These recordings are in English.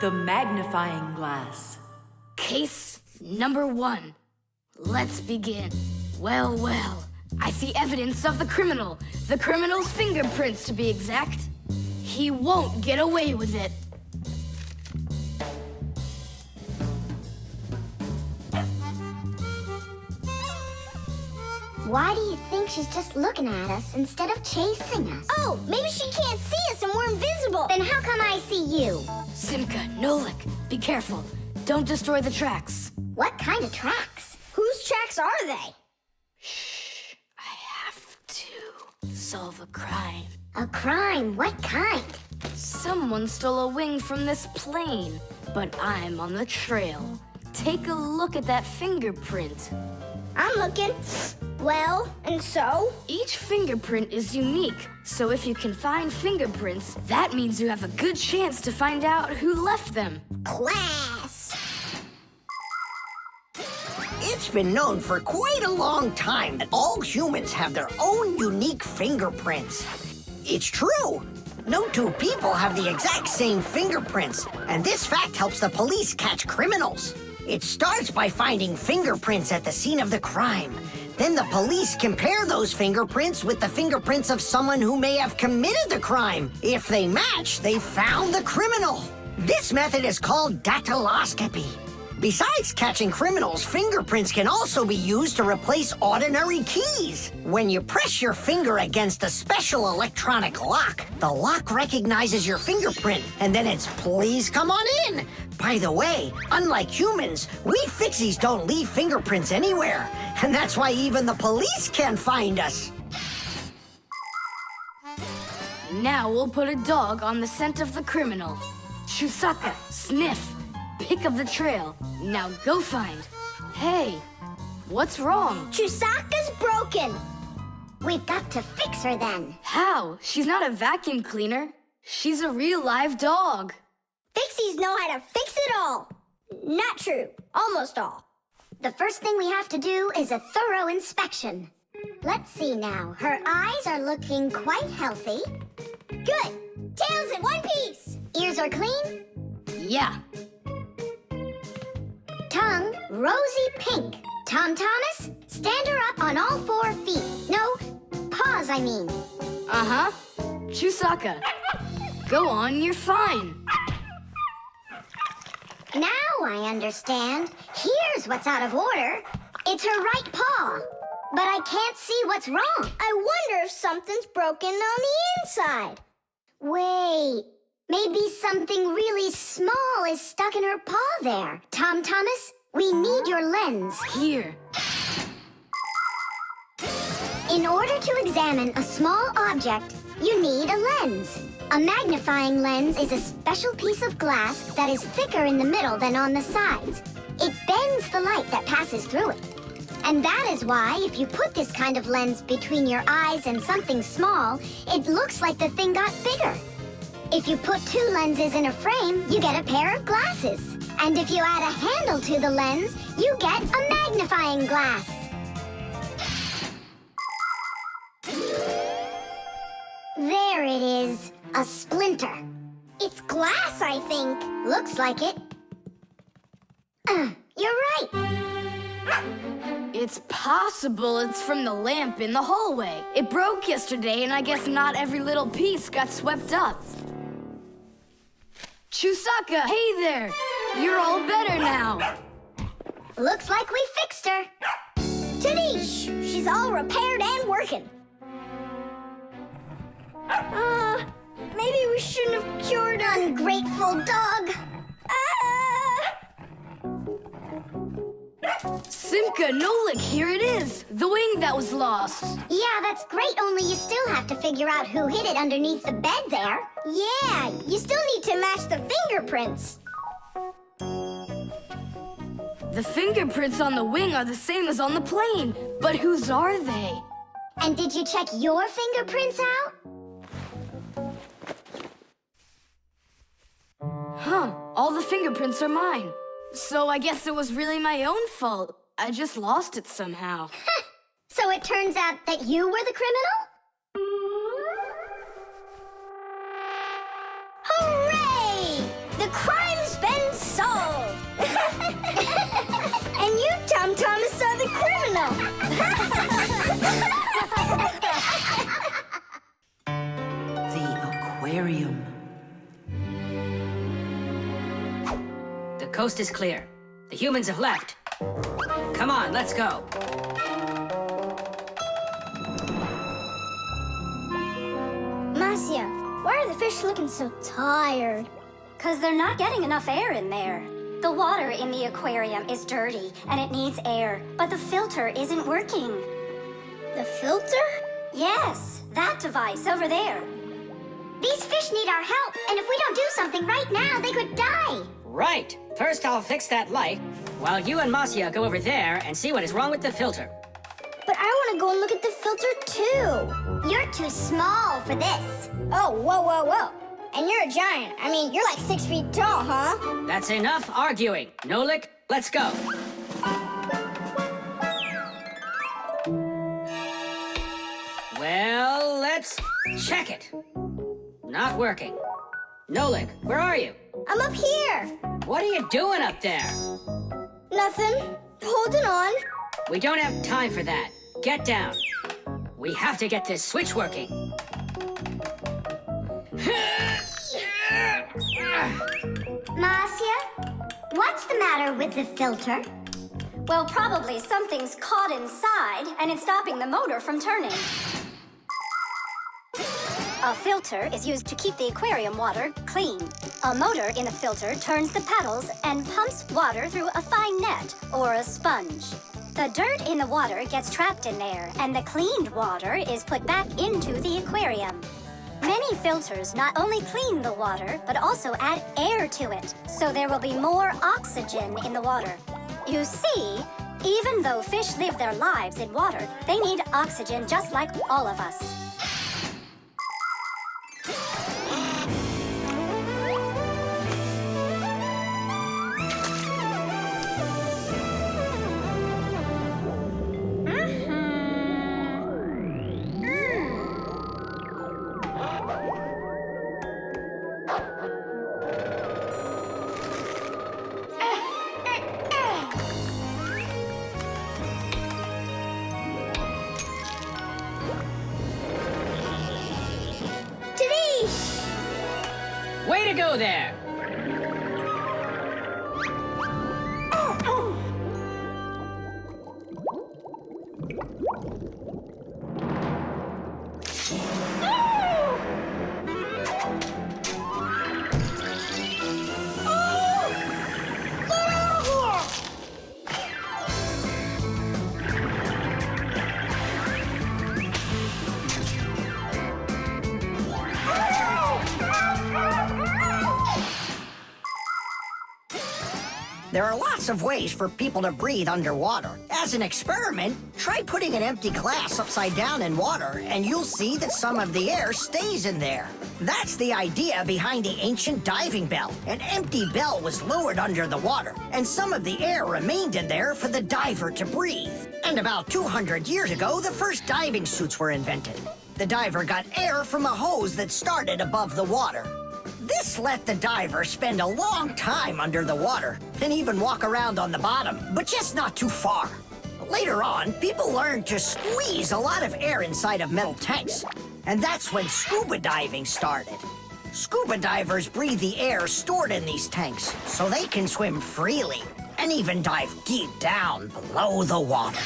The Magnifying Glass. Case number 1. Let's begin. Well, well. I see evidence of the criminal. The criminal's fingerprints, to be exact. He won't get away with it. Why do you think she's just looking at us instead of chasing us? Oh, maybe she can't see us and we're invisible. Then how come I see you? Simka, Nolik, be careful. Don't destroy the tracks. What kind of tracks? Whose tracks are they? Shh, I have to solve a crime. A crime? What kind? Someone stole a wing from this plane, but I'm on the trail. Take a look at that fingerprint. I'm looking. Well, and so? Each fingerprint is unique, so if you can find fingerprints, that means you have a good chance to find out who left them. Class! It's been known for quite a long time that all humans have their own unique fingerprints. It's true. No two people have the exact same fingerprints, and this fact helps the police catch criminals. It starts by finding fingerprints at the scene of the crime. Then the police compare those fingerprints with the fingerprints of someone who may have committed the crime. If they match, they found the criminal. This method is called dactyloscopy. Besides catching criminals, fingerprints can also be used to replace ordinary keys. When you press your finger against a special electronic lock, the lock recognizes your fingerprint, and then it's "please come on in." By the way, unlike humans, we Fixies don't leave fingerprints anywhere, and that's why even the police can't find us. Now we'll put a dog on the scent of the criminal. Chewsocka, sniff. Pick up the trail. Now go find. Hey, what's wrong? Chewsocka's broken. We've got to fix her then. How? She's not a vacuum cleaner. She's a real live dog. Fixies know how to fix it all. Not true. Almost all. The first thing we have to do is a thorough inspection. Let's see now. Her eyes are looking quite healthy. Good. Tails in one piece. Ears are clean. Yeah. Tongue, rosy pink. Tom Thomas, stand her up on all 4 feet. No, paws, I mean. Uh-huh. Chewsocka. Go on, you're fine. Now I understand. Here's what's out of order. It's her right paw. But I can't see what's wrong. I wonder if something's broken on the inside. Wait, maybe something really small is stuck in her paw there. Tom Thomas, we need your lens. Here. In order to examine a small object, you need a lens. A magnifying lens is a special piece of glass that is thicker in the middle than on the sides. It bends the light that passes through it. And that is why, if you put this kind of lens between your eyes and something small, it looks like the thing got bigger. If you put 2 lenses in a frame, you get a pair of glasses. And if you add a handle to the lens, you get a magnifying glass. There it is, a splinter. It's glass, I think. Looks like it. You're right. It's possible it's from the lamp in the hallway. It broke yesterday, and I guess not every little piece got swept up. Chewsocka, hey there! You're all better now. Looks like we fixed her. Tadoosh! She's all repaired and working. Maybe we shouldn't have cured her. Ungrateful dog. Simka, Nolik, here it is. The wing that was lost. Yeah, that's great, only you still have to figure out who hid it underneath the bed there. Yeah, you still need to match the fingerprints. The fingerprints on the wing are the same as on the plane. But whose are they? And did you check your fingerprints out? Huh, all the fingerprints are mine. So I guess it was really my own fault. I just lost it somehow. So it turns out that you were the criminal? Hooray! The crime's Coast is clear. The humans have left. Come on, let's go. Marcia, why are the fish looking so tired? 'Cause they're not getting enough air in there. The water in the aquarium is dirty and it needs air, but the filter isn't working. The filter? Yes, that device over there. These fish need our help, and if we don't do something right now, they could die. Right. First, I'll fix that light, while you and Marcia go over there and see what is wrong with the filter. But I want to go and look at the filter too. You're too small for this. Oh, whoa. And you're a giant. I mean, you're like 6 feet tall, huh? That's enough arguing. Nolik, let's go. Well, let's check it. Not working. Nolik, where are you? I'm up here. What are you doing up there? Nothing. Holding on. We don't have time for that. Get down. We have to get this switch working. Marcia, what's the matter with the filter? Well, probably something's caught inside and it's stopping the motor from turning. A filter is used to keep the aquarium water clean. A motor in the filter turns the paddles and pumps water through a fine net or a sponge. The dirt in the water gets trapped in there, and the cleaned water is put back into the aquarium. Many filters not only clean the water, but also add air to it, so there will be more oxygen in the water. You see, even though fish live their lives in water, they need oxygen just like all of us. Way to go there! There are lots of ways for people to breathe underwater. As an experiment, try putting an empty glass upside down in water, and you'll see that some of the air stays in there. That's the idea behind the ancient diving bell. An empty bell was lowered under the water, and some of the air remained in there for the diver to breathe. And about 200 years ago, the first diving suits were invented. The diver got air from a hose that started above the water. This let the diver spend a long time under the water and even walk around on the bottom, but just not too far. Later on, people learned to squeeze a lot of air inside of metal tanks, and that's when scuba diving started. Scuba divers breathe the air stored in these tanks so they can swim freely and even dive deep down below the water.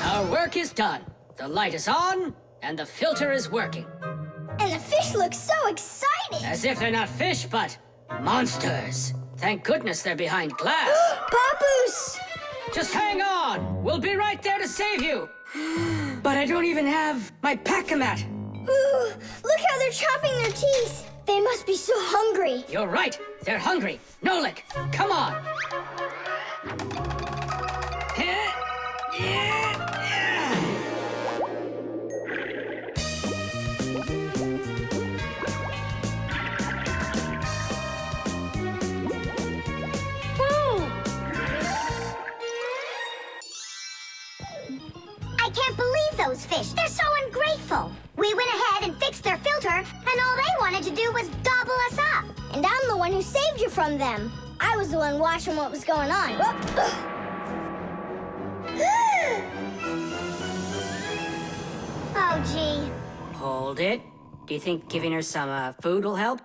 Our work is done. The light is on, and the filter is working. And the fish look so excited. As if they're not fish, but monsters. Thank goodness they're behind glass. Papoose! Just hang on. We'll be right there to save you. But I don't even have my pack-a-mat. Ooh, look how they're chopping their teeth. They must be so hungry. You're right. They're hungry. Nolik, come on. I can't believe those fish. They're so ungrateful. We went ahead and fixed their filter, and all they wanted to do was gobble us up. And I'm the one who saved you from them. I was the one watching what was going on. Oh, gee. Hold it. Do you think giving her some food will help?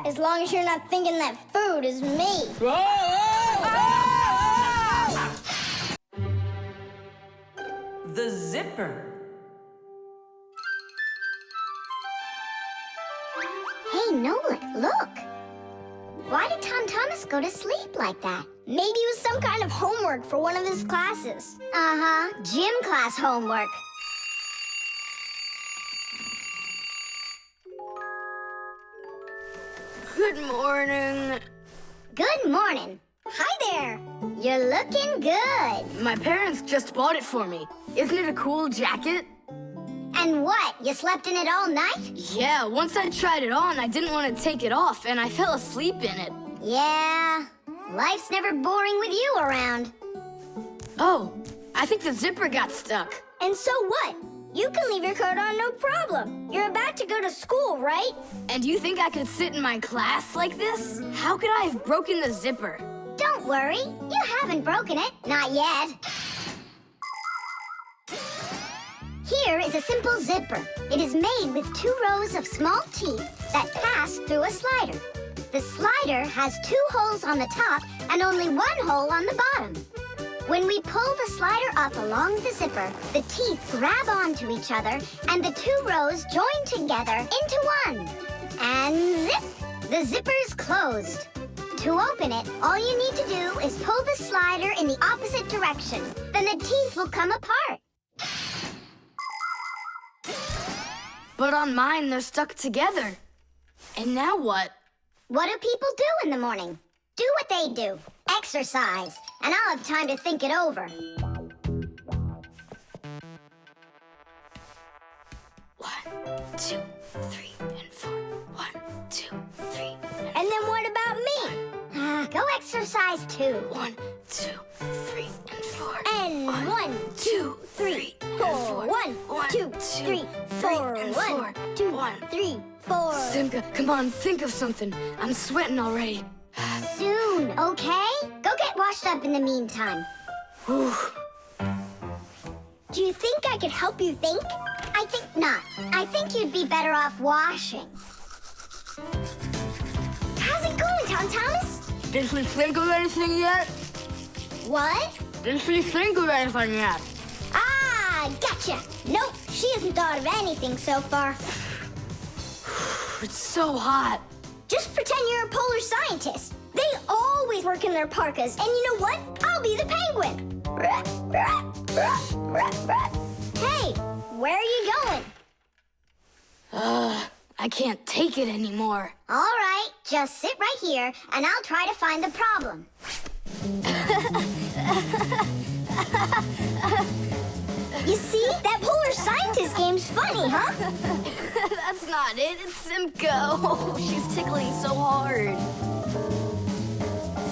As long as you're not thinking that food is me. The zipper. Hey, Nolik, look. Why did Tom Thomas go to sleep like that? Maybe it was some kind of homework for one of his classes. Uh-huh, gym class homework. Good morning. Good morning. Hi there. You're looking good. My parents just bought it for me. Isn't it a cool jacket? And what, you slept in it all night? Yeah, once I tried it on, I didn't want to take it off, and I fell asleep in it. Yeah, life's never boring with you around. Oh, I think the zipper got stuck. And so what? You can leave your coat on, no problem. You're about to go to school, right? And you think I could sit in my class like this? How could I have broken the zipper? Don't worry, you haven't broken it. Not yet. Here is a simple zipper. It is made with 2 rows of small teeth that pass through a slider. The slider has 2 holes on the top and only 1 hole on the bottom. When we pull the slider up along the zipper, the teeth grab onto each other and the 2 rows join together into one. And zip! The zipper's closed. To open it, all you need to do is pull the slider in the opposite direction. Then the teeth will come apart. But on mine, they're stuck together. And now what? What do people do in the morning? Do what they do. Exercise. And I'll have time to think it over. 1, 2, 3, and 4. 1, 2, 3, And then what about me? Go exercise too. 1, 2, 3, and 4. And 1, 2, 3, 4. 1, 2, 3, 4. 1, 2, 3, 4. Simka, come on, think of something. I'm sweating already. Soon, okay? Go get washed up in the meantime. Whew. Do you think I could help you think? I think not. I think you'd be better off washing. How's it going, Tom Thomas? Did she think of anything yet? What? Did she think of anything yet? Ah, gotcha. Nope, she hasn't thought of anything so far. It's so hot. Just pretend you're a polar scientist. They always work in their parkas, and you know what? I'll be the penguin. Hey, where are you going? I can't take it anymore. All right, just sit right here, and I'll try to find the problem. You see, that polar scientist game's funny, huh? That's not it. It's Simka. Oh, she's tickling so hard.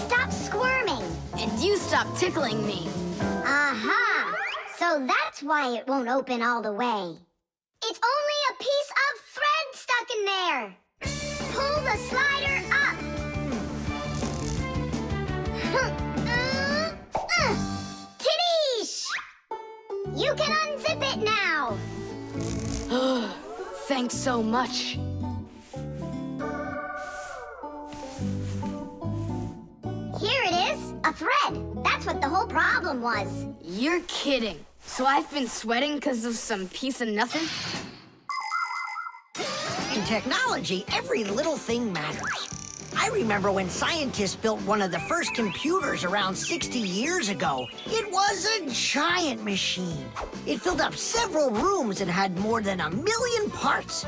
Stop squirming. And you stop tickling me. Aha! So that's why it won't open all the way. It's only a piece of thread stuck in there. Pull the slider up. Titties! You can unzip it now. Thanks so much. Here it is, a thread. That's what the whole problem was. You're kidding. So I've been sweating because of some piece of nothing? In technology, every little thing matters. I remember when scientists built one of the first computers around 60 years ago. It was a giant machine. It filled up several rooms and had more than 1 million parts.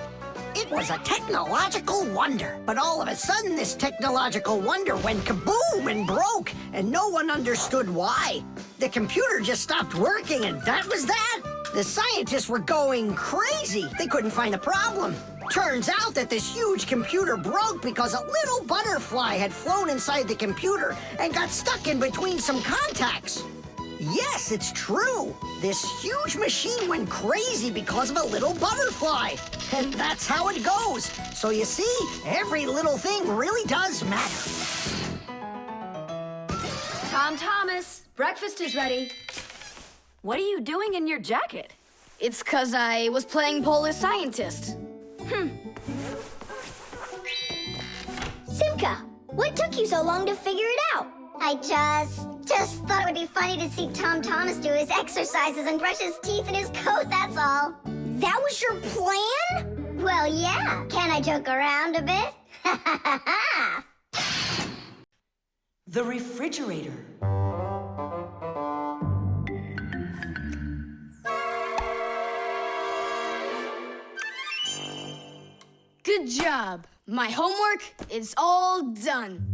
It was a technological wonder. But all of a sudden, this technological wonder went kaboom and broke, and no one understood why. The computer just stopped working, and that was that. The scientists were going crazy. They couldn't find a problem. Turns out that this huge computer broke because a little butterfly had flown inside the computer and got stuck in between some contacts. Yes, it's true. This huge machine went crazy because of a little butterfly. And that's how it goes. So you see, every little thing really does matter. Tom Thomas, breakfast is ready. What are you doing in your jacket? It's 'cause I was playing Polar Scientist. What took you so long to figure it out? I just thought it would be funny to see Tom Thomas do his exercises and brush his teeth in his coat, that's all. That was your plan? Well, yeah. Can I joke around a bit? Ha ha ha ha! The refrigerator. Good job. My homework is all done.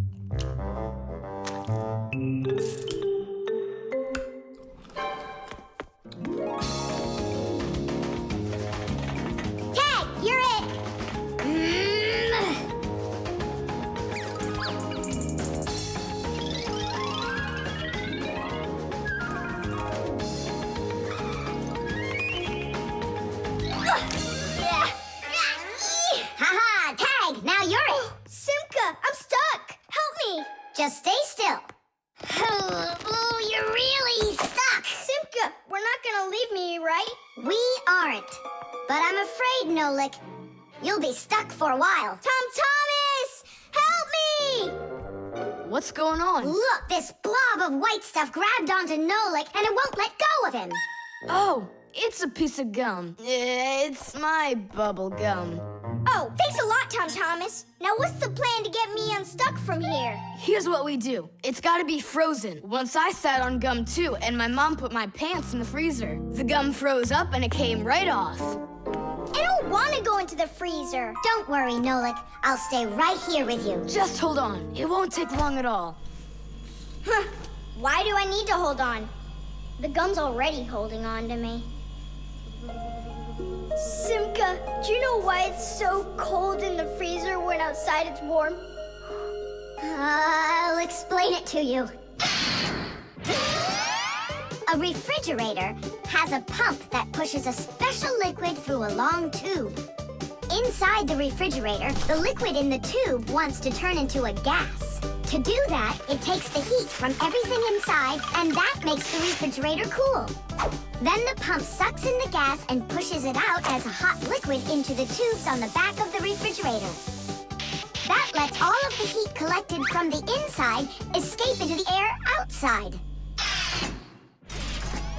Tag, you're it! Haha, Tag, now you're it! Simka, I'm stuck. Help me. Just stay still. Oh, you're really stuck! Simka, we're not gonna leave me, right? We aren't. But I'm afraid, Nolik, you'll be stuck for a while. Tom Thomas! Help me! What's going on? Look, this blob of white stuff grabbed onto Nolik and it won't let go of him. Oh, it's a piece of gum. It's my bubble gum. Oh, thanks a lot, Tom Thomas. Now what's the plan to get me unstuck from here? Here's what we do. It's gotta be frozen. Once I sat on gum too, and my mom put my pants in the freezer. The gum froze up and it came right off. I don't want to go into the freezer. Don't worry, Nolik. I'll stay right here with you. Just hold on. It won't take long at all. Huh. Why do I need to hold on? The gum's already holding on to me. Simka, do you know why it's so cold in the freezer when outside it's warm? I'll explain it to you. A refrigerator has a pump that pushes a special liquid through a long tube. Inside the refrigerator, the liquid in the tube wants to turn into a gas. To do that, it takes the heat from everything inside, and that makes the refrigerator cool. Then the pump sucks in the gas and pushes it out as a hot liquid into the tubes on the back of the refrigerator. That lets all of the heat collected from the inside escape into the air outside.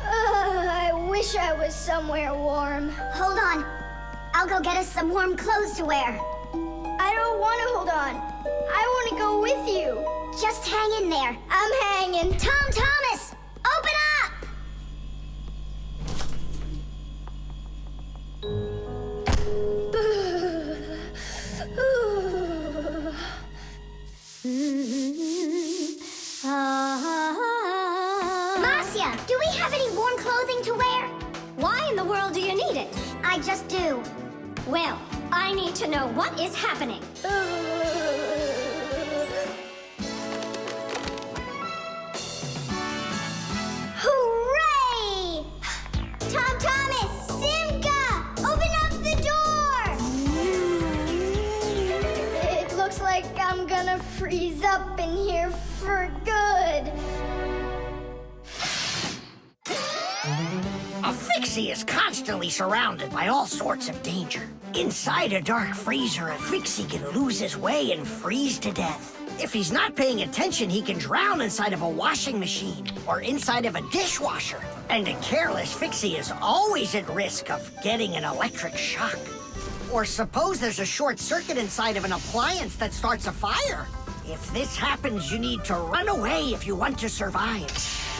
I wish I was somewhere warm. Hold on. I'll go get us some warm clothes to wear. I don't want to hold on. I want to go with you. Just hang in there. I'm hanging. Tom Thomas, open up! Marcia, do we have any warm clothing to wear? Why in the world do you need it? I just do. Well, I need to know what is happening. Hooray! Tom Thomas, Simka, open up the door! It looks like I'm gonna freeze up in here for good. A Fixie is constantly surrounded by all sorts of danger. Inside a dark freezer, a Fixie can lose his way and freeze to death. If he's not paying attention, he can drown inside of a washing machine or inside of a dishwasher. And a careless Fixie is always at risk of getting an electric shock. Or suppose there's a short circuit inside of an appliance that starts a fire. If this happens, you need to run away if you want to survive.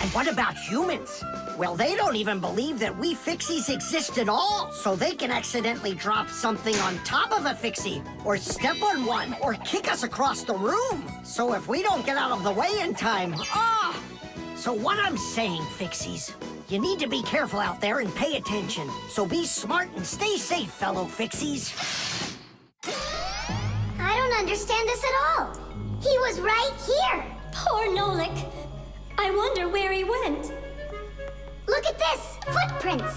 And what about humans? Well, they don't even believe that we Fixies exist at all, so they can accidentally drop something on top of a Fixie, or step on one, or kick us across the room. So if we don't get out of the way in time, So what I'm saying, Fixies, you need to be careful out there and pay attention. So be smart and stay safe, fellow Fixies. I don't understand this at all. He was right here. Poor Nolik. I wonder where he went. Look at this, footprints.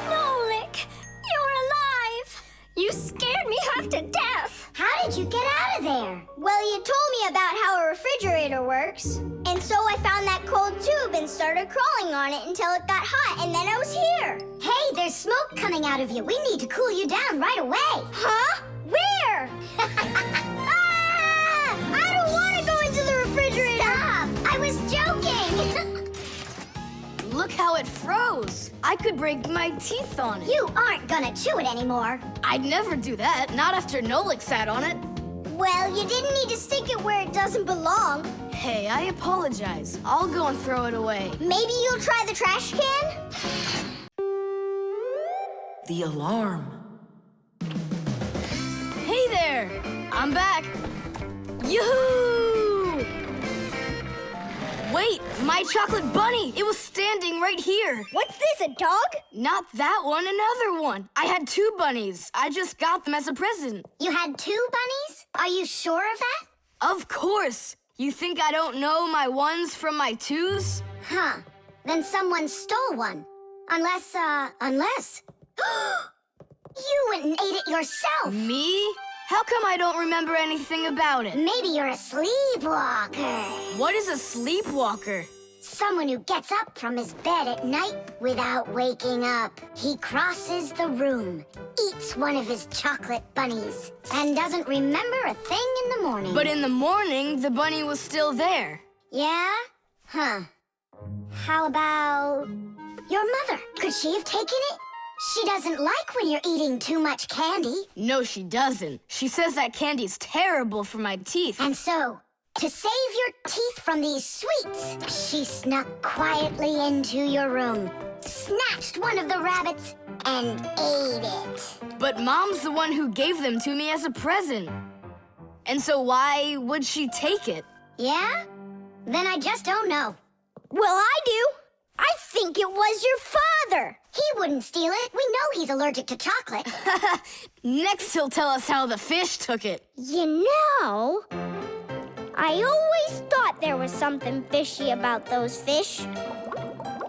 Nolik, you're alive. You scared me half to death. How did you get out of there? Well, you told me about how a refrigerator works. And so I found that cold tube and started crawling on it until it got hot, and then I was here. Hey, There's smoke coming out of you. We need to cool you down right away. Huh? Where? Ah! I don't want to go into the refrigerator. Stop! I was joking. Look how it froze. I could break my teeth on it. You aren't gonna chew it anymore. I'd never do that, not after Nolik sat on it. Well, you didn't need to stick it where it doesn't belong. Hey, I apologize. I'll go and throw it away. Maybe you'll try the trash can? The alarm. Hey there! I'm back. Yoo-hoo! Wait, my chocolate bunny! It was standing right here. What's this, a dog? Not that one, another one. I had 2 bunnies. I just got them as a present. You had 2 bunnies? Are you sure of that? Of course. You think I don't know my 1s from my 2s? Huh. Then someone stole one. Unless. You went and ate it yourself. Me? How come I don't remember anything about it? Maybe you're a sleepwalker. What is a sleepwalker? Someone who gets up from his bed at night without waking up. He crosses the room, eats one of his chocolate bunnies, and doesn't remember a thing in the morning. But in the morning, the bunny was still there. Yeah? Huh. How about your mother? Could she have taken it? She doesn't like when you're eating too much candy. No, she doesn't. She says that candy's terrible for my teeth. And so, to save your teeth from these sweets, she snuck quietly into your room, snatched one of the rabbits, and ate it. But Mom's the one who gave them to me as a present. And so why would she take it? Yeah? Then I just don't know. Well, I do. I think it was your father. He wouldn't steal it. We know he's allergic to chocolate. Next, he'll tell us how the fish took it. You know, I always thought there was something fishy about those fish.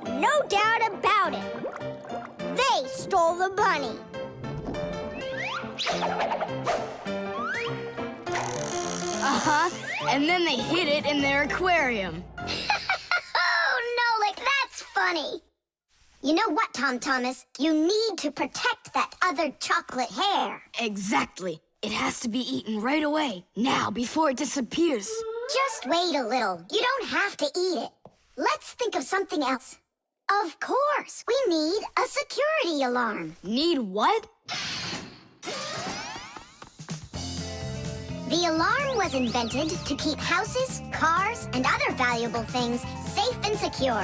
No doubt about it. They stole the bunny. Uh-huh. And then they hid it in their aquarium. Oh, Nolik, that's funny. You know what, Tom Thomas? You need to protect that other chocolate hair. Exactly. It has to be eaten right away. Now, before it disappears. Just wait a little. You don't have to eat it. Let's think of something else. Of course, we need a security alarm. Need what? The alarm was invented to keep houses, cars, and other valuable things safe and secure.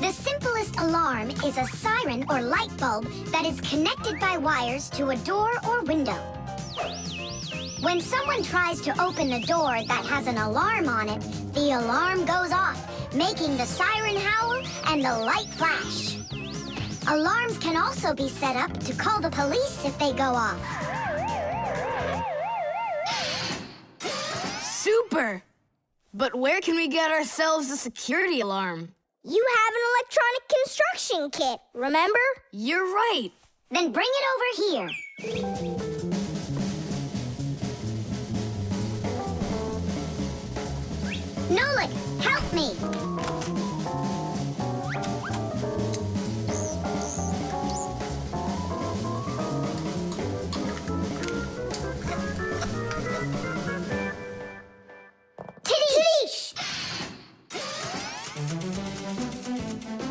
The simplest alarm is a siren or light bulb that is connected by wires to a door or window. When someone tries to open the door that has an alarm on it, the alarm goes off, making the siren howl and the light flash. Alarms can also be set up to call the police if they go off. Super! But where can we get ourselves a security alarm? You have an electronic construction kit, remember? You're right. Then bring it over here. Nolik, help me. Tidish!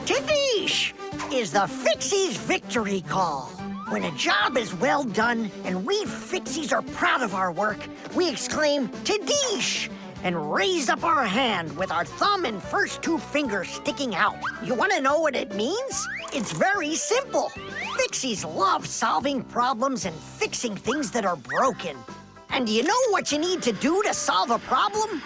Tidish is the Fixies victory call. When a job is well done and we Fixies are proud of our work, we exclaim, Tidish! And raise up our hand with our thumb and first 2 fingers sticking out. You want to know what it means? It's very simple. Fixies love solving problems and fixing things that are broken. And do you know what you need to do to solve a problem?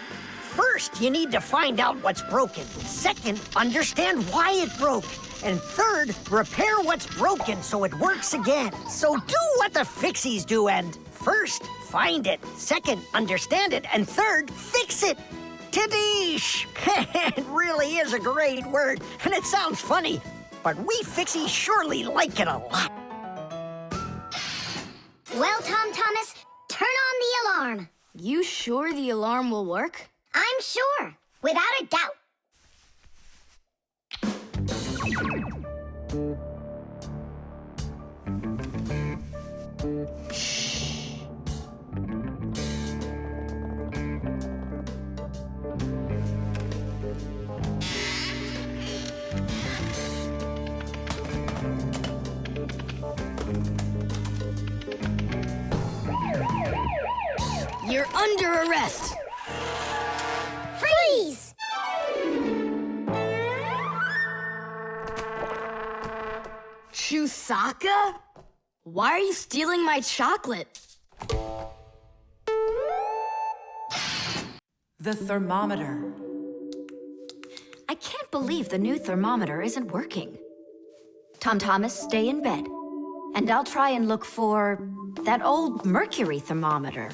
First, you need to find out what's broken. Second, understand why it broke. And third, repair what's broken so it works again. So do what the Fixies do and first, find it. Second, understand it. And third, fix it. Tidish! It really is a great word, and it sounds funny. But we Fixies surely like it a lot. Well, Tom Thomas, turn on the alarm. You sure the alarm will work? I'm sure, without a doubt. You're under arrest. Freeze! Chewsocka? Why are you stealing my chocolate? The thermometer. I can't believe the new thermometer isn't working. Tom Thomas, stay in bed. And I'll try and look for that old mercury thermometer.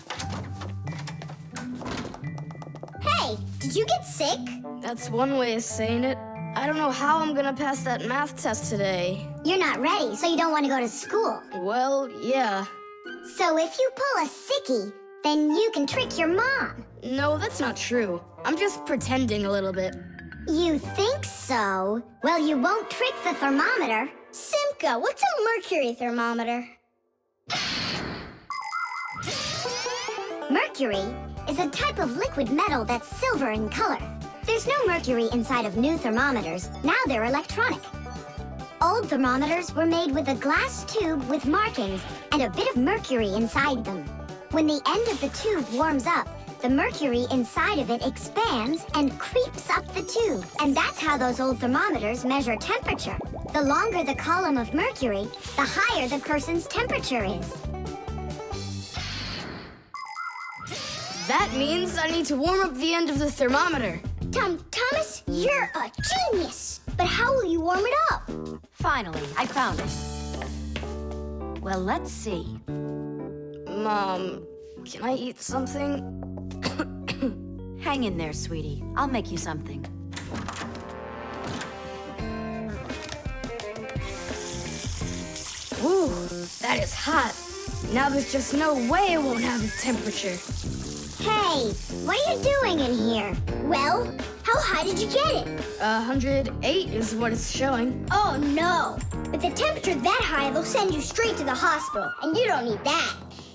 Hey, did you get sick? That's one way of saying it. I don't know how I'm gonna pass that math test today. You're not ready, so you don't want to go to school. Well, yeah. So if you pull a sickie, then you can trick your mom. No, that's not true. I'm just pretending a little bit. You think so? Well, you won't trick the thermometer. Simka, what's a mercury thermometer? Mercury is a type of liquid metal that's silver in color. There's no mercury inside of new thermometers. Now they're electronic. Old thermometers were made with a glass tube with markings and a bit of mercury inside them. When the end of the tube warms up, the mercury inside of it expands and creeps up the tube. And that's how those old thermometers measure temperature. The longer the column of mercury, the higher the person's temperature is. That means I need to warm up the end of the thermometer. Thomas, you're a genius. But how will you warm it up? Finally, I found it. Well, let's see. Mom, can I eat something? Hang in there, sweetie. I'll make you something. Ooh, that is hot. Now there's just no way it won't have a temperature. Hey, what are you doing in here? Well, how high did you get it? 108 is what it's showing. Oh no! With a temperature that high, they'll send you straight to the hospital, and you don't need that.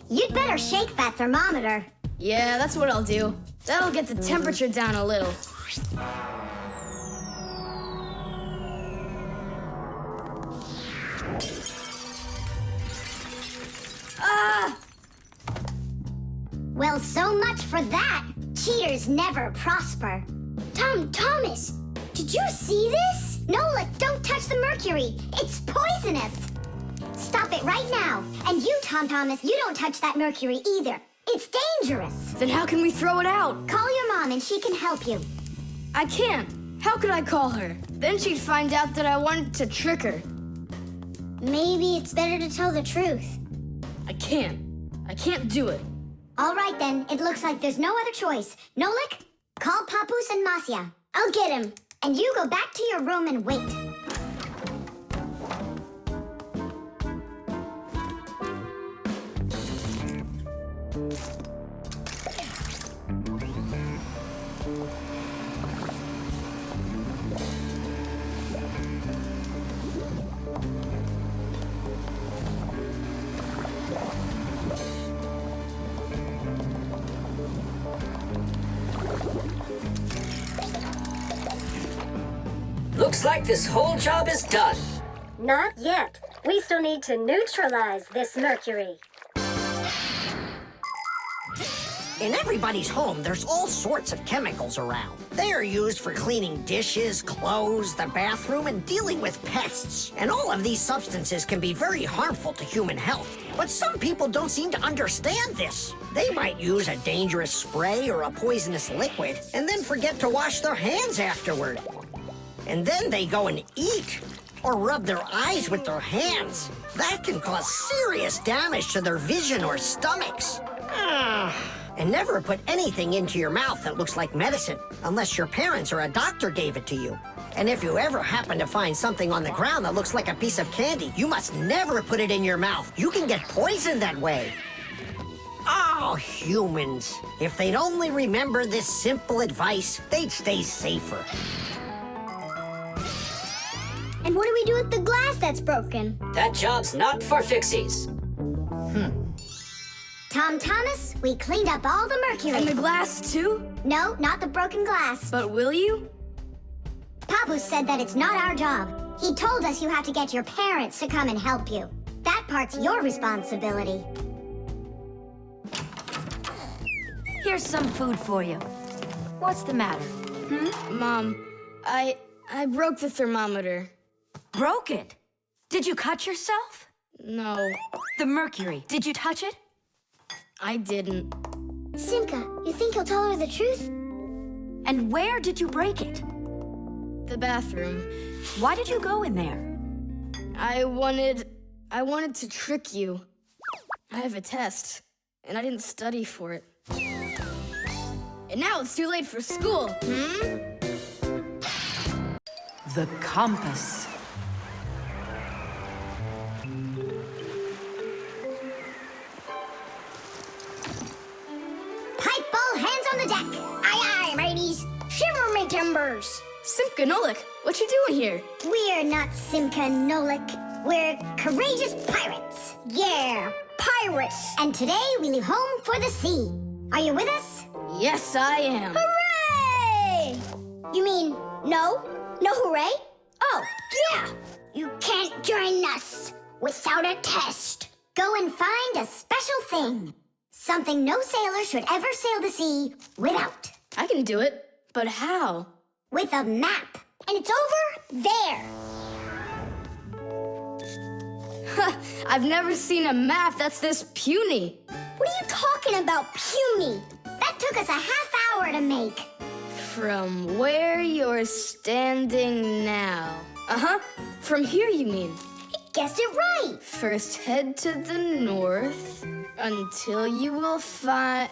You'd better shake that thermometer. Yeah, that's what I'll do. That'll get the temperature down a little. Ah! Well, so much for that. Cheaters never prosper. Thomas, did you see this? Nolik, don't touch the mercury. It's poisonous. Stop it right now. And you, Tom Thomas, you don't touch that mercury either. It's dangerous. Then how can we throw it out? Call your mom and she can help you. I can't. How could I call her? Then she'd find out that I wanted to trick her. Maybe it's better to tell the truth. I can't. I can't do it. All right, then. It looks like there's no other choice. Nolik, call Papoose and Masya. I'll get him. And you go back to your room and wait. Looks like this whole job is done. Not yet. We still need to neutralize this mercury. In everybody's home, there's all sorts of chemicals around. They are used for cleaning dishes, clothes, the bathroom, and dealing with pests. And all of these substances can be very harmful to human health. But some people don't seem to understand this. They might use a dangerous spray or a poisonous liquid and then forget to wash their hands afterward. And then they go and eat or rub their eyes with their hands. That can cause serious damage to their vision or stomachs. And never put anything into your mouth that looks like medicine, unless your parents or a doctor gave it to you. And if you ever happen to find something on the ground that looks like a piece of candy, you must never put it in your mouth. You can get poisoned that way. Oh, humans. If they'd only remember this simple advice, they'd stay safer. And what do we do with the glass that's broken? That job's not for Fixies. Tom Thomas, we cleaned up all the mercury. And the glass, too? No, not the broken glass. But will you? Papu said that it's not our job. He told us you have to get your parents to come and help you. That part's your responsibility. Here's some food for you. What's the matter? Mom, I broke the thermometer. Broke it? Did you cut yourself? No, The mercury, did you touch it? I didn't. Simka, you think he'll tell her the truth? And where did you break it? The bathroom. Why did you go in there? I wanted to trick you. I have a test, and I didn't study for it. And now it's too late for school, The compass. Pipe ball, hands on the deck. Aye, aye, mateys. Shiver me timbers. Simka, Nolik, what you doing here? We're not Simka Nolik. We're courageous pirates. Yeah, pirates. And today we leave home for the sea. Are you with us? Yes, I am. Hooray! You mean no? No hooray? Oh, yeah. You can't join us without a test. Go and find a special thing. Something no sailor should ever sail the sea without. I can do it, but how? With a map. And it's over there. I've never seen a map that's this puny. What are you talking about, puny? That took us a half hour to make. From where you're standing now. Uh-huh. From here, you mean? Guessed it right. First, head to the north until you will find...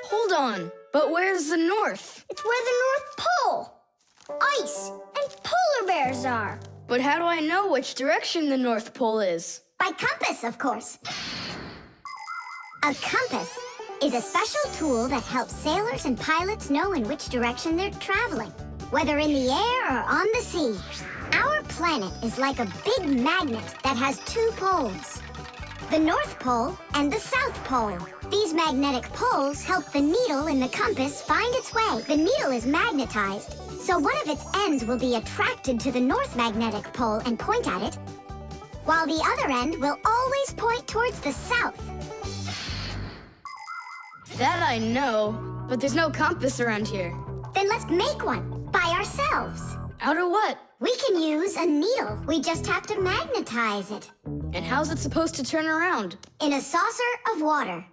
Hold on. But where's the north? It's where the North Pole. Ice and polar bears are. But how do I know which direction the North Pole is? By compass, of course. A compass is a special tool that helps sailors and pilots know in which direction they're traveling, whether in the air or on the sea. Our planet is like a big magnet that has two poles, the North Pole and the South Pole. These magnetic poles help the needle in the compass find its way. The needle is magnetized, so one of its ends will be attracted to the North Magnetic Pole and point at it, while the other end will always point towards the South. That I know, but there's no compass around here. Then let's make one by ourselves. Out of what? We can use a needle. We just have to magnetize it And how's it supposed to turn around? in a saucer of water.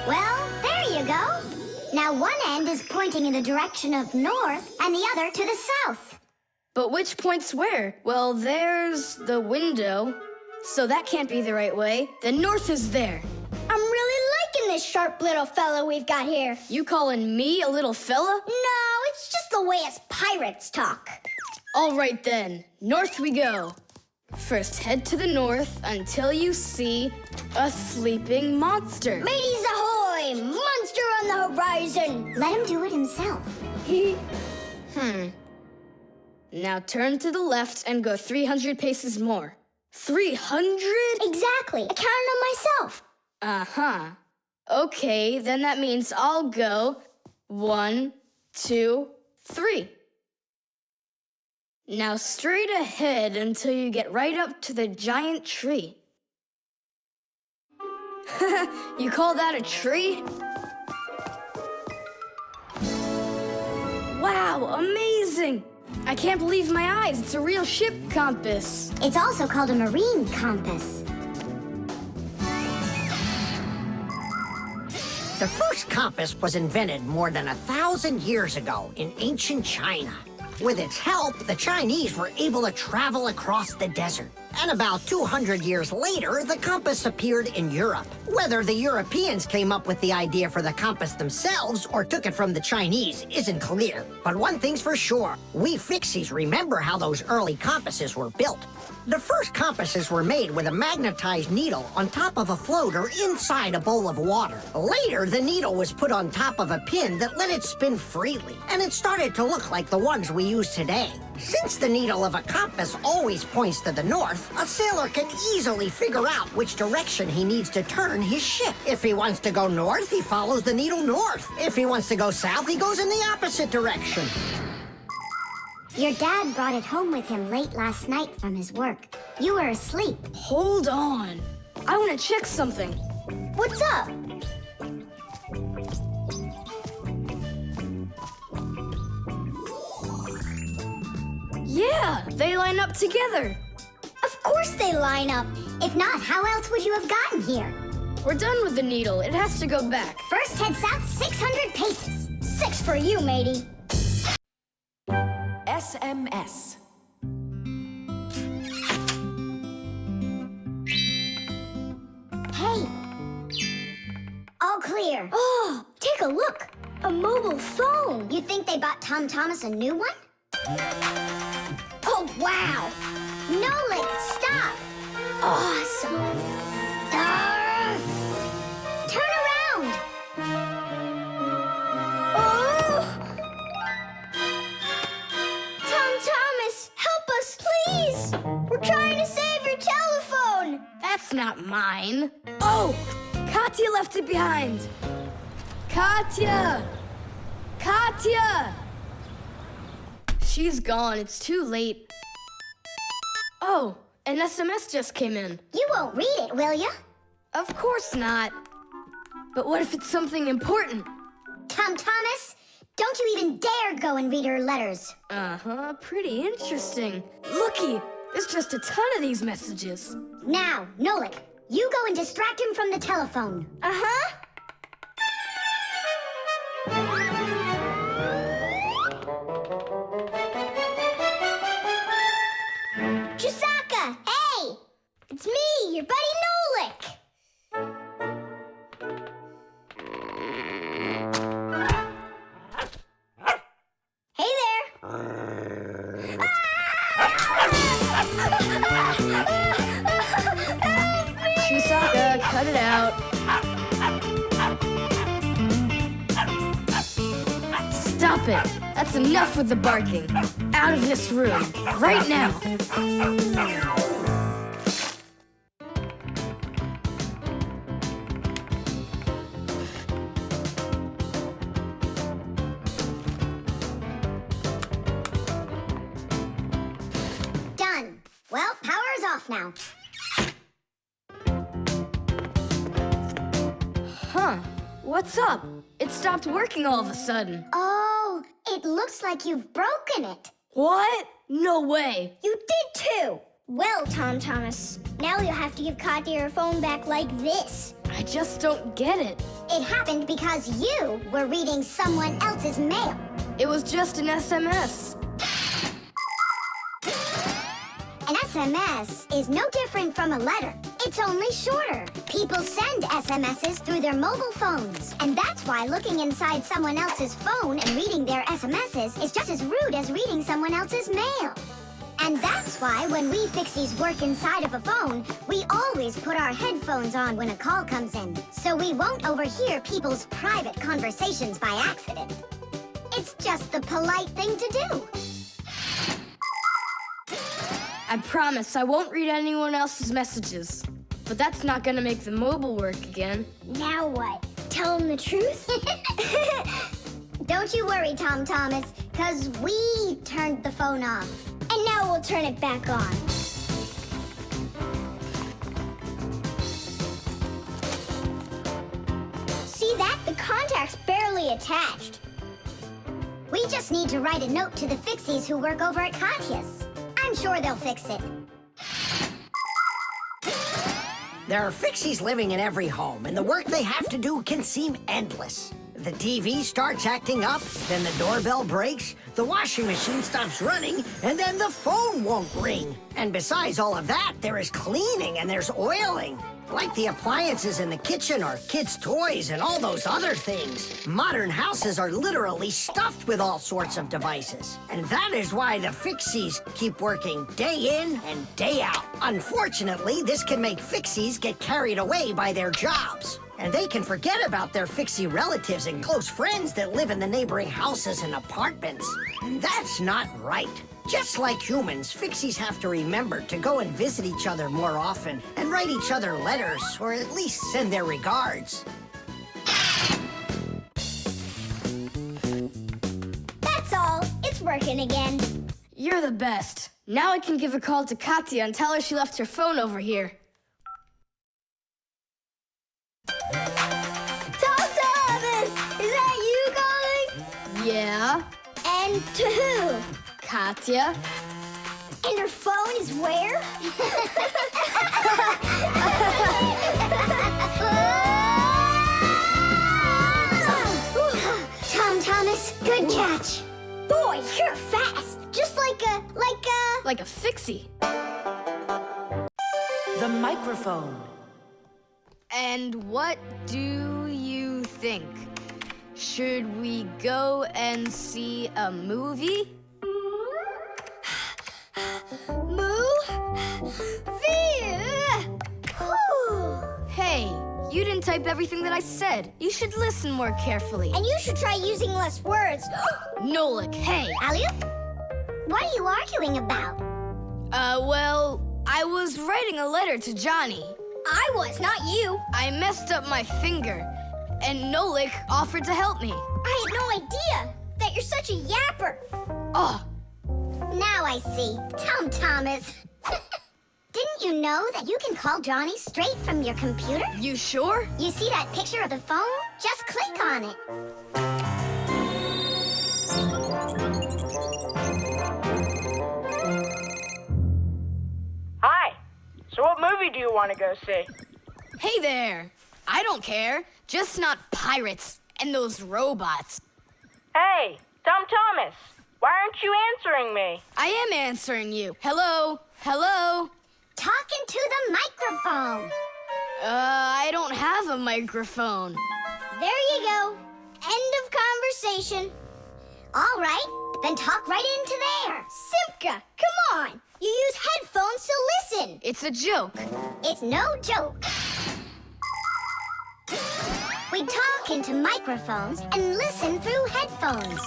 Well, there you go. Now one end is pointing in the direction of north and the other to the south. But which point's where? Well, there's the window, so that can't be the right way. The north is there. I'm really liking this sharp little fella we've got here. You calling me a little fella? No, it's just the way us pirates talk. All right then, north we go. First, head to the north until you see a sleeping monster. Mateys ahoy! Monster on the horizon! Let him do it himself. Now turn to the left and go 300 paces more. 300? Exactly. I counted on myself. Uh-huh. Okay, then that means I'll go 1, 2, 3. Now straight ahead until you get right up to the giant tree. You call that a tree? Wow, amazing! I can't believe my eyes. It's a real ship compass. It's also called a marine compass. The first compass was invented more than 1,000 years ago in ancient China. With its help, the Chinese were able to travel across the desert. And about 200 years later, the compass appeared in Europe. Whether the Europeans came up with the idea for the compass themselves or took it from the Chinese isn't clear. But one thing's for sure, we Fixies remember how those early compasses were built. The first compasses were made with a magnetized needle on top of a floater inside a bowl of water. Later, the needle was put on top of a pin that let it spin freely, and it started to look like the ones we use today. Since the needle of a compass always points to the north, a sailor can easily figure out which direction he needs to turn his ship. If he wants to go north, he follows the needle north. If he wants to go south, he goes in the opposite direction. Your dad brought it home with him late last night from his work. You were asleep. Hold on. I want to check something. What's up? Yeah, they line up together. Of course they line up. If not, how else would you have gotten here? We're done with the needle. It has to go back. First, head south 600 paces. 6 for you, matey. SMS. Hey. All clear. Oh, take a look. A mobile phone. You think they bought Tom Thomas a new one? Oh, wow. Nolik, stop. Awesome. Turn around. Oh! Tom Thomas, help us, please. We're trying to save your telephone. That's not mine. Oh, Katya left it behind. Katya! Katya! She's gone. It's too late. Oh, an SMS just came in. You won't read it, will you? Of course not. But what if it's something important? Tom Thomas, don't you even dare go and read her letters. Uh-huh, pretty interesting. Looky, there's just a ton of these messages. Now, Nolik, you go and distract him from the telephone. Uh-huh. Chewsocka, hey! It's me, your buddy Nolik. Hey there. Chewsocka, cut it out. Stop it. That's enough with the barking. Out of this room. Right now. Done. Well, power's off now. Huh. What's up? It stopped working all of a sudden. Oh, it looks like you've broken it. What? No way. You did too. Well, Tom Thomas, now you'll have to give Katya her phone back like this. I just don't get it. It happened because you were reading someone else's mail. It was just an SMS. An SMS is no different from a letter. It's only shorter. People send SMSs through their mobile phones. And that's why looking inside someone else's phone and reading their SMSs is just as rude as reading someone else's mail. And that's why when we Fixies work inside of a phone, we always put our headphones on when a call comes in, so we won't overhear people's private conversations by accident. It's just the polite thing to do. I promise I won't read anyone else's messages. But that's not gonna make the mobile work again. Now what? Tell him the truth? Don't you worry, Tom Thomas, because we turned the phone off. And now we'll turn it back on. See that? The contact's barely attached. We just need to write a note to the Fixies who work over at Katya's. I'm sure they'll fix it. There are Fixies living in every home, and the work they have to do can seem endless. The TV starts acting up, then the doorbell breaks, the washing machine stops running, and then the phone won't ring. And besides all of that, there is cleaning and there's oiling. Like the appliances in the kitchen or kids' toys and all those other things. Modern houses are literally stuffed with all sorts of devices. And that is why the Fixies keep working day in and day out. Unfortunately, this can make Fixies get carried away by their jobs. And they can forget about their Fixie relatives and close friends that live in the neighboring houses and apartments. And that's not right. Just like humans, Fixies have to remember to go and visit each other more often and write each other letters, or at least send their regards. That's all. It's working again. You're the best. Now I can give a call to Katya and tell her she left her phone over here. Thomas! Is that you calling? Yeah, And to who? Katya. And her phone is where? Thomas, good catch. Boy, you're fast. Just like a... Like a Fixie. The microphone. And what do you think? Should we go and see a movie? Hey, you didn't type everything that I said. You should listen more carefully. And you should try using less words. Nolik, hey. Alley-oop? What are you arguing about? Well, I was writing a letter to Johnny. I was, not you. I messed up my finger, and Nolik offered to help me. I had no idea that you're such a yapper. Oh, Now I see. Thomas. Didn't you know that you can call Johnny straight from your computer? you sure? You see that picture of the phone? Just click on it. Hi. So what movie do you want to go see? Hey there. I don't care. Just not pirates and those robots. Hey, Thomas. Why aren't you answering me? I am answering you. Hello? Hello? Talking to the microphone. I don't have a microphone. There you go. End of conversation. All right, then talk right into there. Simka, come on. You use headphones to listen. It's a joke. It's no joke. We talk into microphones and listen through headphones.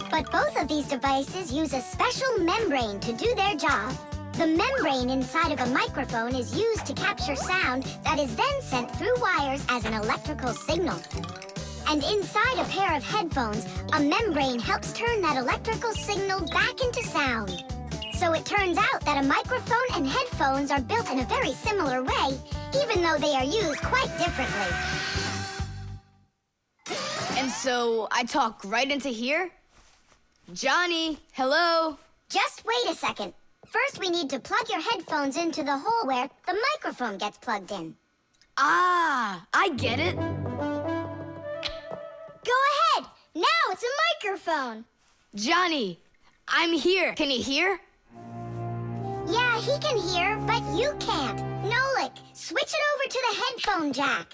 But both of these devices use a special membrane to do their job. The membrane inside of a microphone is used to capture sound that is then sent through wires as an electrical signal. And inside a pair of headphones, a membrane helps turn that electrical signal back into sound. So it turns out that a microphone and headphones are built in a very similar way, even though they are used quite differently. And so I talk right into here? Johnny, hello? Just wait a second. First, we need to plug your headphones into the hole where the microphone gets plugged in. Ah, I get it. Go ahead. Now it's a microphone. Johnny, I'm here. Can you hear? Yeah, he can hear, but you can't. Nolik, switch it over to the headphone jack.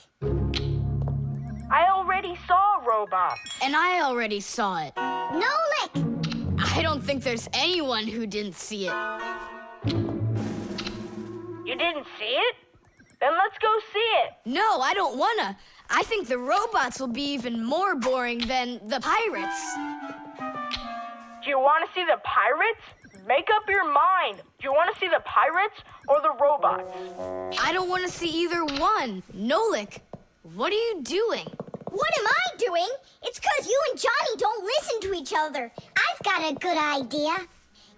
I already saw a robot. And I already saw it. Nolik! I don't think there's anyone who didn't see it. You didn't see it? Then let's go see it. No, I don't wanna. I think the robots will be even more boring than the pirates. Do you want to see the pirates? Make up your mind. Do you want to see the pirates or the robots? I don't want to see either one. Nolik, what are you doing? What am I doing? It's 'cause you and Johnny don't listen to each other. I've got a good idea.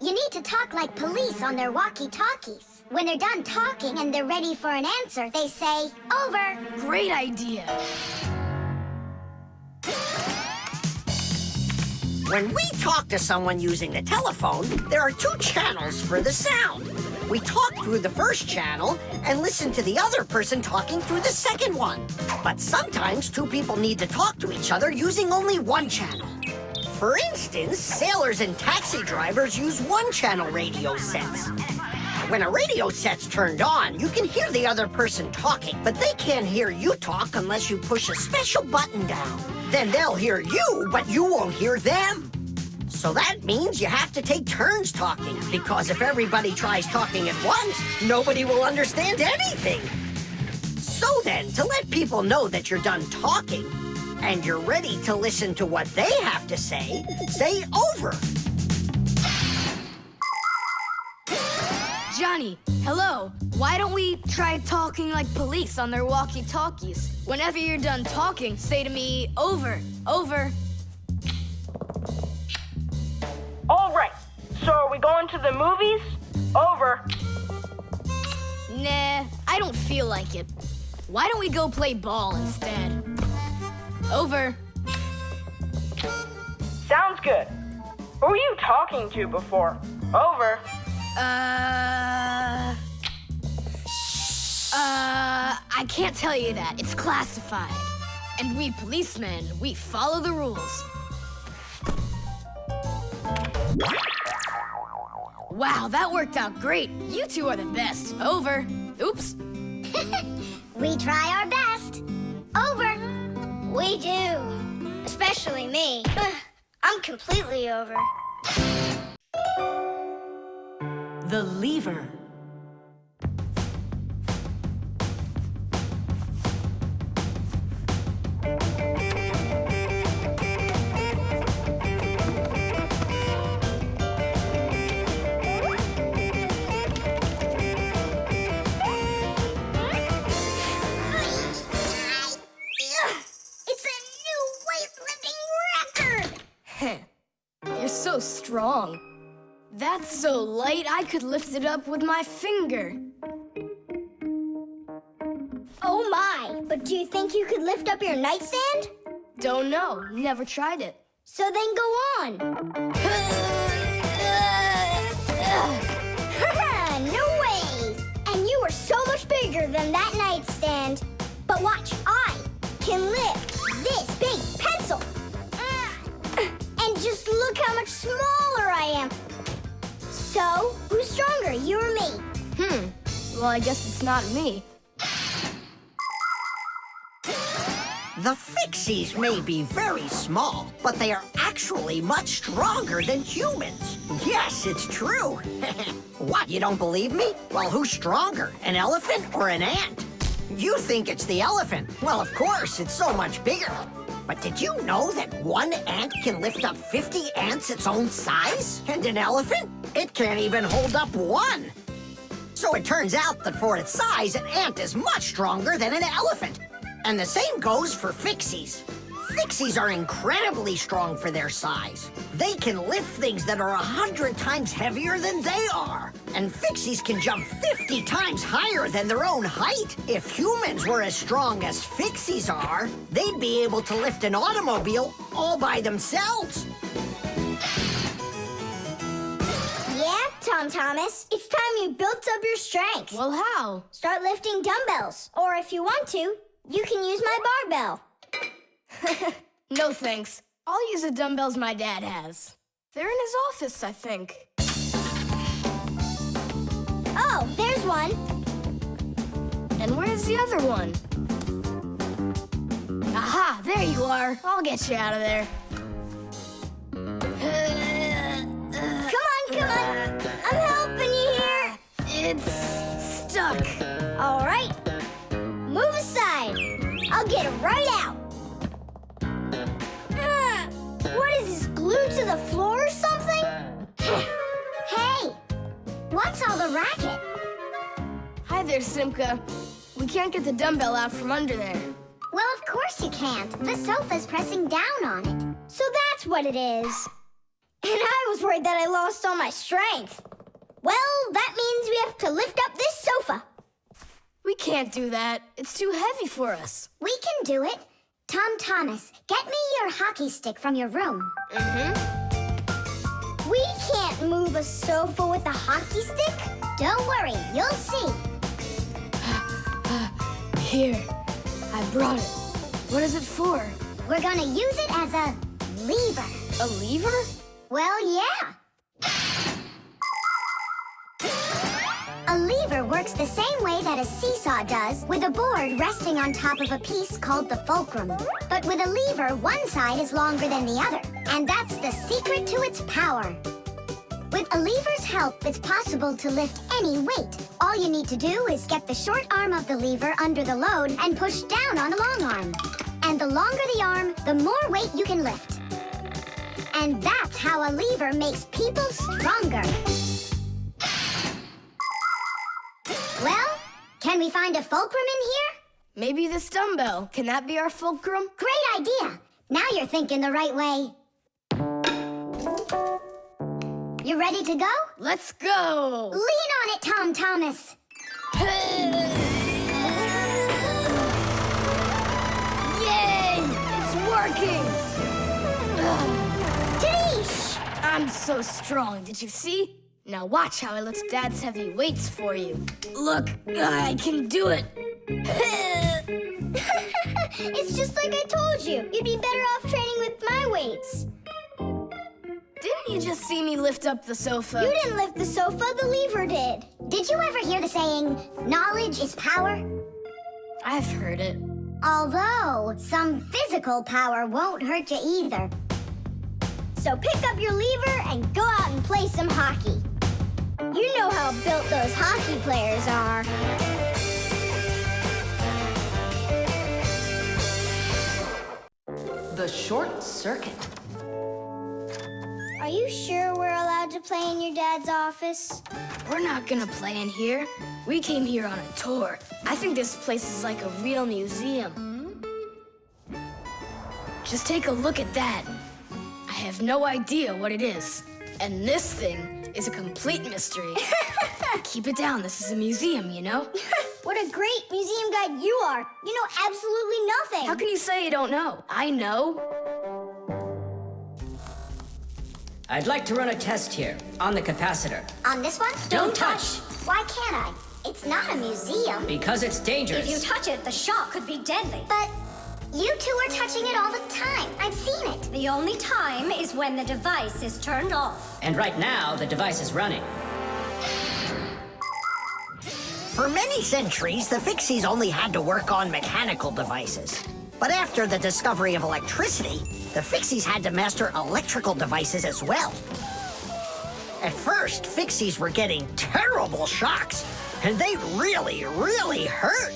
You need to talk like police on their walkie-talkies. When they're done talking and they're ready for an answer, they say, over. Great idea. When we talk to someone using the telephone, there are two channels for the sound. We talk through the first channel and listen to the other person talking through the second one. But sometimes two people need to talk to each other using only one channel. For instance, sailors and taxi drivers use one-channel radio sets. When a radio set's turned on, you can hear the other person talking, but they can't hear you talk unless you push a special button down. Then they'll hear you, but you won't hear them. So that means you have to take turns talking, because if everybody tries talking at once, nobody will understand anything. So then, to let people know that you're done talking, and you're ready to listen to what they have to say over. Johnny, hello. Why don't we try talking like police on their walkie-talkies? Whenever you're done talking, say to me, over, over. All right. So are we going to the movies? Over. Nah, I don't feel like it. Why don't we go play ball instead? Over. Sounds good. Who were you talking to before? Over. I can't tell you that. It's classified. And we policemen, we follow the rules. Wow, that worked out great. You two are the best. Over. Oops. We try our best. Over. We do. Especially me. I'm completely over. The lever. You're so strong. That's so light I could lift it up with my finger. Oh my, but do you think you could lift up your nightstand? Don't know, never tried it. So then go on. No way! And you are so much bigger than that nightstand. But watch, I can lift this big pencil. And just look how much smaller I am. So, who's stronger, you or me? Well, I guess it's not me. The Fixies may be very small, but they are actually much stronger than humans. Yes, it's true. What, you don't believe me? Well, who's stronger, an elephant or an ant? You think it's the elephant. Well, of course, it's so much bigger. But did you know that one ant can lift up 50 ants its own size? And an elephant? It can't even hold up one. So it turns out that for its size, an ant is much stronger than an elephant. And the same goes for Fixies. Fixies are incredibly strong for their size. They can lift things that are 100 times heavier than they are. And Fixies can jump 50 times higher than their own height. If humans were as strong as Fixies are, they'd be able to lift an automobile all by themselves. Yeah, Tom Thomas, it's time you built up your strength. Well, how? Start lifting dumbbells. Or if you want to, you can use my barbell. No thanks. I'll use the dumbbells my dad has. They're in his office, I think. Oh, there's one. And where's the other one? Aha, there you are. I'll get you out of there. Come on. I'm helping you here. It's stuck. All right. Move aside. I'll get it right out. What is this, glued to the floor or something? Hey, what's all the racket? Hi there, Simka. We can't get the dumbbell out from under there. Well, of course you can't. The sofa's pressing down on it. So that's what it is. And I was worried that I lost all my strength. Well, that means we have to lift up this sofa. We can't do that. It's too heavy for us. We can do it. Tom Thomas, get me your hockey stick from your room. We can't move a sofa with a hockey stick. Don't worry, you'll see. Here, I brought it. What is it for? We're gonna use it as a lever. A lever? Well, yeah. A lever works the same way that a seesaw does, with a board resting on top of a piece called the fulcrum. But with a lever, one side is longer than the other, and that's the secret to its power. With a lever's help, it's possible to lift any weight. All you need to do is get the short arm of the lever under the load and push down on the long arm. And the longer the arm, the more weight you can lift. And that's how a lever makes people stronger. Well, can we find a fulcrum in here? Maybe this dumbbell. Can that be our fulcrum? Great idea! Now you're thinking the right way. You ready to go? Let's go! Lean on it, Tom Thomas. Yay! It's working! Tadoosh! I'm so strong, did you see? Now watch how I lift Dad's heavy weights for you. Look, I can do it. It's just like I told you. You'd be better off training with my weights. Didn't you just see me lift up the sofa? You didn't lift the sofa, the lever did. Did you ever hear the saying, knowledge is power? I've heard it. Although, some physical power won't hurt you either. So pick up your lever and go out and play some hockey. You know how built those hockey players are. The short circuit. Are you sure we're allowed to play in your dad's office? We're not gonna play in here. We came here on a tour. I think this place is like a real museum. Just take a look at that. I have no idea what it is. And this thing is a complete mystery. Keep it down, this is a museum, you know? What a great museum guide you are. You know absolutely nothing. How can you say you don't know? I know. I'd like to run a test here, on the capacitor. On this one? Don't touch! Why can't I? It's not a museum. Because it's dangerous. If you touch it, the shock could be deadly. But you two are touching it all the time. I've seen it. The only time is when the device is turned off. And right now, the device is running. For many centuries, the Fixies only had to work on mechanical devices. But after the discovery of electricity, the Fixies had to master electrical devices as well. At first, Fixies were getting terrible shocks, and they really, really hurt.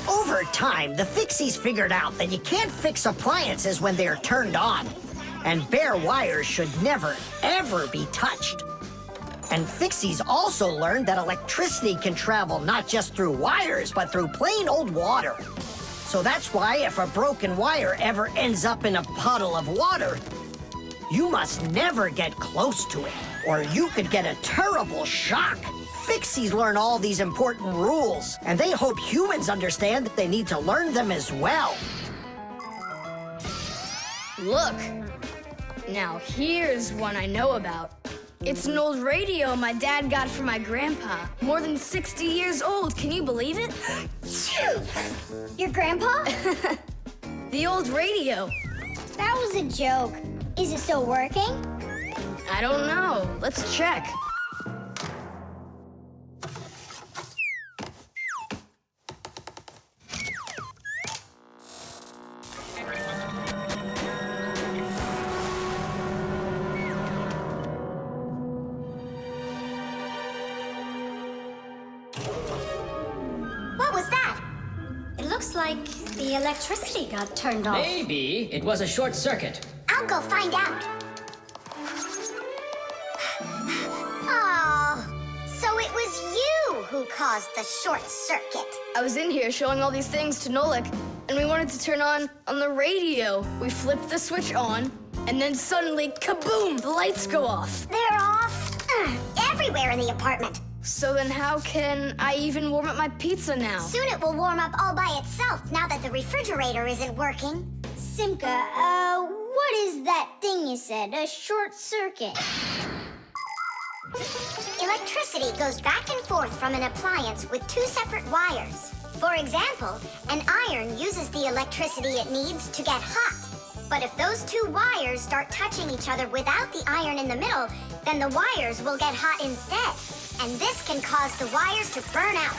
Over time, the Fixies figured out that you can't fix appliances when they're turned on, and bare wires should never, ever be touched. And Fixies also learned that electricity can travel not just through wires, but through plain old water. So that's why if a broken wire ever ends up in a puddle of water, you must never get close to it, or you could get a terrible shock. Fixies learn all these important rules, and they hope humans understand that they need to learn them as well. Look. Now here's one I know about. It's an old radio my dad got from my grandpa. More than 60 years old, can you believe it? Your grandpa? The old radio. That was a joke. Is it still working? I don't know. Let's check. What was that? It looks like the electricity got turned off. Maybe it was a short circuit. I'll go find out. Oh, so it was you who caused the short circuit. I was in here showing all these things to Nolik, and we wanted to turn on the radio. We flipped the switch on, and then suddenly, kaboom, the lights go off. They're off everywhere in the apartment. So then how can I even warm up my pizza now? Soon it will warm up all by itself now that the refrigerator isn't working. Simka, what is that thing you said? A short circuit. Electricity goes back and forth from an appliance with two separate wires. For example, an iron uses the electricity it needs to get hot. But if those two wires start touching each other without the iron in the middle, then the wires will get hot instead. And this can cause the wires to burn out.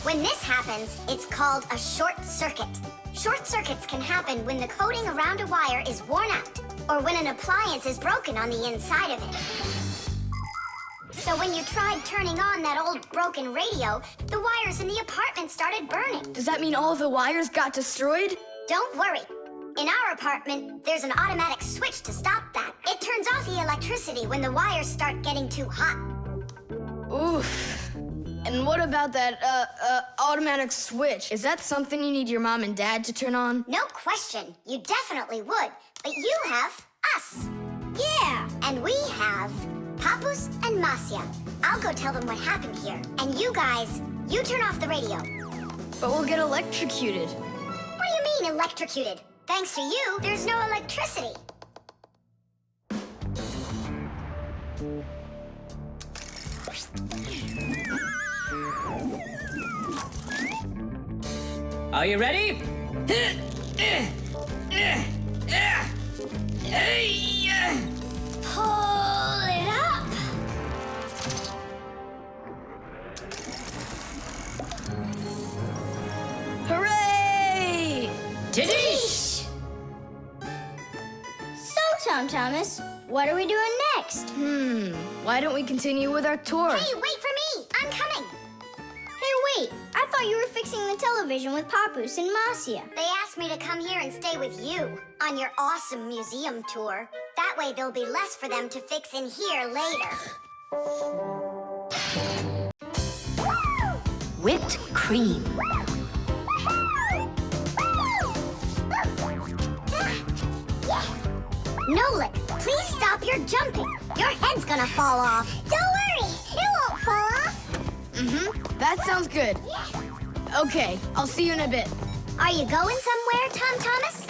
When this happens, it's called a short circuit. Short circuits can happen when the coating around a wire is worn out, or when an appliance is broken on the inside of it. So when you tried turning on that old broken radio, the wires in the apartment started burning. Does that mean all the wires got destroyed? Don't worry. In our apartment, there's an automatic switch to stop that. It turns off the electricity when the wires start getting too hot. Oof. And what about that, automatic switch? Is that something you need your mom and dad to turn on? No question. You definitely would. But you have us. Yeah. And we have Papus and Masya. I'll go tell them what happened here. And you guys, you turn off the radio. But we'll get electrocuted. What do you mean electrocuted? Thanks to you, there's no electricity. Are you ready? Pull it up. Hooray! Tidish! So, Tom Thomas, what are we doing next? Why don't we continue with our tour? Hey, wait for me. I'm coming. Hey, wait. I thought you were fixing the television with Papus and Masya. They asked me to come here and stay with you on your awesome museum tour. That way there'll be less for them to fix in here later. Whipped cream. Nolik, please stop your jumping. Your head's gonna fall off. Don't worry, it won't fall off. That sounds good. Okay, I'll see you in a bit. Are you going somewhere, Tom Thomas?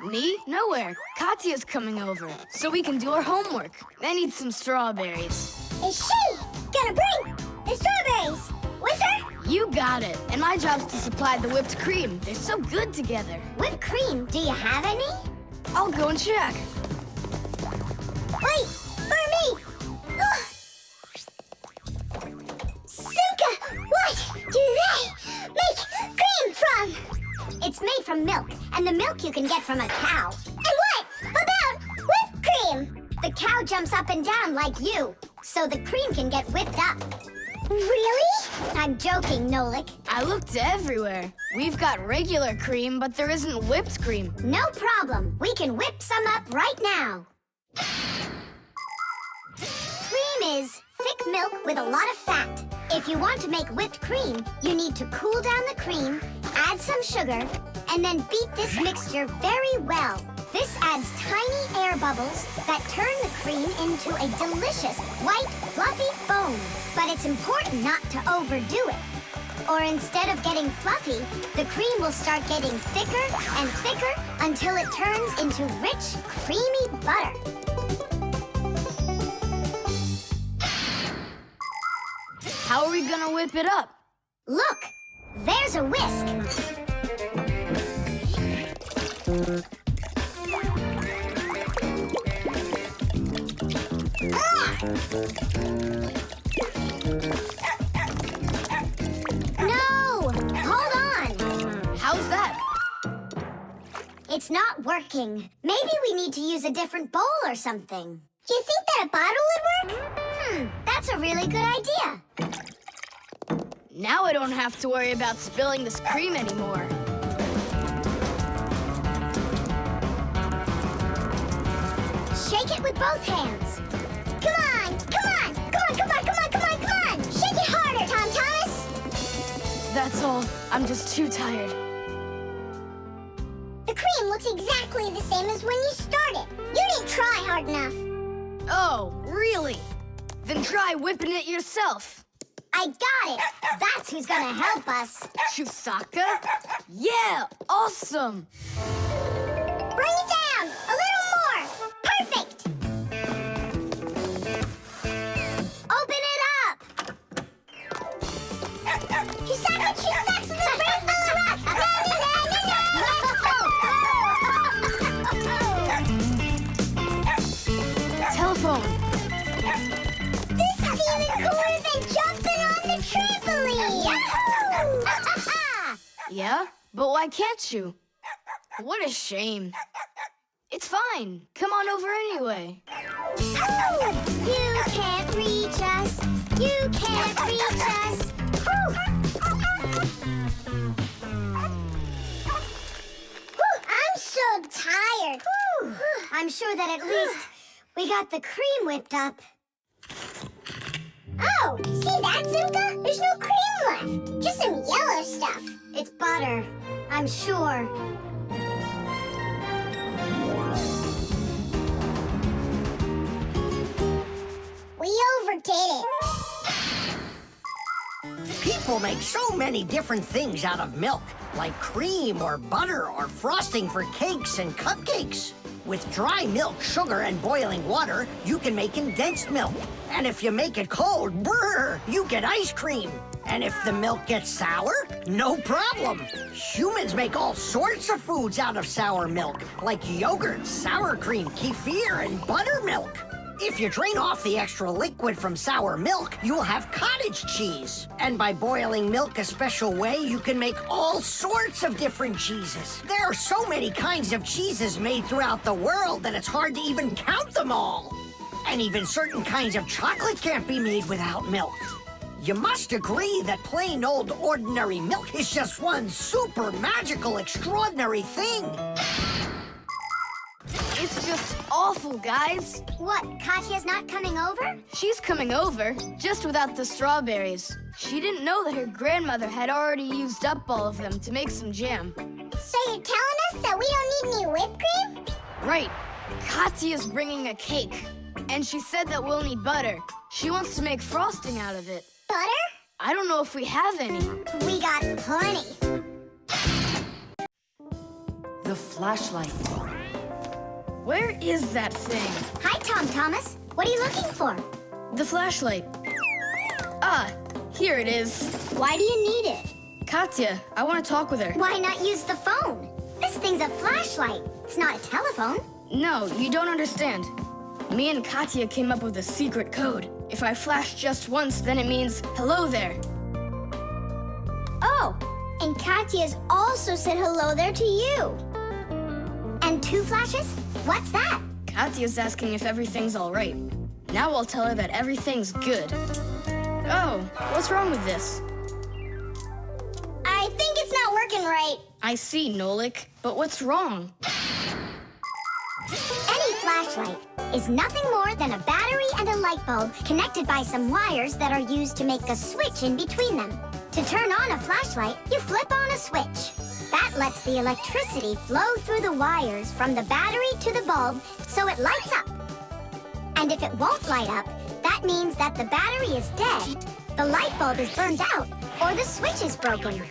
Me? Nowhere. Katya's coming over, so we can do our homework. I need some strawberries. Is she gonna bring the strawberries with her? You got it. And my job's to supply the whipped cream. They're so good together. Whipped cream, do you have any? I'll go and check. Wait, for me! Ugh. Simka, what do they make cream from? It's made from milk, and the milk you can get from a cow. And what about whipped cream? The cow jumps up and down like you, so the cream can get whipped up. Really? I'm joking, Nolik. I looked everywhere. We've got regular cream, but there isn't whipped cream. No problem. We can whip some up right now. Cream is thick milk with a lot of fat. If you want to make whipped cream, you need to cool down the cream, add some sugar, and then beat this mixture very well. This adds tiny air bubbles that turn the cream into a delicious, white, fluffy foam. But it's important not to overdo it. Or instead of getting fluffy, the cream will start getting thicker and thicker until it turns into rich, creamy butter. How are we gonna whip it up? Look, there's a whisk. No! Hold on! How's that? It's not working. Maybe we need to use a different bowl or something. Do you think that a bottle would work? That's a really good idea. Now I don't have to worry about spilling this cream anymore. Shake it with both hands. Come on, come on, come on, come on, come on, come on, come on! Shake it harder, Tom Thomas! That's all. I'm just too tired. The cream looks exactly the same as when you started. You didn't try hard enough. Oh, really? Then try whipping it yourself. I got it. That's who's gonna help us. Chewsocka? Yeah, awesome. Bring it down. A little more. Perfect. Yeah? But why can't you? What a shame. It's fine. Come on over anyway. You can't reach us. You can't reach us. Whew. Whew, I'm so tired. Whew. I'm sure that at least we got the cream whipped up. Oh, see that, Simka? There's no cream left. Just some yellow stuff. It's butter, I'm sure. We overdid it. People make so many different things out of milk, like cream or butter or frosting for cakes and cupcakes. With dry milk, sugar, and boiling water, you can make condensed milk. And if you make it cold, brr, you get ice cream. And if the milk gets sour, no problem. Humans make all sorts of foods out of sour milk, like yogurt, sour cream, kefir, and buttermilk. If you drain off the extra liquid from sour milk, you'll have cottage cheese. And by boiling milk a special way, you can make all sorts of different cheeses. There are so many kinds of cheeses made throughout the world that it's hard to even count them all. And even certain kinds of chocolate can't be made without milk. You must agree that plain old ordinary milk is just one super magical, extraordinary thing. It's just awful, guys. What, Katya's not coming over? She's coming over, just without the strawberries. She didn't know that her grandmother had already used up all of them to make some jam. So you're telling us that we don't need any whipped cream? Right. Katya's bringing a cake, and she said that we'll need butter. She wants to make frosting out of it. Butter? I don't know if we have any. We got plenty. The flashlight. Where is that thing? Hi, Tom Thomas. What are you looking for? The flashlight. Ah, here it is. Why do you need it? Katya, I want to talk with her. Why not use the phone? This thing's a flashlight. It's not a telephone. No, you don't understand. Me and Katya came up with a secret code. If I flash just once, then it means hello there. Oh, and Katya's also said hello there to you. And 2 flashes? What's that? Katya's asking if everything's all right. Now I'll tell her that everything's good. Oh, what's wrong with this? I think it's not working right. I see, Nolik, but what's wrong? Any flashlight is nothing more than a battery and a light bulb connected by some wires that are used to make a switch in between them. To turn on a flashlight, you flip on a switch. That lets the electricity flow through the wires from the battery to the bulb so it lights up. And if it won't light up, that means that the battery is dead, the light bulb is burned out, or the switch is broken.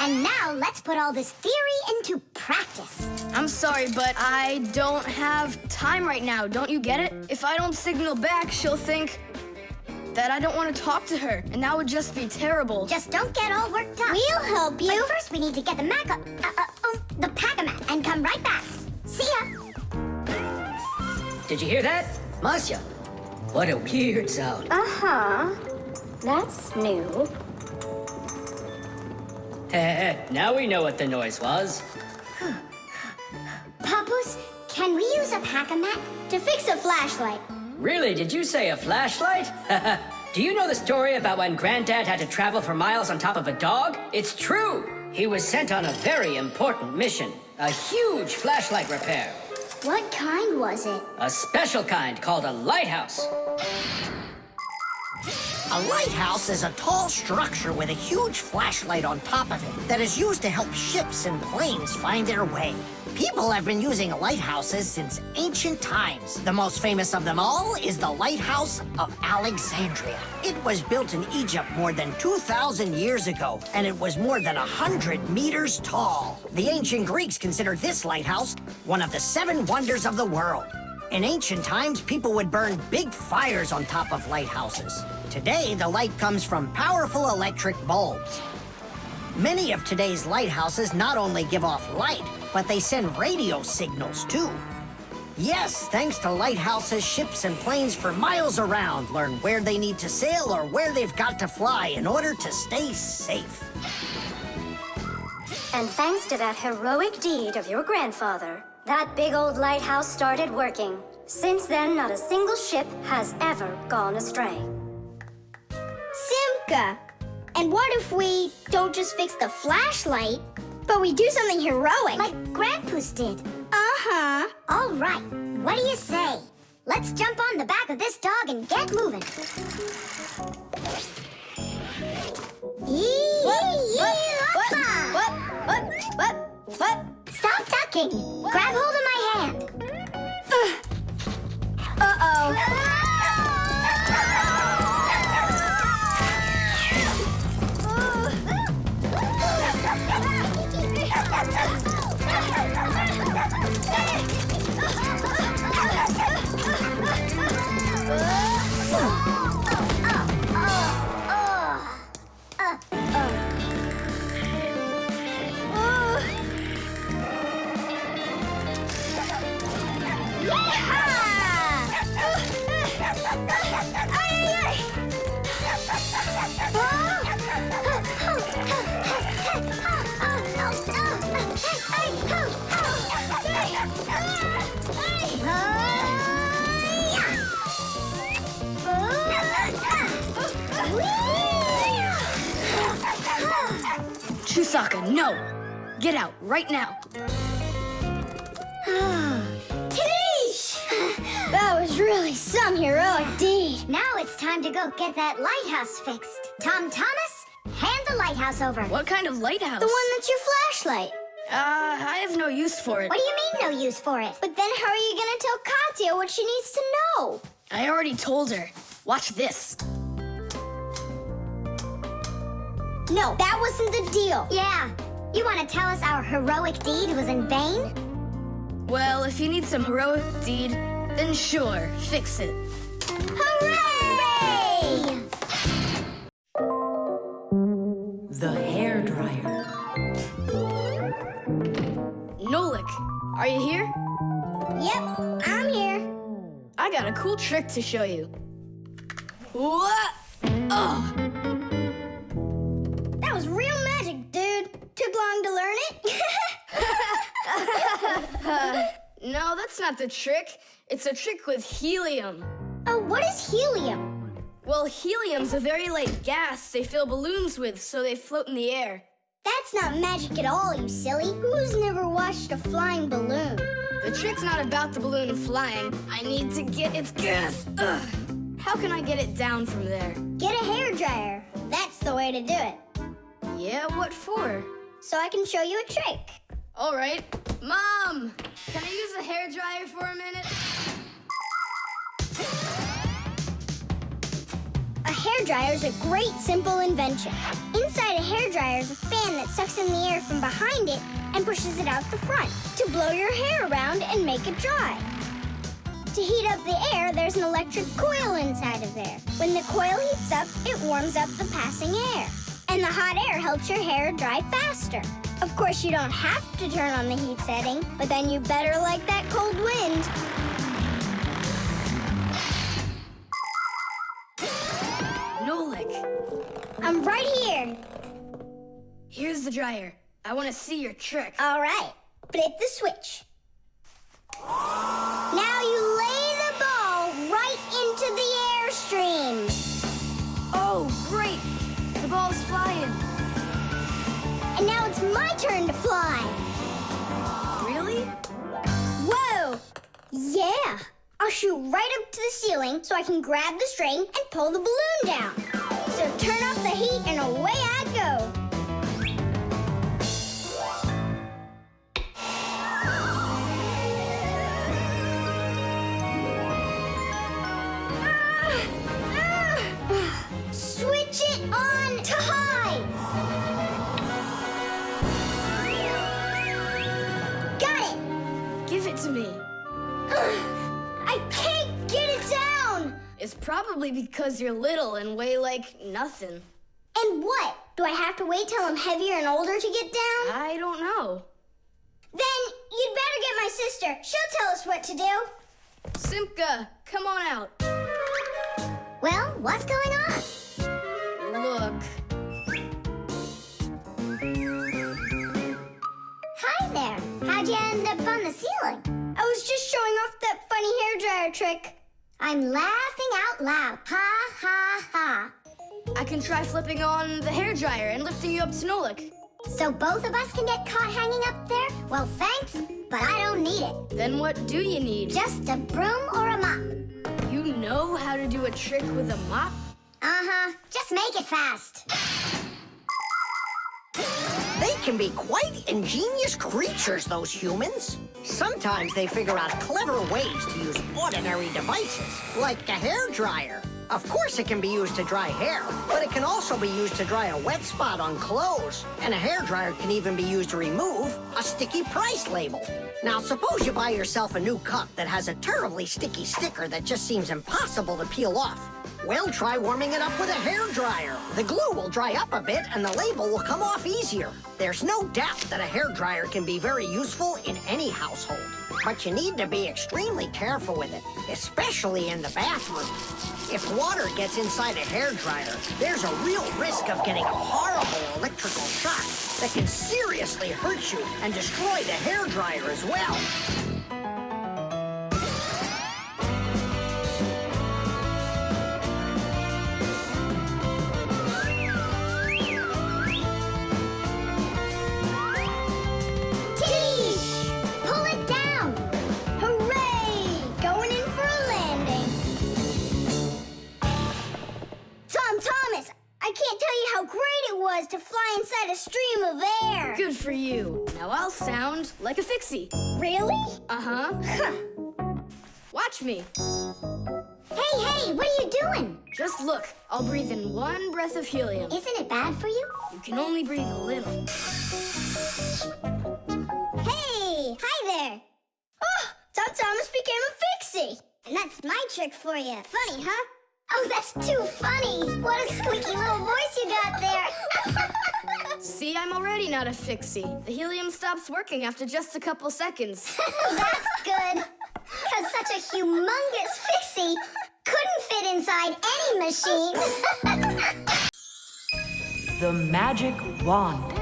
And now let's put all this theory into practice. I'm sorry, but I don't have time right now. Don't you get it? If I don't signal back, she'll think that I don't want to talk to her, and that would just be terrible. Just don't get all worked up. We'll help you. But first, we need to get the the pack-a-mat and come right back. See ya. Did you hear that? Masya, what a weird sound. Uh-huh. That's new. Now we know what the noise was. Papoose, can we use a pack-a-mat to fix a flashlight? Really, did you say a flashlight? Do you know the story about when Granddad had to travel for miles on top of a dog? It's true! He was sent on a very important mission. A huge flashlight repair. What kind was it? A special kind called a lighthouse. A lighthouse is a tall structure with a huge flashlight on top of it that is used to help ships and planes find their way. People have been using lighthouses since ancient times. The most famous of them all is the Lighthouse of Alexandria. It was built in Egypt more than 2,000 years ago, and it was more than 100 meters tall. The ancient Greeks considered this lighthouse one of the 7 wonders of the world. In ancient times, people would burn big fires on top of lighthouses. Today, the light comes from powerful electric bulbs. Many of today's lighthouses not only give off light, but they send radio signals too. Yes, thanks to lighthouses, ships, and planes for miles around. Learn where they need to sail or where they've got to fly in order to stay safe. And thanks to that heroic deed of your grandfather, that big old lighthouse started working. Since then, not a single ship has ever gone astray. Simka, and what if we don't just fix the flashlight, but we do something heroic? Like Grandpa's did. Uh-huh. All right, what do you say? Let's jump on the back of this dog and get moving. What? Stop ducking. Grab hold of my hand. Uh-oh. Chewsocka, no! Get out, right now! Tish! That was really some heroic deed. Now it's time to go get that lighthouse fixed. Tom Thomas, hand the lighthouse over. What kind of lighthouse? The one that's your flashlight. I have no use for it. What do you mean no use for it? But then how are you gonna tell Katya what she needs to know? I already told her. Watch this. No, that wasn't the deal. Yeah. You want to tell us our heroic deed was in vain? Well, if you need some heroic deed, then sure, fix it. Hooray! The hairdryer. Nolik, are you here? Yep, I'm here. I got a cool trick to show you. What? Oh! That was real magic, dude. Took long to learn it? No, that's not the trick. It's a trick with helium. Oh, what is helium? Well, helium's a very light gas they fill balloons with so they float in the air. That's not magic at all, you silly. Who's never watched a flying balloon? The trick's not about the balloon flying. I need to get its gas. Ugh. How can I get it down from there? Get a hairdryer. That's the way to do it. Yeah, what for? So I can show you a trick. All right. Mom, can I use the hairdryer for a minute? A hairdryer is a great, simple invention. Inside a hairdryer is a fan that sucks in the air from behind it and pushes it out the front to blow your hair around and make it dry. To heat up the air, there's an electric coil inside of there. When the coil heats up, it warms up the passing air. And the hot air helps your hair dry faster. Of course, you don't have to turn on the heat setting, but then you better like that cold wind. Nolik, I'm right here. here's the dryer. I want to see your trick. All right, flip the switch. Now you lay the ball right into the airstream. Oh, great! The ball's flying. And now it's my turn to fly. Really? Whoa! Yeah! I'll shoot right up to the ceiling so I can grab the string and pull the balloon down. So turn off the heat and away I go. Switch it on to high. Got it. Give it to me. I can't get it down. It's probably because you're little and weigh like nothing. And what? Do I have to wait till I'm heavier and older to get down? I don't know. Then you'd better get my sister. She'll tell us what to do. Simka, come on out. Well, what's going on? Look. Hi there. How'd you end up on the ceiling? I was just showing off that funny hairdryer trick. I'm laughing out loud. Ha, ha, ha. I can try flipping on the hairdryer and lifting you up to Nolik. So both of us can get caught hanging up there? Well, thanks, but I don't need it. Then what do you need? Just a broom or a mop. You know how to do a trick with a mop? Uh-huh. Just make it fast. They can be quite ingenious creatures, those humans. Sometimes they figure out clever ways to use ordinary devices, like a hairdryer. Of course it can be used to dry hair, but it can also be used to dry a wet spot on clothes. And a hairdryer can even be used to remove a sticky price label. Now, suppose you buy yourself a new cup that has a terribly sticky sticker that just seems impossible to peel off. Well, try warming it up with a hairdryer. The glue will dry up a bit and the label will come off easier. There's no doubt that a hairdryer can be very useful in any household. But you need to be extremely careful with it, especially in the bathroom. If water gets inside a hairdryer, there's a real risk of getting a horrible electrical shock that can seriously hurt you and destroy the hairdryer as well. To fly inside a stream of air. Good for you. Now I'll sound like a Fixie. Really? Uh-huh. Watch me. Hey, what are you doing? Just look. I'll breathe in one breath of helium. Isn't it bad for you? You can only breathe a little. Hey, hi there. Oh, Tom Thomas became a Fixie. And that's my trick for you. Funny, huh? Oh, that's too funny. What a squeaky little voice you got there. See, I'm already not a Fixie. The helium stops working after just a couple seconds. That's good. Because such a humongous Fixie couldn't fit inside any machine. The magic wand.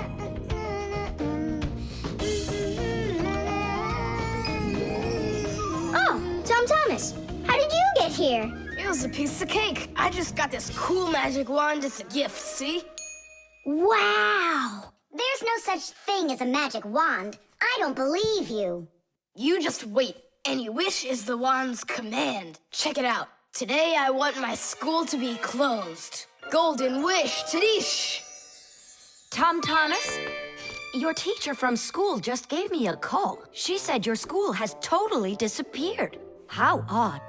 Oh, Tom Thomas, how did you get here? It was a piece of cake. I just got this cool magic wand as a gift, see? Wow. There's no such thing as a magic wand. I don't believe you. You just wait. Any wish is the wand's command. Check it out. Today I want my school to be closed. Golden wish, Tadish! Tom Thomas, your teacher from school just gave me a call. She said your school has totally disappeared. How odd.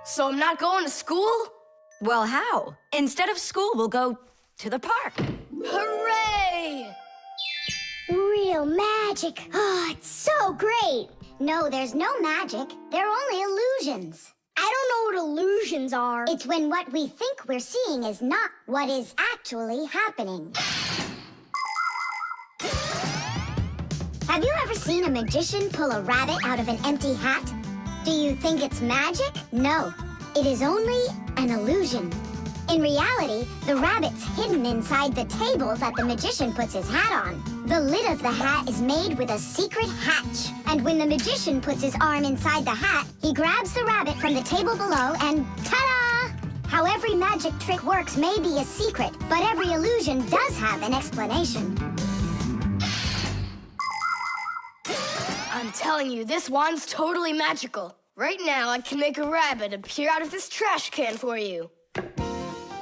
So I'm not going to school? Well, how? Instead of school, we'll go to the park. Hooray! Real magic. Oh, it's so great. No, there's no magic. They're only illusions. I don't know what illusions are. It's when what we think we're seeing is not what is actually happening. Have you ever seen a magician pull a rabbit out of an empty hat? Do you think it's magic? No, it is only an illusion. In reality, the rabbit's hidden inside the table that the magician puts his hat on. The lid of the hat is made with a secret hatch. And when the magician puts his arm inside the hat, he grabs the rabbit from the table below and ta-da! How every magic trick works may be a secret, but every illusion does have an explanation. I'm telling you, this wand's totally magical. Right now, I can make a rabbit appear out of this trash can for you.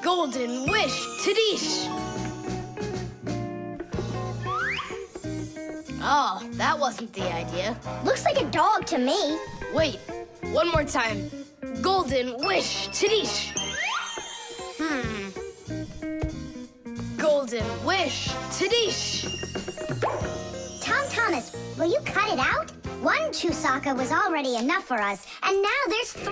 Golden wish, Tadish! Oh, that wasn't the idea. Looks like a dog to me. Wait, one more time. Golden wish, Tadish! Golden wish, Tadish! Tom Thomas, will you cut it out? One Chewsocka was already enough for us, and now there's 3.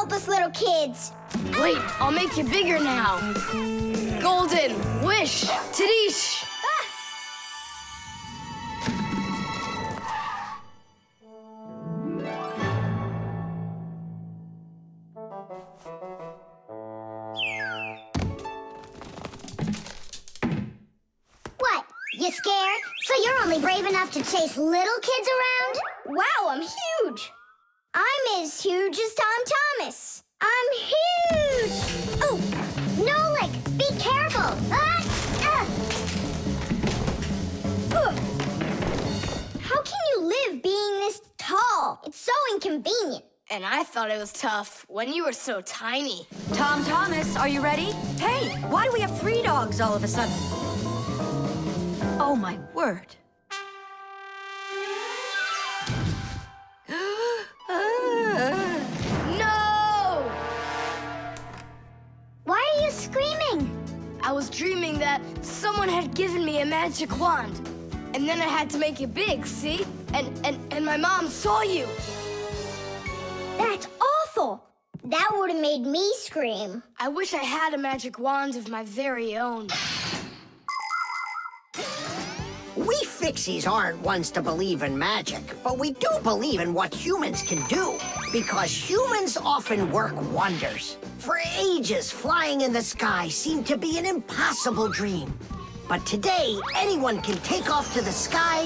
help us little kids. Wait, I'll make you bigger now. Golden wish, Tadish. What? You scared? So you're only brave enough to chase little kids around? Wow, I'm huge. I'm as huge as Tom Thomas. I'm huge. Oh, Nolik, be careful. How can you live being this tall? It's so inconvenient. And I thought it was tough when you were so tiny. Tom Thomas, are you ready? Hey, why do we have 3 dogs all of a sudden? Oh, my word. No! Why are you screaming? I was dreaming that someone had given me a magic wand. And then I had to make it big, see? And my mom saw you. That's awful. That would have made me scream. I wish I had a magic wand of my very own. We Fixies aren't ones to believe in magic, but we do believe in what humans can do, because humans often work wonders. For ages, flying in the sky seemed to be an impossible dream. But today, anyone can take off to the sky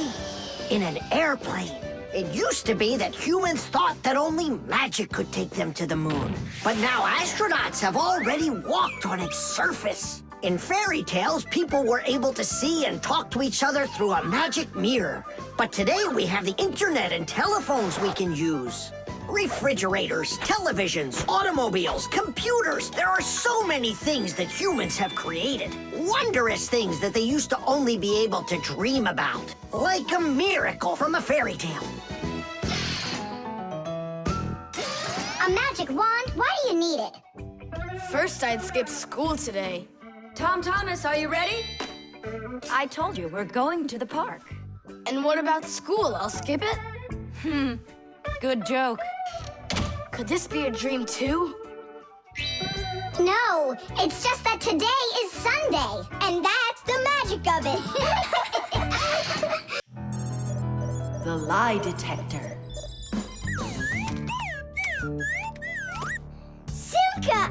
in an airplane. It used to be that humans thought that only magic could take them to the moon. But now astronauts have already walked on its surface. In fairy tales, people were able to see and talk to each other through a magic mirror. But today we have the internet and telephones we can use. Refrigerators, televisions, automobiles, computers. There are so many things that humans have created. Wondrous things that they used to only be able to dream about. Like a miracle from a fairy tale. A magic wand? Why do you need it? First, I'd skip school today. Tom Thomas, are you ready? I told you, we're going to the park. And what about school? I'll skip it? Good joke. Could this be a dream too? No, it's just that today is Sunday. And that's the magic of it. The Lie Detector. Simka!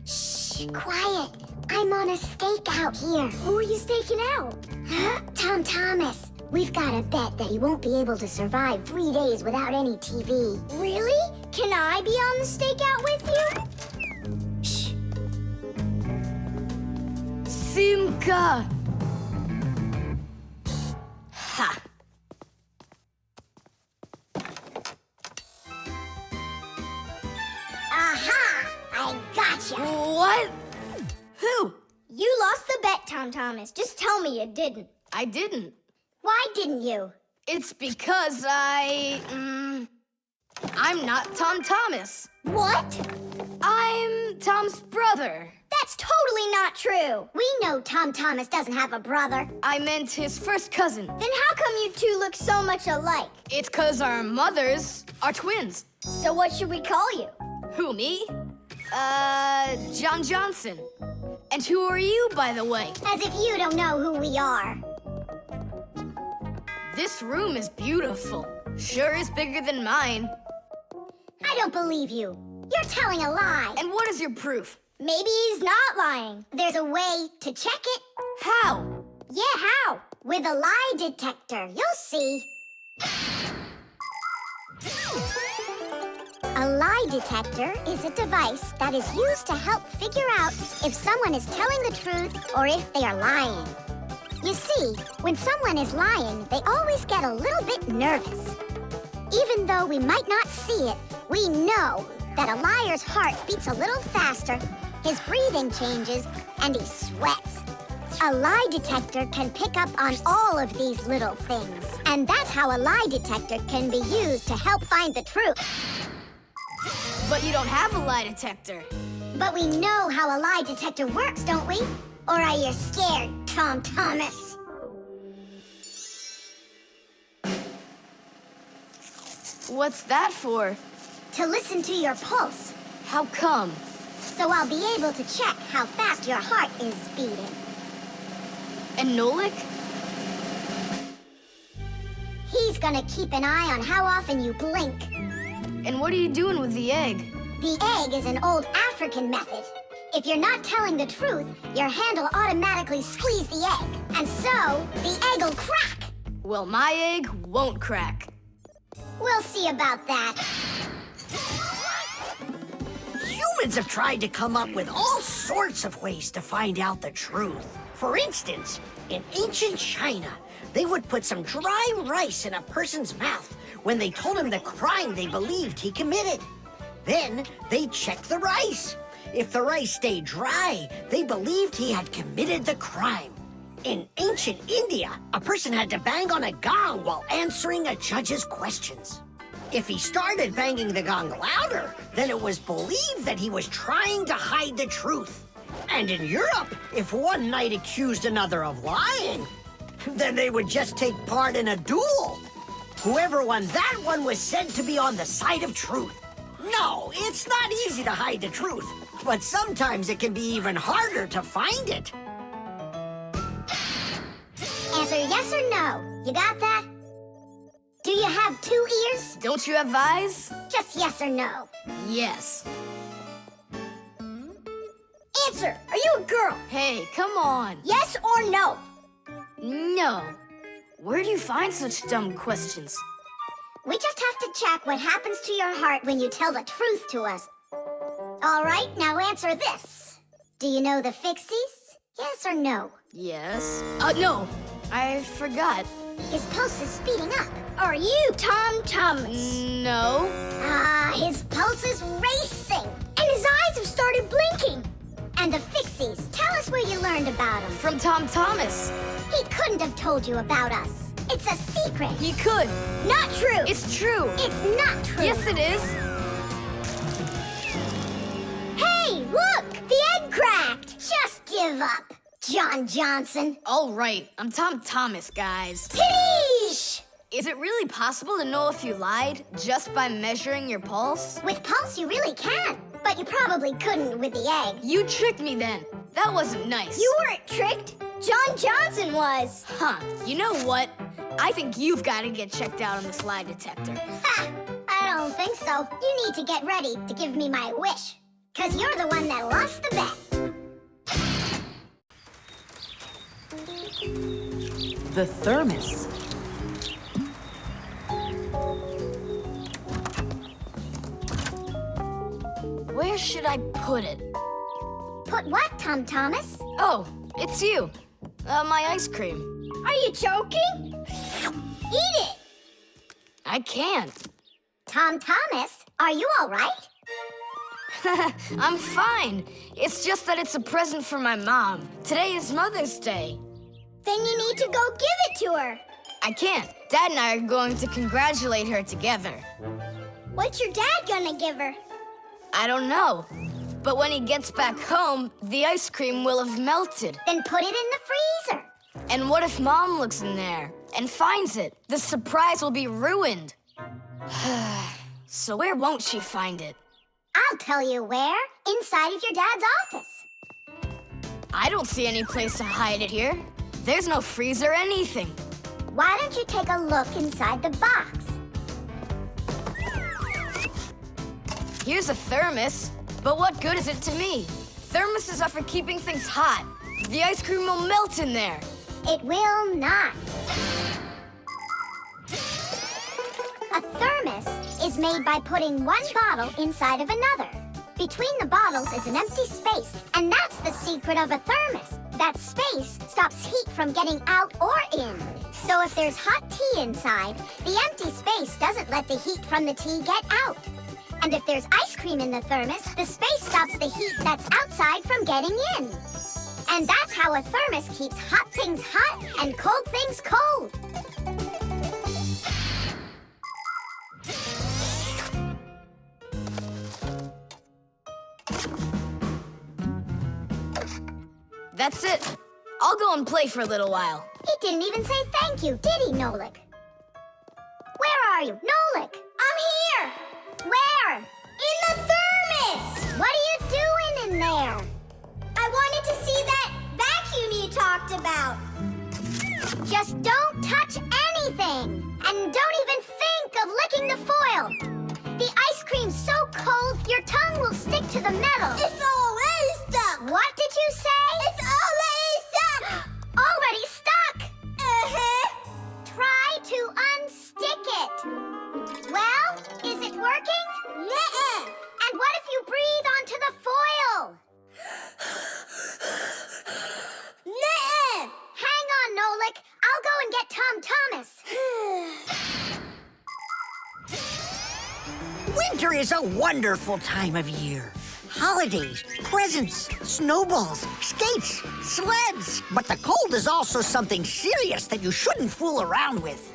Shh, quiet. I'm on a stakeout here. Who are you staking out? Tom Thomas. We've got a bet that he won't be able to survive 3 days without any TV. Really? Can I be on the stakeout with you? Shh. Simka! Ha! Aha! I gotcha. What? Who? You lost the bet, Tom Thomas. Just tell me you didn't. I didn't. Why didn't you? It's because I'm not Tom Thomas. What? I'm Tom's brother. That's totally not true. We know Tom Thomas doesn't have a brother. I meant his first cousin. Then how come you two look so much alike? It's 'cause our mothers are twins. So what should we call you? Who, me? John Johnson. And who are you, by the way? As if you don't know who we are. This room is beautiful. Sure is bigger than mine. I don't believe you. You're telling a lie. And what is your proof? Maybe he's not lying. There's a way to check it. How? Yeah, how? With a lie detector. You'll see. A lie detector is a device that is used to help figure out if someone is telling the truth or if they are lying. You see, when someone is lying, they always get a little bit nervous. Even though we might not see it, we know that a liar's heart beats a little faster, his breathing changes, and he sweats. A lie detector can pick up on all of these little things. And that's how a lie detector can be used to help find the truth. But you don't have a lie detector. But we know how a lie detector works, don't we? Or are you scared, Tom Thomas? What's that for? To listen to your pulse. How come? So I'll be able to check how fast your heart is beating. And Nolik? He's gonna keep an eye on how often you blink. And what are you doing with the egg? The egg is an old African method. If you're not telling the truth, your hand will automatically squeeze the egg. And so, the egg will crack. Well, my egg won't crack. We'll see about that. Humans have tried to come up with all sorts of ways to find out the truth. For instance, in ancient China, they would put some dry rice in a person's mouth when they told him the crime they believed he committed. Then they'd check the rice. If the rice stayed dry, they believed he had committed the crime. In ancient India, a person had to bang on a gong while answering a judge's questions. If he started banging the gong louder, then it was believed that he was trying to hide the truth. And in Europe, if one knight accused another of lying, then they would just take part in a duel. Whoever won that one was said to be on the side of truth. No, it's not easy to hide the truth, but sometimes it can be even harder to find it. Answer yes or no. You got that? Do you have 2 ears? Don't you have eyes? Just yes or no. Yes. Answer. Are you a girl? Hey, come on. Yes or no? No. Where do you find such dumb questions? We just have to check what happens to your heart when you tell the truth to us. All right, now answer this. Do you know the Fixies? Yes or no? Yes. No. I forgot. His pulse is speeding up. Are you Tom Thomas? No. His pulse is racing. And his eyes have started blinking. And the Fixies, tell us where you learned about them. From Tom Thomas. He couldn't have told you about us. It's a secret. He could. Not true. It's true. It's not true. Yes, it is. Hey, look! The egg cracked! Just give up, John Johnson. All right, I'm Tom Thomas, guys. Tish! Is it really possible to know if you lied just by measuring your pulse? With pulse, you really can. But you probably couldn't with the egg. You tricked me then. That wasn't nice. You weren't tricked. John Johnson was. Huh. You know what? I think you've got to get checked out on this lie detector. Ha! I don't think so. You need to get ready to give me my wish. 'Cause you're the one that lost the bet. The thermos. Where should I put it? Put what, Tom Thomas? Oh, it's you. My ice cream. Are you joking? Eat it! I can't. Tom Thomas, are you all right? I'm fine. It's just that it's a present for my mom. Today is Mother's Day. Then you need to go give it to her. I can't. Dad and I are going to congratulate her together. What's your dad gonna give her? I don't know. But when he gets back home, the ice cream will have melted. Then put it in the freezer. And what if Mom looks in there and finds it? The surprise will be ruined. So where won't she find it? I'll tell you where. Inside of your dad's office. I don't see any place to hide it here. There's no freezer or anything. Why don't you take a look inside the box? Here's a thermos, but what good is it to me? Thermoses are for keeping things hot. The ice cream will melt in there. It will not. A thermos is made by putting one bottle inside of another. Between the bottles is an empty space, and that's the secret of a thermos. That space stops heat from getting out or in. So if there's hot tea inside, the empty space doesn't let the heat from the tea get out. And if there's ice cream in the thermos, the space stops the heat that's outside from getting in. And that's how a thermos keeps hot things hot and cold things cold. That's it. I'll go and play for a little while. He didn't even say thank you, did he, Nolik? Where are you? Nolik! I'm here! Where? In the thermos! Just don't touch anything! And don't even think of licking the foil! The ice cream's so cold, your tongue will stick to the metal. It's already stuck. What did you say? It's already stuck. Already stuck! Try to unstick it. Well, is it working? Nuh-uh. And what if you breathe onto the foil? Nuh-uh. Hang on, Nolik. I'll go and get Tom Thomas. Winter is a wonderful time of year. Holidays, presents, snowballs, skates, sleds. But the cold is also something serious that you shouldn't fool around with.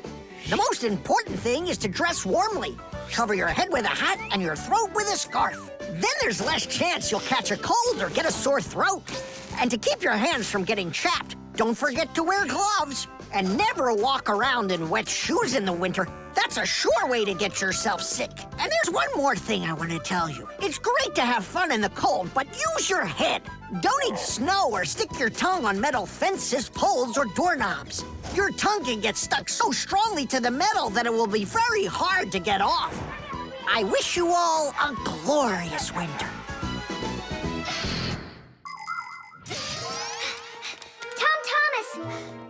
The most important thing is to dress warmly. Cover your head with a hat and your throat with a scarf. Then there's less chance you'll catch a cold or get a sore throat. And to keep your hands from getting chapped, don't forget to wear gloves. And never walk around in wet shoes in the winter. That's a sure way to get yourself sick. And there's one more thing I want to tell you. It's great to have fun in the cold, but use your head. Don't eat snow or stick your tongue on metal fences, poles, or doorknobs. Your tongue can get stuck so strongly to the metal that it will be very hard to get off. I wish you all a glorious winter. Tom Thomas!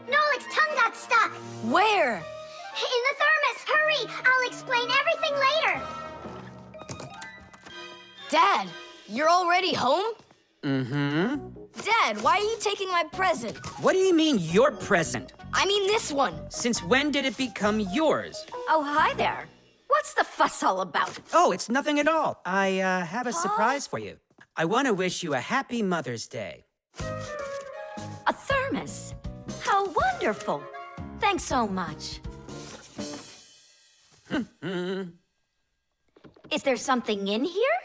Nolik's tongue got stuck. Where? In the thermos. Hurry! I'll explain everything later. Dad, you're already home? Mm-hmm. Dad, why are you taking my present? What do you mean, your present? I mean this one. Since when did it become yours? Oh, hi there. What's the fuss all about? Oh, it's nothing at all. I have a surprise for you. I want to wish you a happy Mother's Day. A thermos. How wonderful. Thanks so much. Is there something in here?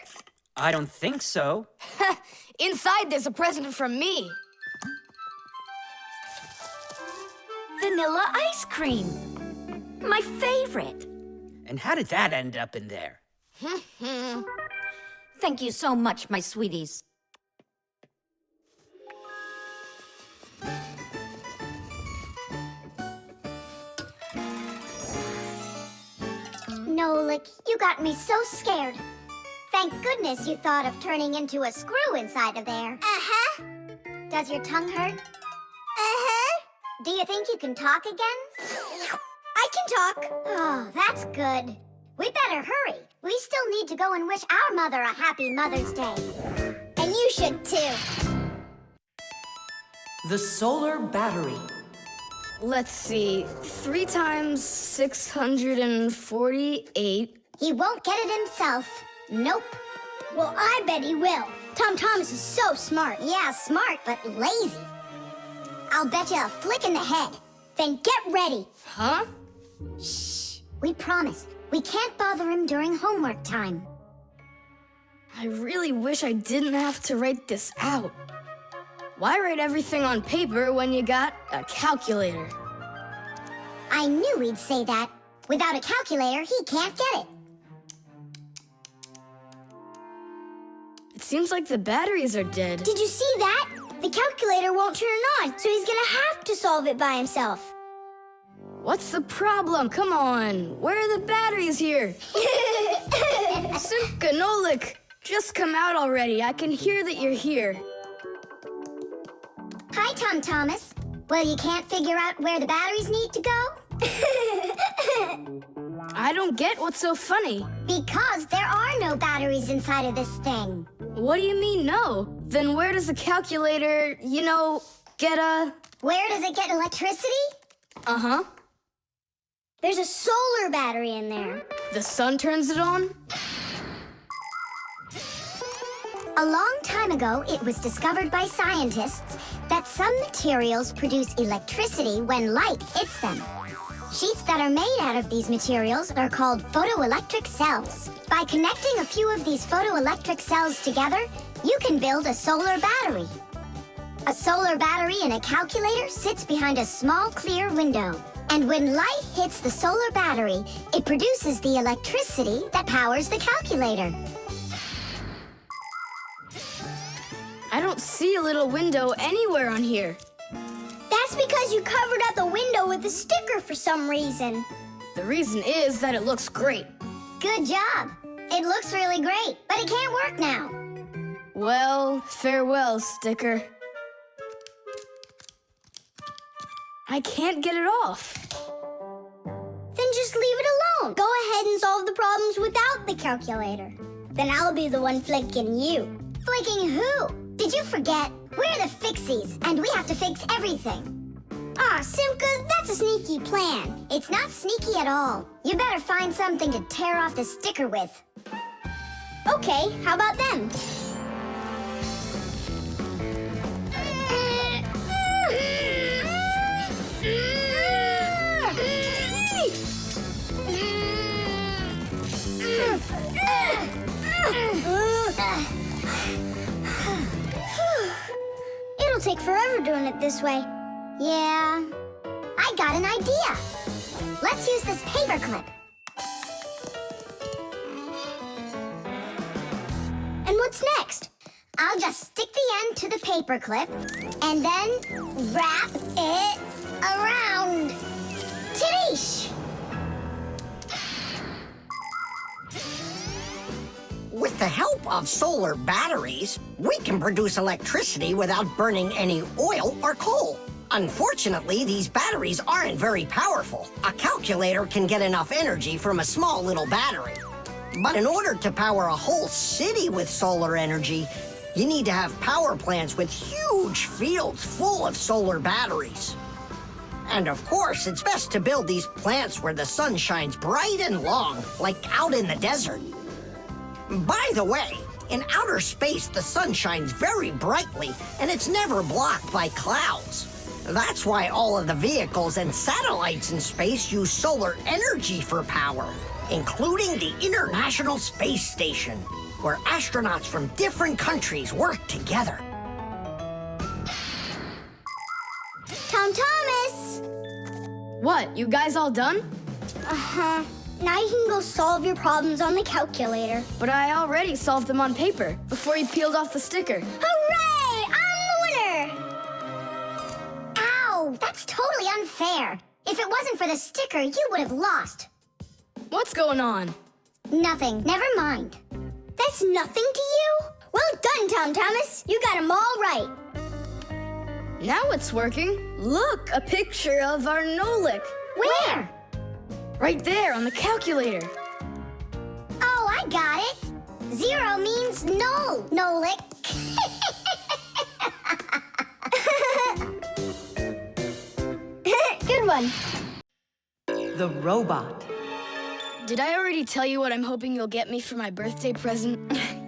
I don't think so. Inside there's a present from me. Vanilla ice cream. My favorite. And how did that end up in there? Thank you so much, my sweeties. Nolik, you got me so scared. Thank goodness you thought of turning into a screw inside of there. Uh-huh. Does your tongue hurt? Uh-huh. Do you think you can talk again? I can talk. Oh, that's good. We better hurry. We still need to go and wish our mother a happy Mother's Day. And you should too. The solar battery. Let's see. 3 times 648. He won't get it himself. Nope. Well, I bet he will. Tom Thomas is so smart. Yeah, smart, but lazy. I'll bet you a flick in the head. Then get ready. Huh? Shh. We promise. We can't bother him during homework time. I really wish I didn't have to write this out. Why write everything on paper when you got a calculator? I knew he'd say that. Without a calculator, he can't get it. It seems like the batteries are dead. Did you see that? The calculator won't turn on, so he's gonna have to solve it by himself. What's the problem? Come on. Where are the batteries here? Simka, Nolik, just come out already. I can hear that you're here. Hi, Tom Thomas. Well, you can't figure out where the batteries need to go? I don't get what's so funny. Because there are no batteries inside of this thing. What do you mean, no? Then where does a calculator, get a... Where does it get electricity? Uh-huh. There's a solar battery in there. The sun turns it on? A long time ago, it was discovered by scientists that some materials produce electricity when light hits them. Sheets that are made out of these materials are called photoelectric cells. By connecting a few of these photoelectric cells together, you can build a solar battery. A solar battery in a calculator sits behind a small clear window. And when light hits the solar battery, it produces the electricity that powers the calculator. I don't see a little window anywhere on here. That's That's because you covered up the window with a sticker for some reason. The reason is that it looks great. Good job. It looks really great, but it can't work now. Well, farewell, sticker. I can't get it off. Then just leave it alone. Go ahead and solve the problems without the calculator. Then I'll be the one flicking you. Flicking who? Did you forget? We're the Fixies, and we have to fix everything. Ah, Simka, that's a sneaky plan. It's not sneaky at all. You better find something to tear off the sticker with. Okay, how about them? It'll take forever doing it this way. Yeah, I got an idea. Let's use this paper clip. And what's next? I'll just stick the end to the paper clip and then wrap it around. Tidish! With the help of solar batteries, we can produce electricity without burning any oil or coal. Unfortunately, these batteries aren't very powerful. A calculator can get enough energy from a small little battery. But in order to power a whole city with solar energy, you need to have power plants with huge fields full of solar batteries. And of course, it's best to build these plants where the sun shines bright and long, like out in the desert. By the way, in outer space, the sun shines very brightly, and it's never blocked by clouds. That's why all of the vehicles and satellites in space use solar energy for power, including the International Space Station, where astronauts from different countries work together. Tom Thomas! What, you guys all done? Uh-huh. Now you can go solve your problems on the calculator. But I already solved them on paper before you peeled off the sticker. Hooray! I'm the winner! Ow! That's totally unfair. If it wasn't for the sticker, you would have lost. What's going on? Nothing. Never mind. That's nothing to you? Well done, Tom Thomas. You got them all right. Now it's working. Look, a picture of our Nolik. Where? Right there on the calculator. Oh, I got it. 0 means no, Nolik. Good one. The robot. Did I already tell you what I'm hoping you'll get me for my birthday present?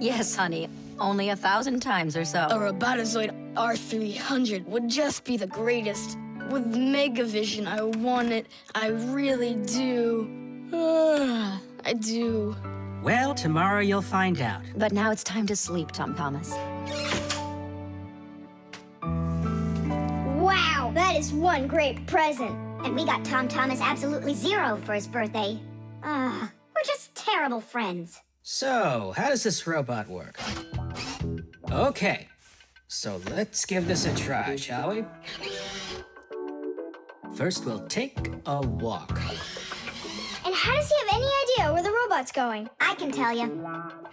Yes, honey. Only 1,000 times or so. A Robotozoid R300 would just be the greatest. With Megavision, I want it. I really do. I do. Well, tomorrow you'll find out. But now it's time to sleep, Tom Thomas. Wow, that is one great present. And we got Tom Thomas absolutely 0 for his birthday. We're just terrible friends. So, how does this robot work? Okay, so let's give this a try, shall we? First, we'll take a walk. And how does he have any idea where the robot's going? I can tell you.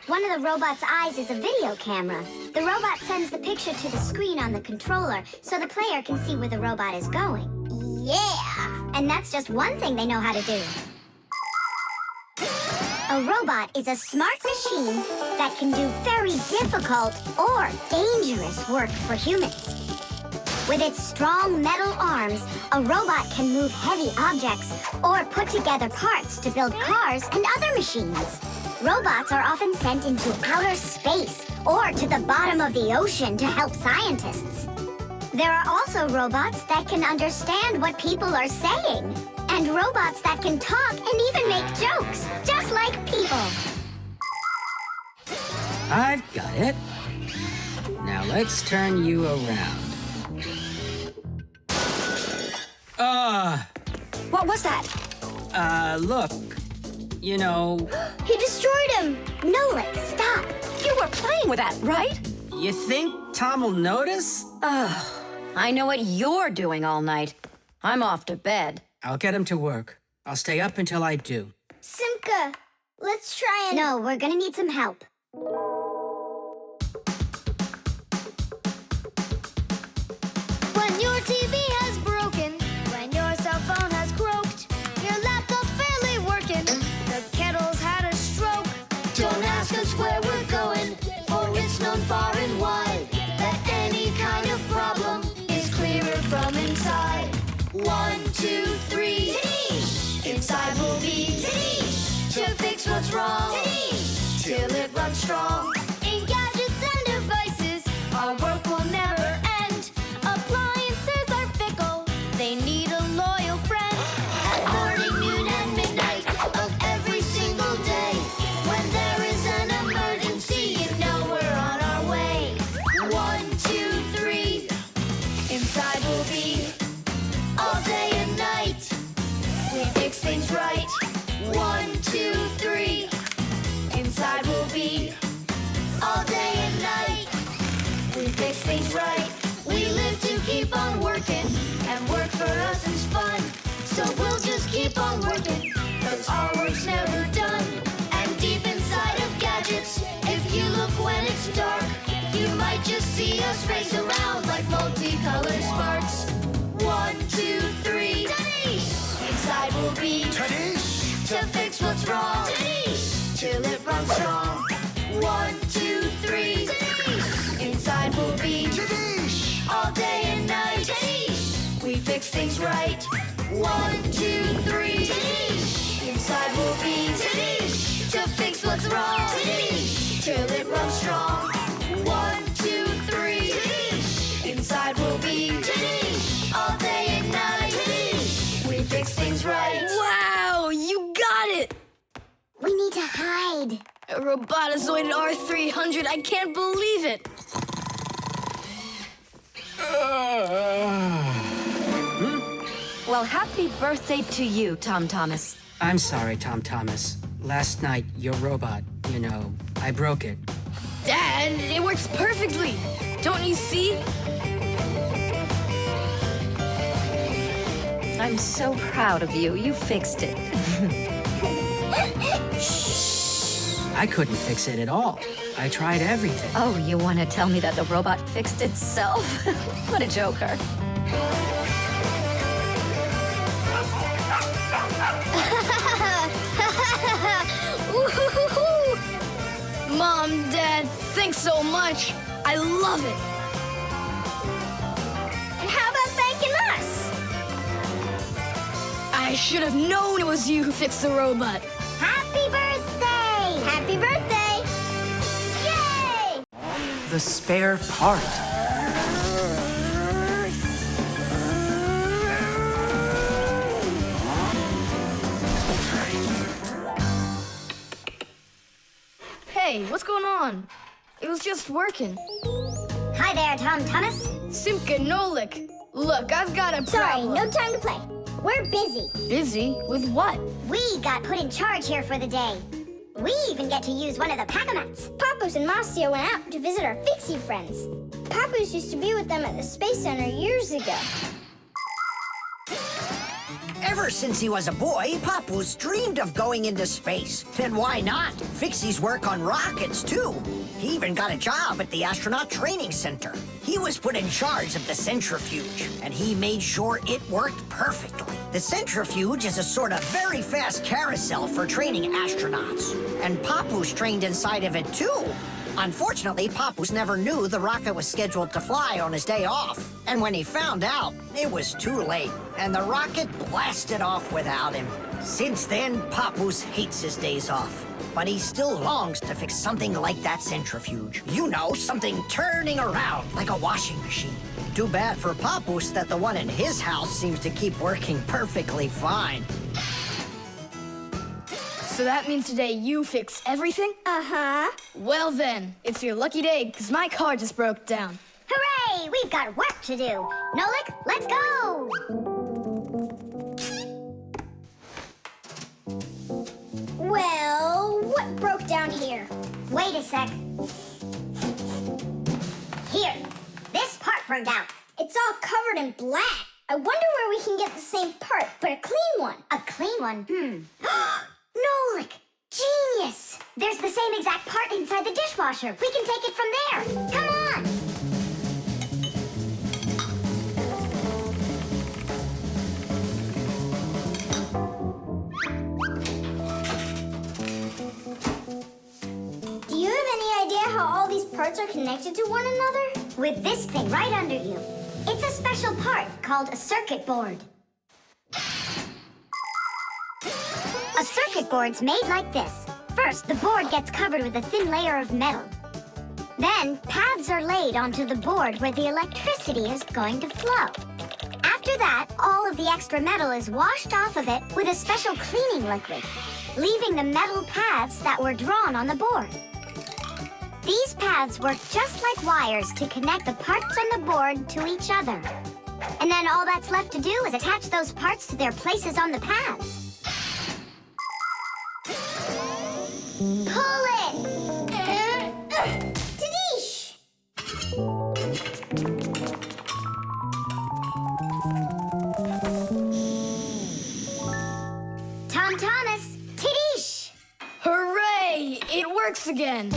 One of the robot's eyes is a video camera. The robot sends the picture to the screen on the controller so the player can see where the robot is going. Yeah! And that's just one thing they know how to do. A robot is a smart machine that can do very difficult or dangerous work for humans. With its strong metal arms, a robot can move heavy objects or put together parts to build cars and other machines. Robots are often sent into outer space or to the bottom of the ocean to help scientists. There are also robots that can understand what people are saying, and robots that can talk and even make jokes, just like people. I've got it. Now let's turn you around. What was that? Look. You know, He destroyed him! Nolik, stop! You were playing with that, right? you think Tom will notice? I know what you're doing all night. I'm off to bed. I'll get him to work. I'll stay up until I do. Simka, let's try and... No, we're gonna need some help. When your TV has broken, when your cell phone has croaked, your laptop's barely working, the kettle's had a stroke. Don't ask us where we're going, for it's known far and wide that any kind of problem is clearer from inside. 1, 2, 3. Inside will be to fix what's wrong, till it runs strong. In gadgets and devices, our work will never end. Appliances are fickle, they need a loyal friend. At morning, noon, and midnight of every single day, when there is an emergency, you know we're on our way. 1, 2, 3. Inside will be all day and night. We fix things right. 1, 2, 3. Inside will be all day and night. We fix things right. We live to keep on working, and work for us is fun. So we'll just keep on working, 'cause our work's never done. And deep inside of gadgets, if you look when it's dark, you might just see us race around like multicolored sparks. 1, 2, 3. Inside will be to fix what's wrong, till it runs strong. 1, 2, 3. Inside will be all day and night. We fix things right. 1, 2, 3. Inside will be to fix what's wrong, till it runs strong. 1, 2, 3. Inside will be all day and night. We fix things right. Wow, you got it! We need to hide. A robotizoid R300, I can't believe it! Well, happy birthday to you, Tom Thomas. I'm sorry, Tom Thomas. Last night, your robot, I broke it. Dad, it works perfectly! Don't you see? I'm so proud of you. You fixed it. I couldn't fix it at all. I tried everything. Oh, you want to tell me that the robot fixed itself? What a joker. Mom, Dad, thanks so much. I love it. And how about thanking us? I should have known it was you who fixed the robot. Happy birthday! Happy birthday! Yay! The spare part. Hey, what's going on? It was just working. Hi there, Tom Thomas. Simka, Nolik. Look, I've got a Sorry, problem. no time to play. We're busy. Busy? With what? We got put in charge here for the day. We even get to use one of the pack-a-mats. Papoose and Marcia went out to visit our Fixie friends. Papoose used to be with them at the Space Center years ago. Ever since he was a boy, Papoose dreamed of going into space. And why not? Fixies work on rockets, too. He even got a job at the Astronaut Training Center. He was put in charge of the centrifuge, and he made sure it worked perfectly. The centrifuge is a sort of very fast carousel for training astronauts. And Papoose trained inside of it, too. Unfortunately, Papoose never knew the rocket was scheduled to fly on his day off. And when he found out, it was too late, and the rocket blasted off without him. Since then, Papoose hates his days off. But he still longs to fix something like that centrifuge. You know, something turning around like a washing machine. Too bad for Papoose that the one in his house seems to keep working perfectly fine. So that means today you fix everything? Uh-huh. Well then, it's your lucky day, because my car just broke down. Hooray! We've got work to do. Nolik, let's go! Well, what broke down here? Wait a sec. Here, this part burned out. It's all covered in black. I wonder where we can get the same part, but a clean one. A clean one? Nolik! Genius! There's the same exact part inside the dishwasher. We can take it from there. Come on! Do you have any idea how all these parts are connected to one another? With this thing right under you. It's a special part called a circuit board. A circuit board's made like this. First, the board gets covered with a thin layer of metal. Then, paths are laid onto the board where the electricity is going to flow. After that, all of the extra metal is washed off of it with a special cleaning liquid, leaving the metal paths that were drawn on the board. These paths work just like wires to connect the parts on the board to each other. And then all that's left to do is attach those parts to their places on the paths. Pull it! Tadish! Tom Thomas, Tadish! Hooray! It works again.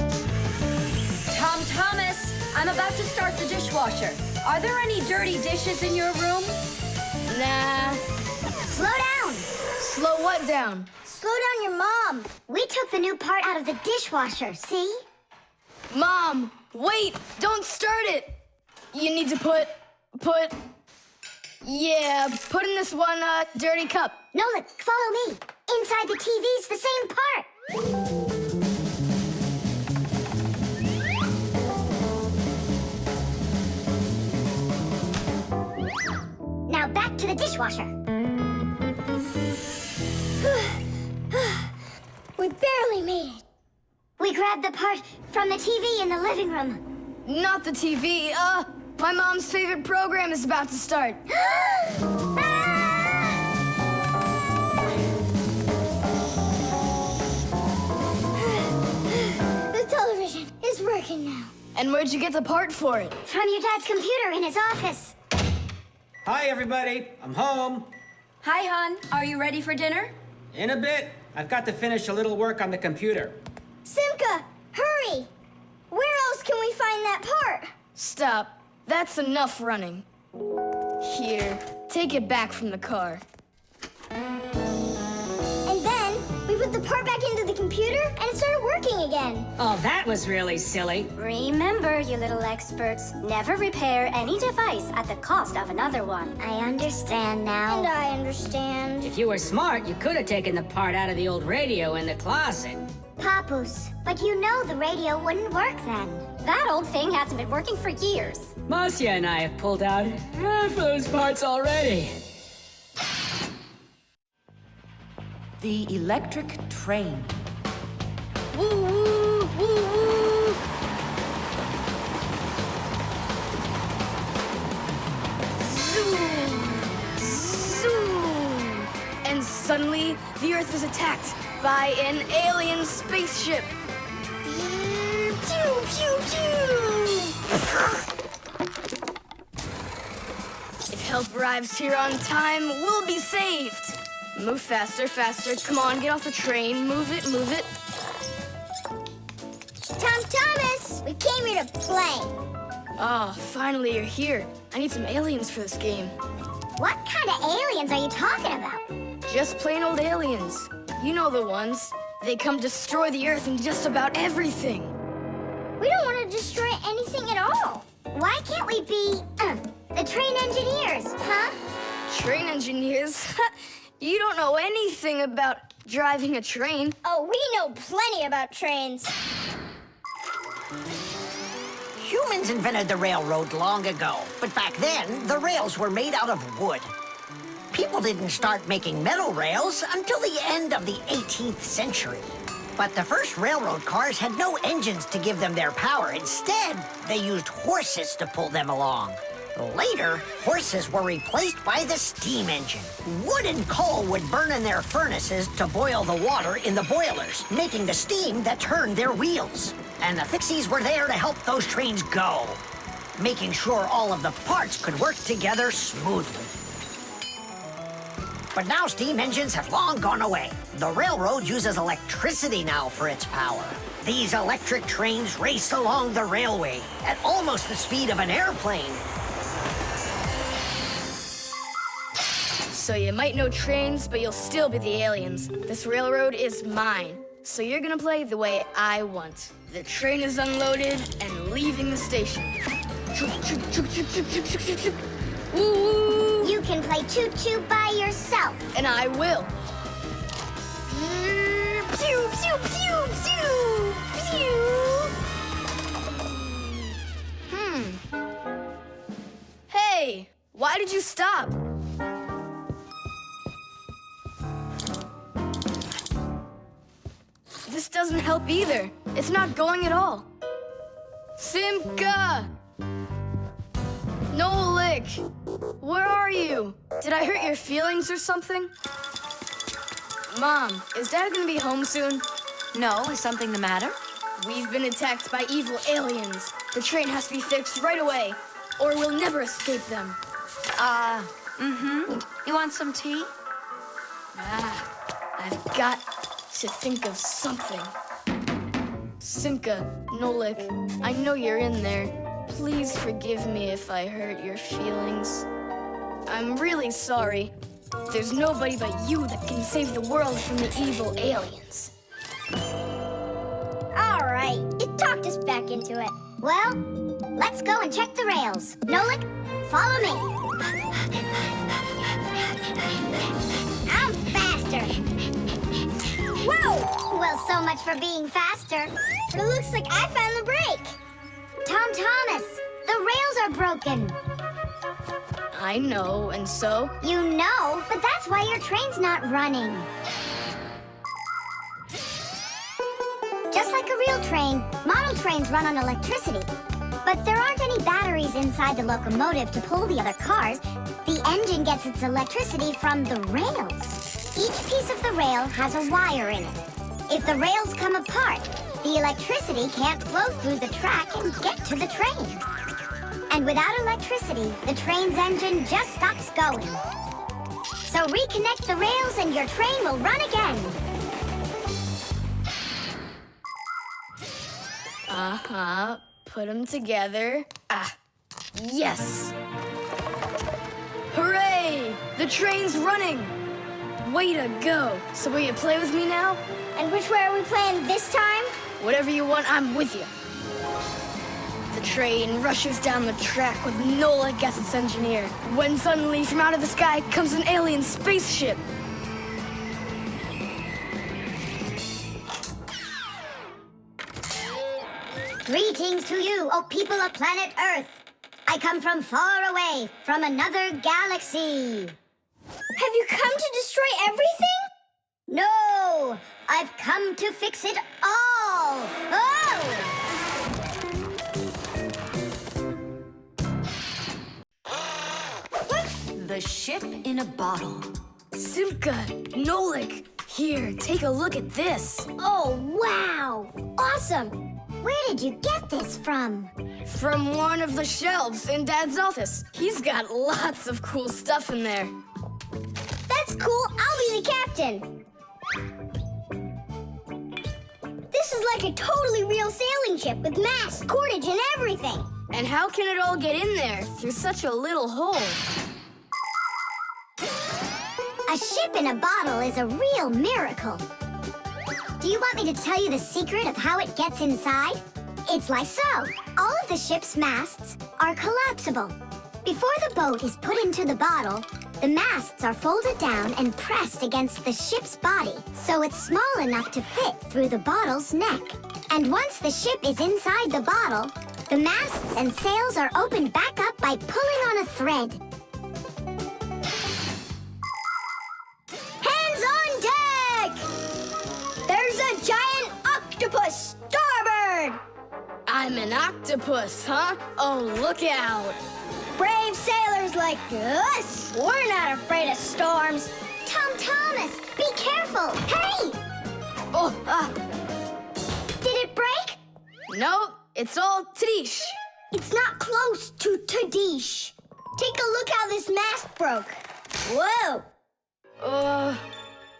Tom Thomas, I'm about to start the dishwasher. Are there any dirty dishes in your room? Nah. Slow down! Slow what down? Slow down your mom. We took the new part out of the dishwasher, see? Mom, wait! Don't start it! You need to put in this one, dirty cup. Nolik, follow me. Inside the TV's the same part. Now back to the dishwasher. We barely made it. We grabbed the part from the TV in the living room. Not the TV, my mom's favorite program is about to start. The television is working now. And where'd you get the part for it? From your dad's computer in his office. Hi, everybody. I'm home. Hi, hon. Are you ready for dinner? In a bit. I've got to finish a little work on the computer. Simka, hurry! Where else can we find that part? Stop. That's enough running. Here, take it back from the car. And then we put the part back into the computer and it started working again. Oh, that was really silly. Remember, you little experts, never repair any device at the cost of another one. I understand now. And I understand. If you were smart, you could have taken the part out of the old radio in the closet. Papoose, but you know the radio wouldn't work then. That old thing hasn't been working for years. Marcia and I have pulled out half those parts already. The electric train. Woo, woo, woo, woo. Zoom, zoom. And suddenly, the Earth is attacked by an alien spaceship. Pew, pew, pew. If help arrives here on time, we'll be saved. Move faster, faster. Come on, get off the train. Move it, move it. Tom Thomas, we came here to play. Oh, finally you're here. I need some aliens for this game. What kind of aliens are you talking about? Just plain old aliens. You know the ones. They come destroy the Earth and just about everything. We don't want to destroy anything at all. Why can't we be, the train engineers, huh? Train engineers? You don't know anything about driving a train. Oh, we know plenty about trains. Humans invented the railroad long ago, but back then, the rails were made out of wood. People didn't start making metal rails until the end of the 18th century. But the first railroad cars had no engines to give them their power. Instead, they used horses to pull them along. Later, horses were replaced by the steam engine. Wood and coal would burn in their furnaces to boil the water in the boilers, making the steam that turned their wheels. And the Fixies were there to help those trains go. making sure all of the parts could work together smoothly. But now steam engines have long gone away. The railroad uses electricity now for its power. These electric trains race along the railway at almost the speed of an airplane. So you might know trains, but you'll still be the aliens. This railroad is mine. So you're gonna play the way I want. The train is unloaded and leaving the station. Woo! You can play choo-choo by yourself. And I will. Pew, pew, pew, pew, pew. Hey, why did you stop? This doesn't help either. It's not going at all. Simka! Nolik! Where are you? Did I hurt your feelings or something? Mom, is Dad gonna be home soon? No, is something the matter? We've been attacked by evil aliens. The train has to be fixed right away, or we'll never escape them. You want some tea? I've got to think of something. Simka, Nolik, I know you're in there. Please forgive me if I hurt your feelings. I'm really sorry. There's nobody but you that can save the world from the evil aliens. All right, you talked us back into it. Well, let's go and check the rails. Nolik, follow me. I'm faster. Whoa! Well, so much for being faster. But it looks like I found the brake. Thomas, the rails are broken. I know, and so? You know, but that's why your train's not running. Just like a real train, model trains run on electricity. But there aren't any batteries inside the locomotive to pull the other cars. The engine gets its electricity from the rails. Each piece of the rail has a wire in it. If the rails come apart, the electricity can't flow through the track and get to the train. And without electricity, the train's engine just stops going. So reconnect the rails and your train will run again. Put them together. Yes! Hooray! The train's running! Way to go! So will you play with me now? And which way are we playing this time? Whatever you want, I'm with you. The train rushes down the track with Nolik as its engineer, when suddenly from out of the sky comes an alien spaceship. Greetings to you, O people of planet Earth. I come from far away, from another galaxy. Have you come to destroy everything? No, I've come to fix it all. Oh! The ship in a bottle. Simka, Nolik, here, take a look at this. Oh, wow! Awesome! Where did you get this from? From one of the shelves in Dad's office. He's got lots of cool stuff in there. That's cool. I'll be the captain. This is like a totally real sailing ship with masts, cordage, and everything. And how can it all get in there through such a little hole? A ship in a bottle is a real miracle. Do you want me to tell you the secret of how it gets inside? It's like so. All of the ship's masts are collapsible. Before the boat is put into the bottle, the masts are folded down and pressed against the ship's body, so it's small enough to fit through the bottle's neck. And once the ship is inside the bottle, the masts and sails are opened back up by pulling on a thread. Hands on deck! There's a giant octopus starboard! I'm an octopus, huh? Oh, look out. Brave sailors like us, we're not afraid of storms. Thomas, be careful. Hey! Oh, Did it break? no, it's all Tish. It's not close to Tadish. Take a look how this mask broke. Whoa!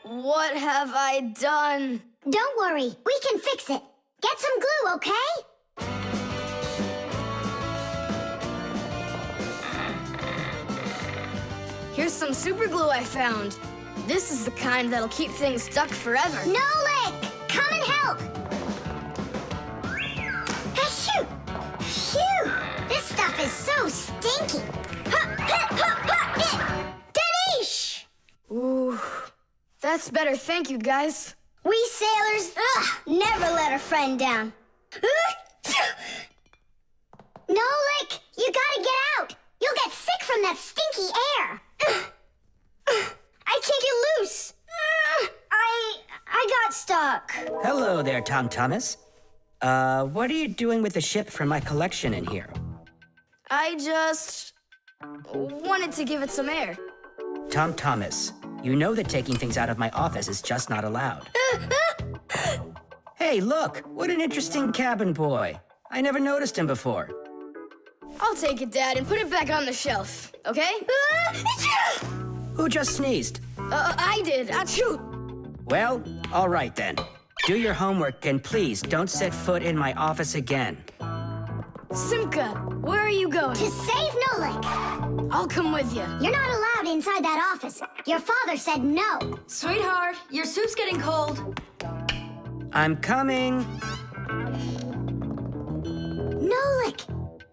What have I done? Don't worry, we can fix it. Get some glue, okay? Here's some super glue I found. This is the kind that'll keep things stuck forever. Nolik, come and help! Achoo! Phew! This stuff is so stinky. Danish! Ooh, that's better. Thank you, guys. We sailors never let a friend down. Nolik, you gotta get out! You'll get sick from that stinky air! I can't get loose. I got stuck. Hello there, Tom Thomas. What are you doing with the ship from my collection in here? I just wanted to give it some air. Tom Thomas, you know that taking things out of my office is just not allowed. Hey, look, what an interesting cabin boy. I never noticed him before. I'll take it, Dad, and put it back on the shelf, okay? Who just sneezed? I did. Achoo! Well, all right then. Do your homework and please don't set foot in my office again. Simka, where are you going? To save Nolik! I'll come with you. You're not allowed inside that office. Your father said no. Sweetheart, your soup's getting cold. I'm coming. Nolik,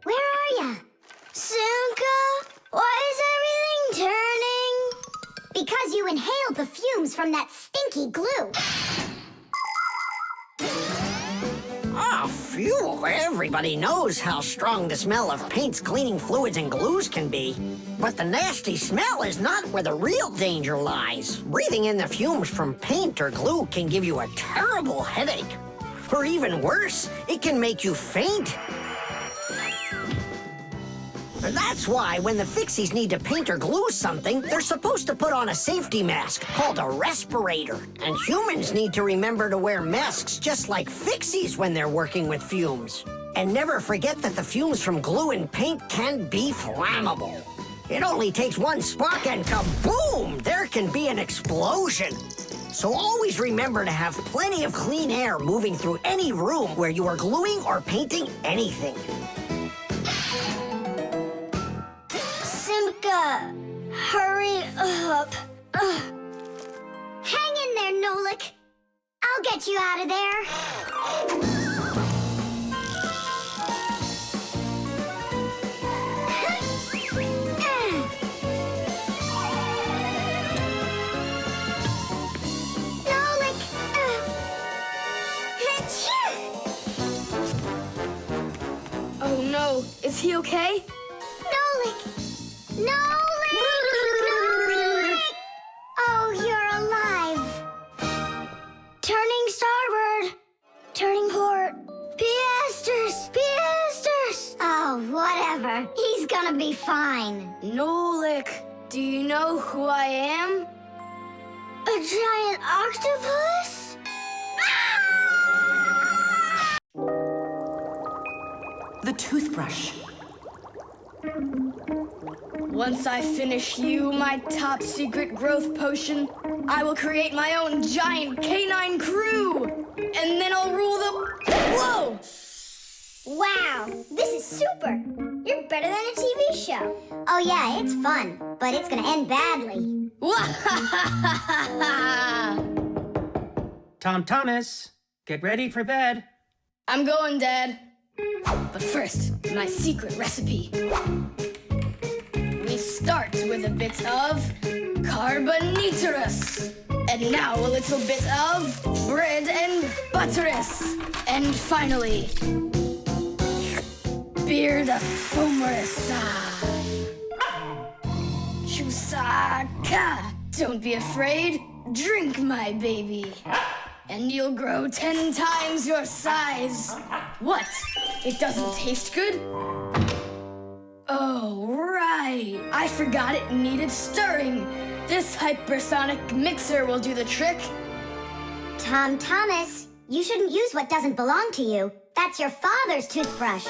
where are ya? Simka, why is everything turning? Because you inhaled the fumes from that stinky glue. Ah, phew. Everybody knows how strong the smell of paints, cleaning fluids, and glues can be. But the nasty smell is not where the real danger lies. Breathing in the fumes from paint or glue can give you a terrible headache. Or even worse, it can make you faint. That's why when the Fixies need to paint or glue something, they're supposed to put on a safety mask called a respirator. And humans need to remember to wear masks just like Fixies when they're working with fumes. And never forget that the fumes from glue and paint can be flammable. It only takes one spark and kaboom! There can be an explosion. So always remember to have plenty of clean air moving through any room where you are gluing or painting anything. Simka, hurry up. Hang in there, Nolik. I'll get you out of there. Nolik. Oh no, is he okay? Nolik. Nolik! Nolik! Oh, you're alive. Turning starboard. Turning port. Piasters! Piasters! Oh, whatever. He's gonna be fine. Nolik, do you know who I am? A giant octopus? The toothbrush. Once I finish you, my top secret growth potion, I will create my own giant canine crew! And then I'll rule the... Whoa! Wow, this is super. You're better than a TV show. Oh, yeah, it's fun, but it's gonna end badly. Tom Thomas, get ready for bed. I'm going, Dad. But first, my secret recipe. We start with a bit of carbonatorous. And now a little bit of bread and butterous. And finally, beard of foamerous. Chewsocka. Don't be afraid. Drink, my baby. And you'll grow 10 times your size. What? It doesn't taste good? Oh, right. I forgot it needed stirring. This hypersonic mixer will do the trick. Tom Thomas, you shouldn't use what doesn't belong to you. That's your father's toothbrush.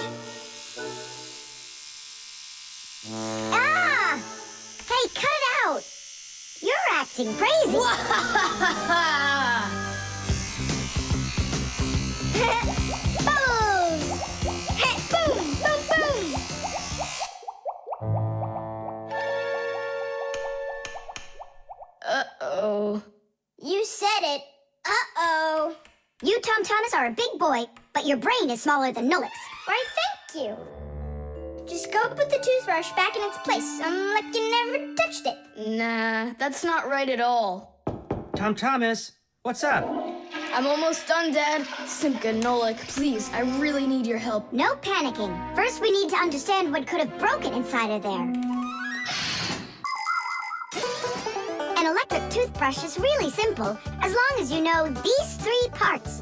acting crazy. Bubbles! Boom, boom, boom! Uh-oh. You said it. Uh-oh. You, Tom Thomas, are a big boy, but your brain is smaller than Nolik's. Why, thank you. Just go put the toothbrush back in its place, like you never touched it. Nah, that's not right at all. Tom Thomas, what's up? I'm almost done, Dad. Simka, Nolik, please, I really need your help. No panicking. First, we need to understand what could have broken inside of there. An electric toothbrush is really simple, as long as you know these 3 parts.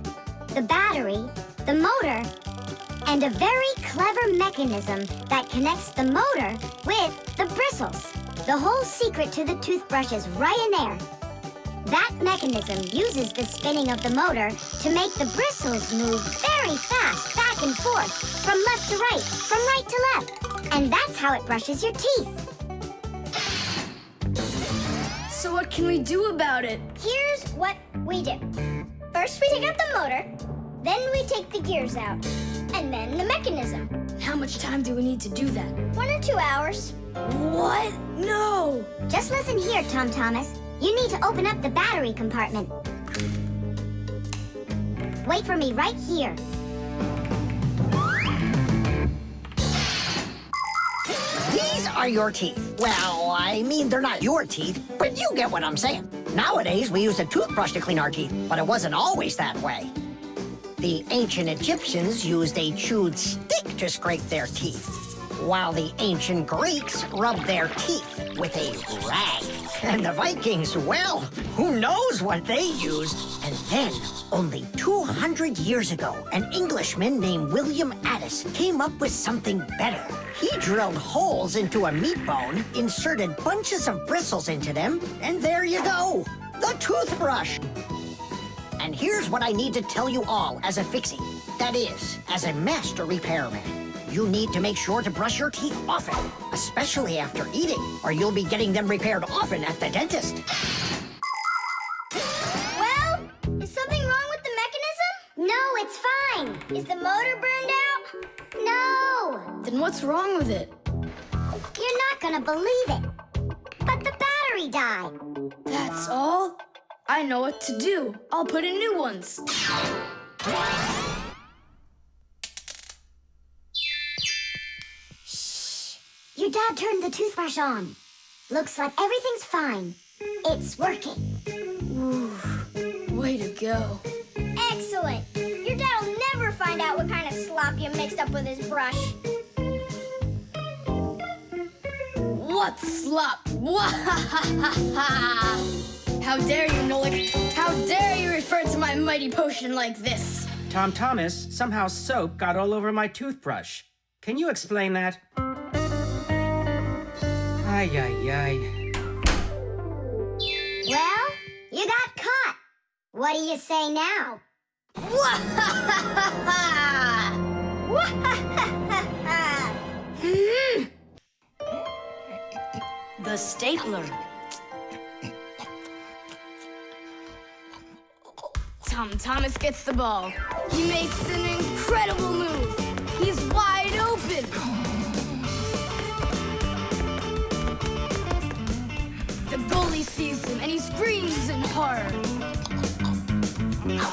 The battery, the motor, and a very clever mechanism that connects the motor with the bristles. The whole secret to the toothbrush is right in there. That mechanism uses the spinning of the motor to make the bristles move very fast back and forth, from left to right, from right to left. And that's how it brushes your teeth. So what can we do about it? Here's what we do. First, we take out the motor, then we take the gears out, and then the mechanism. How much time do we need to do that? 1 or 2 hours. What? No! Just listen here, Tom Thomas. You need to open up the battery compartment. Wait for me right here. These are your teeth. Well, I mean, they're not your teeth, but you get what I'm saying. Nowadays, we use a toothbrush to clean our teeth, but it wasn't always that way. The ancient Egyptians used a chewed stick to scrape their teeth, while the ancient Greeks rubbed their teeth with a rag. And the Vikings, well, who knows what they used? And then, only 200 years ago, an Englishman named William Addis came up with something better. He drilled holes into a meat bone, inserted bunches of bristles into them, and there you go, the toothbrush. And here's what I need to tell you all as a fixie. That is, as a master repairman. You need to make sure to brush your teeth often, especially after eating, or you'll be getting them repaired often at the dentist. Well, is something wrong with the mechanism? No, it's fine. Is the motor burned out? No. Then what's wrong with it? You're not gonna believe it. But the battery died. That's all? I know what to do. I'll put in new ones. Your dad turned the toothbrush on. Looks like everything's fine. It's working. Ooh, way to go. Excellent. Your dad will never find out what kind of slop you mixed up with his brush. What slop? How dare you, Nolik? How dare you refer to my mighty potion like this? Tom Thomas, somehow soap got all over my toothbrush. Can you explain that? Ay, ay, ay. Well, you got caught. What do you say now? The stapler. Tom Thomas gets the ball. He makes an incredible move. He's wide open. The goalie sees him and he screams in horror.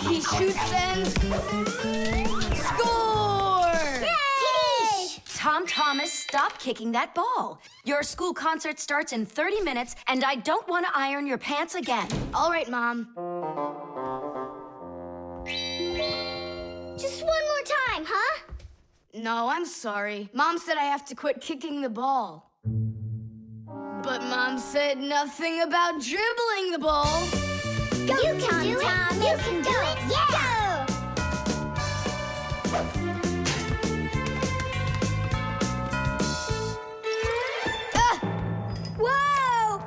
He shoots and score! Yay! Tom Thomas, stop kicking that ball. Your school concert starts in 30 minutes, and I don't want to iron your pants again. All right, Mom. Just one more time, huh? No, I'm sorry. Mom said I have to quit kicking the ball. But Mom said nothing about dribbling the ball. Go, you can do it. You can do it. Yeah. Whoa!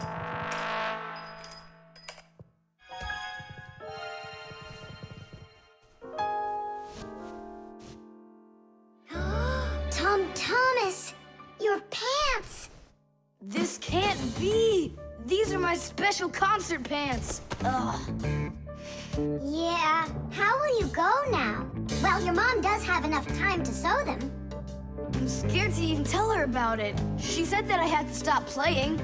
Tom Thomas, your pants. This can't be. These are my special concert pants. Ugh. Yeah, how will you go now? Well, your mom does have enough time to sew them. I'm scared to even tell her about it. She said that I had to stop playing.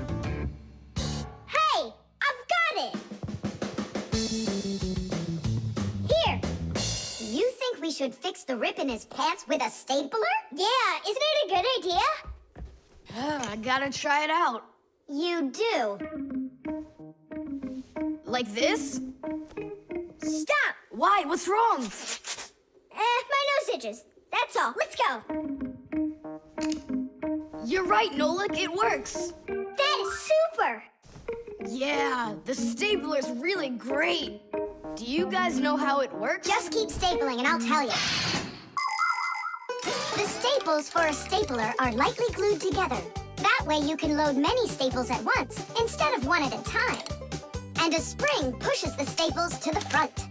Hey, I've got it. Here. You think we should fix the rip in his pants with a stapler? Yeah, isn't it a good idea? I gotta try it out. You do. Like this? Stop. Why? What's wrong? My nose itches. That's all. Let's go. You're right, Nolik. It works. That is super. Yeah, the stapler's really great. Do you guys know how it works? Just keep stapling and I'll tell you. The staples for a stapler are lightly glued together. That way you can load many staples at once instead of one at a time. And a spring pushes the staples to the front.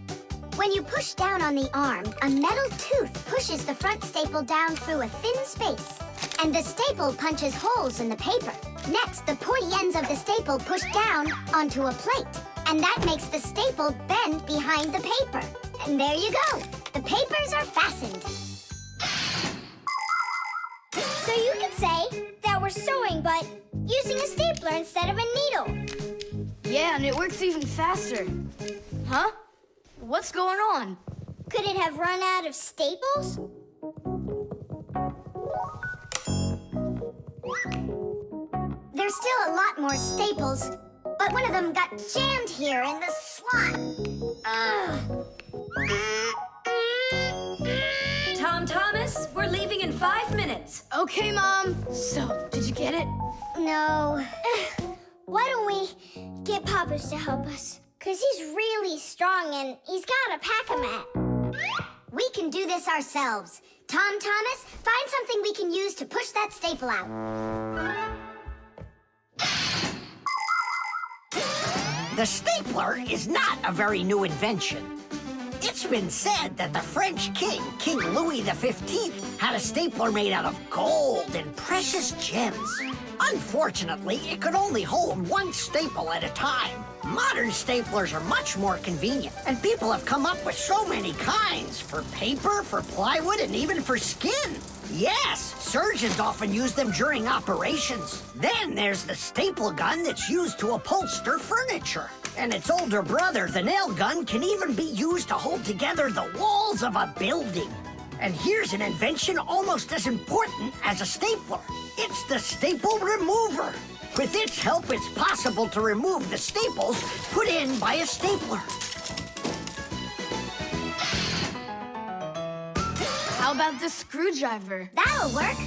When you push down on the arm, a metal tooth pushes the front staple down through a thin space. And the staple punches holes in the paper. Next, the pointy ends of the staple push down onto a plate. And that makes the staple bend behind the paper. And there you go. The papers are fastened. So you could say that we're sewing, but using a stapler instead of a needle. Yeah, and it works even faster. Huh? What's going on? Could it have run out of staples? There's still a lot more staples, but one of them got jammed here in the slot. Tom Thomas, we're leaving in 5 minutes. Okay, Mom. So, did you get it? No. Why don't we get Papa's to help us? Because he's really strong and he's got a pack-a-mat. We can do this ourselves. Tom Thomas, find something we can use to push that staple out. The stapler is not a very new invention. It's been said that the French king, King Louis XV, had a stapler made out of gold and precious gems. Unfortunately, it could only hold one staple at a time. Modern staplers are much more convenient, and people have come up with so many kinds for paper, for plywood, and even for skin. Yes, surgeons often use them during operations. Then there's the staple gun that's used to upholster furniture. And its older brother, the nail gun, can even be used to hold together the walls of a building. And here's an invention almost as important as a stapler. It's the staple remover. With its help, it's possible to remove the staples put in by a stapler. How about the screwdriver? That'll work.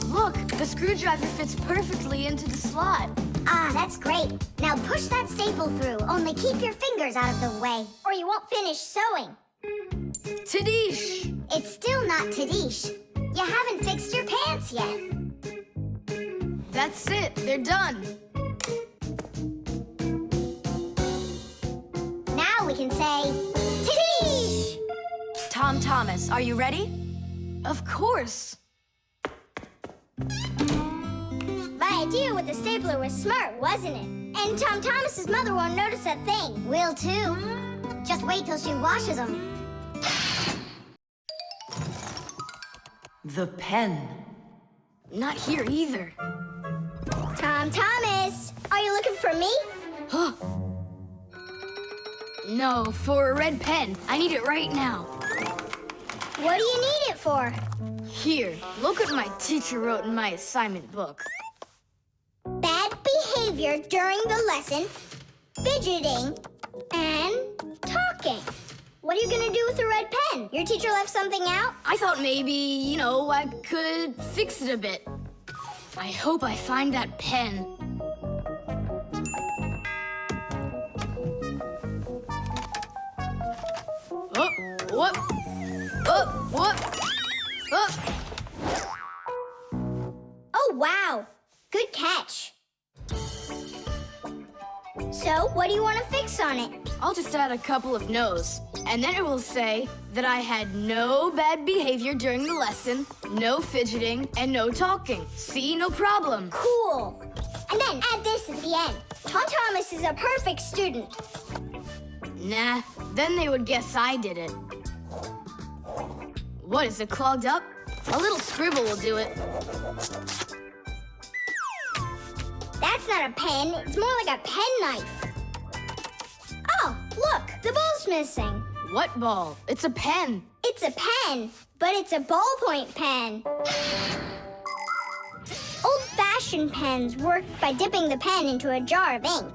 Look, the screwdriver fits perfectly into the slot. Ah, that's great. Now push that staple through, only keep your fingers out of the way. Or you won't finish sewing. Tadish! It's still not Tadish. You haven't fixed your pants yet. That's it. They're done. Now we can say, Tadish! Tom Thomas, are you ready? Of course. My idea with the stapler was smart, wasn't it? And Tom Thomas's mother won't notice a thing. Will too. Just wait till she washes them. The pen. Not here either. Tom Thomas, are you looking for me? No, for a red pen. I need it right now. What do you need it for? Here, look what my teacher wrote in my assignment book. Bad behavior during the lesson, fidgeting, and talking. What are you gonna do with a red pen? Your teacher left something out? I thought maybe, I could fix it a bit. I hope I find that pen. Oh, whoop. Oh, whoop. Oh. Oh, wow. Good catch. So, what do you want to fix on it? I'll just add a couple of no's, and then it will say that I had no bad behavior during the lesson, no fidgeting, and no talking. See, no problem. Cool. and then add this at the end. Tom Thomas is a perfect student. Nah, then they would guess I did it. What, is it clogged up? A little scribble will do it. That's not a pen, it's more like a penknife. Oh, look, the ball's missing. What ball? It's a pen. It's a pen, but it's a ballpoint pen. Old-fashioned pens work by dipping the pen into a jar of ink.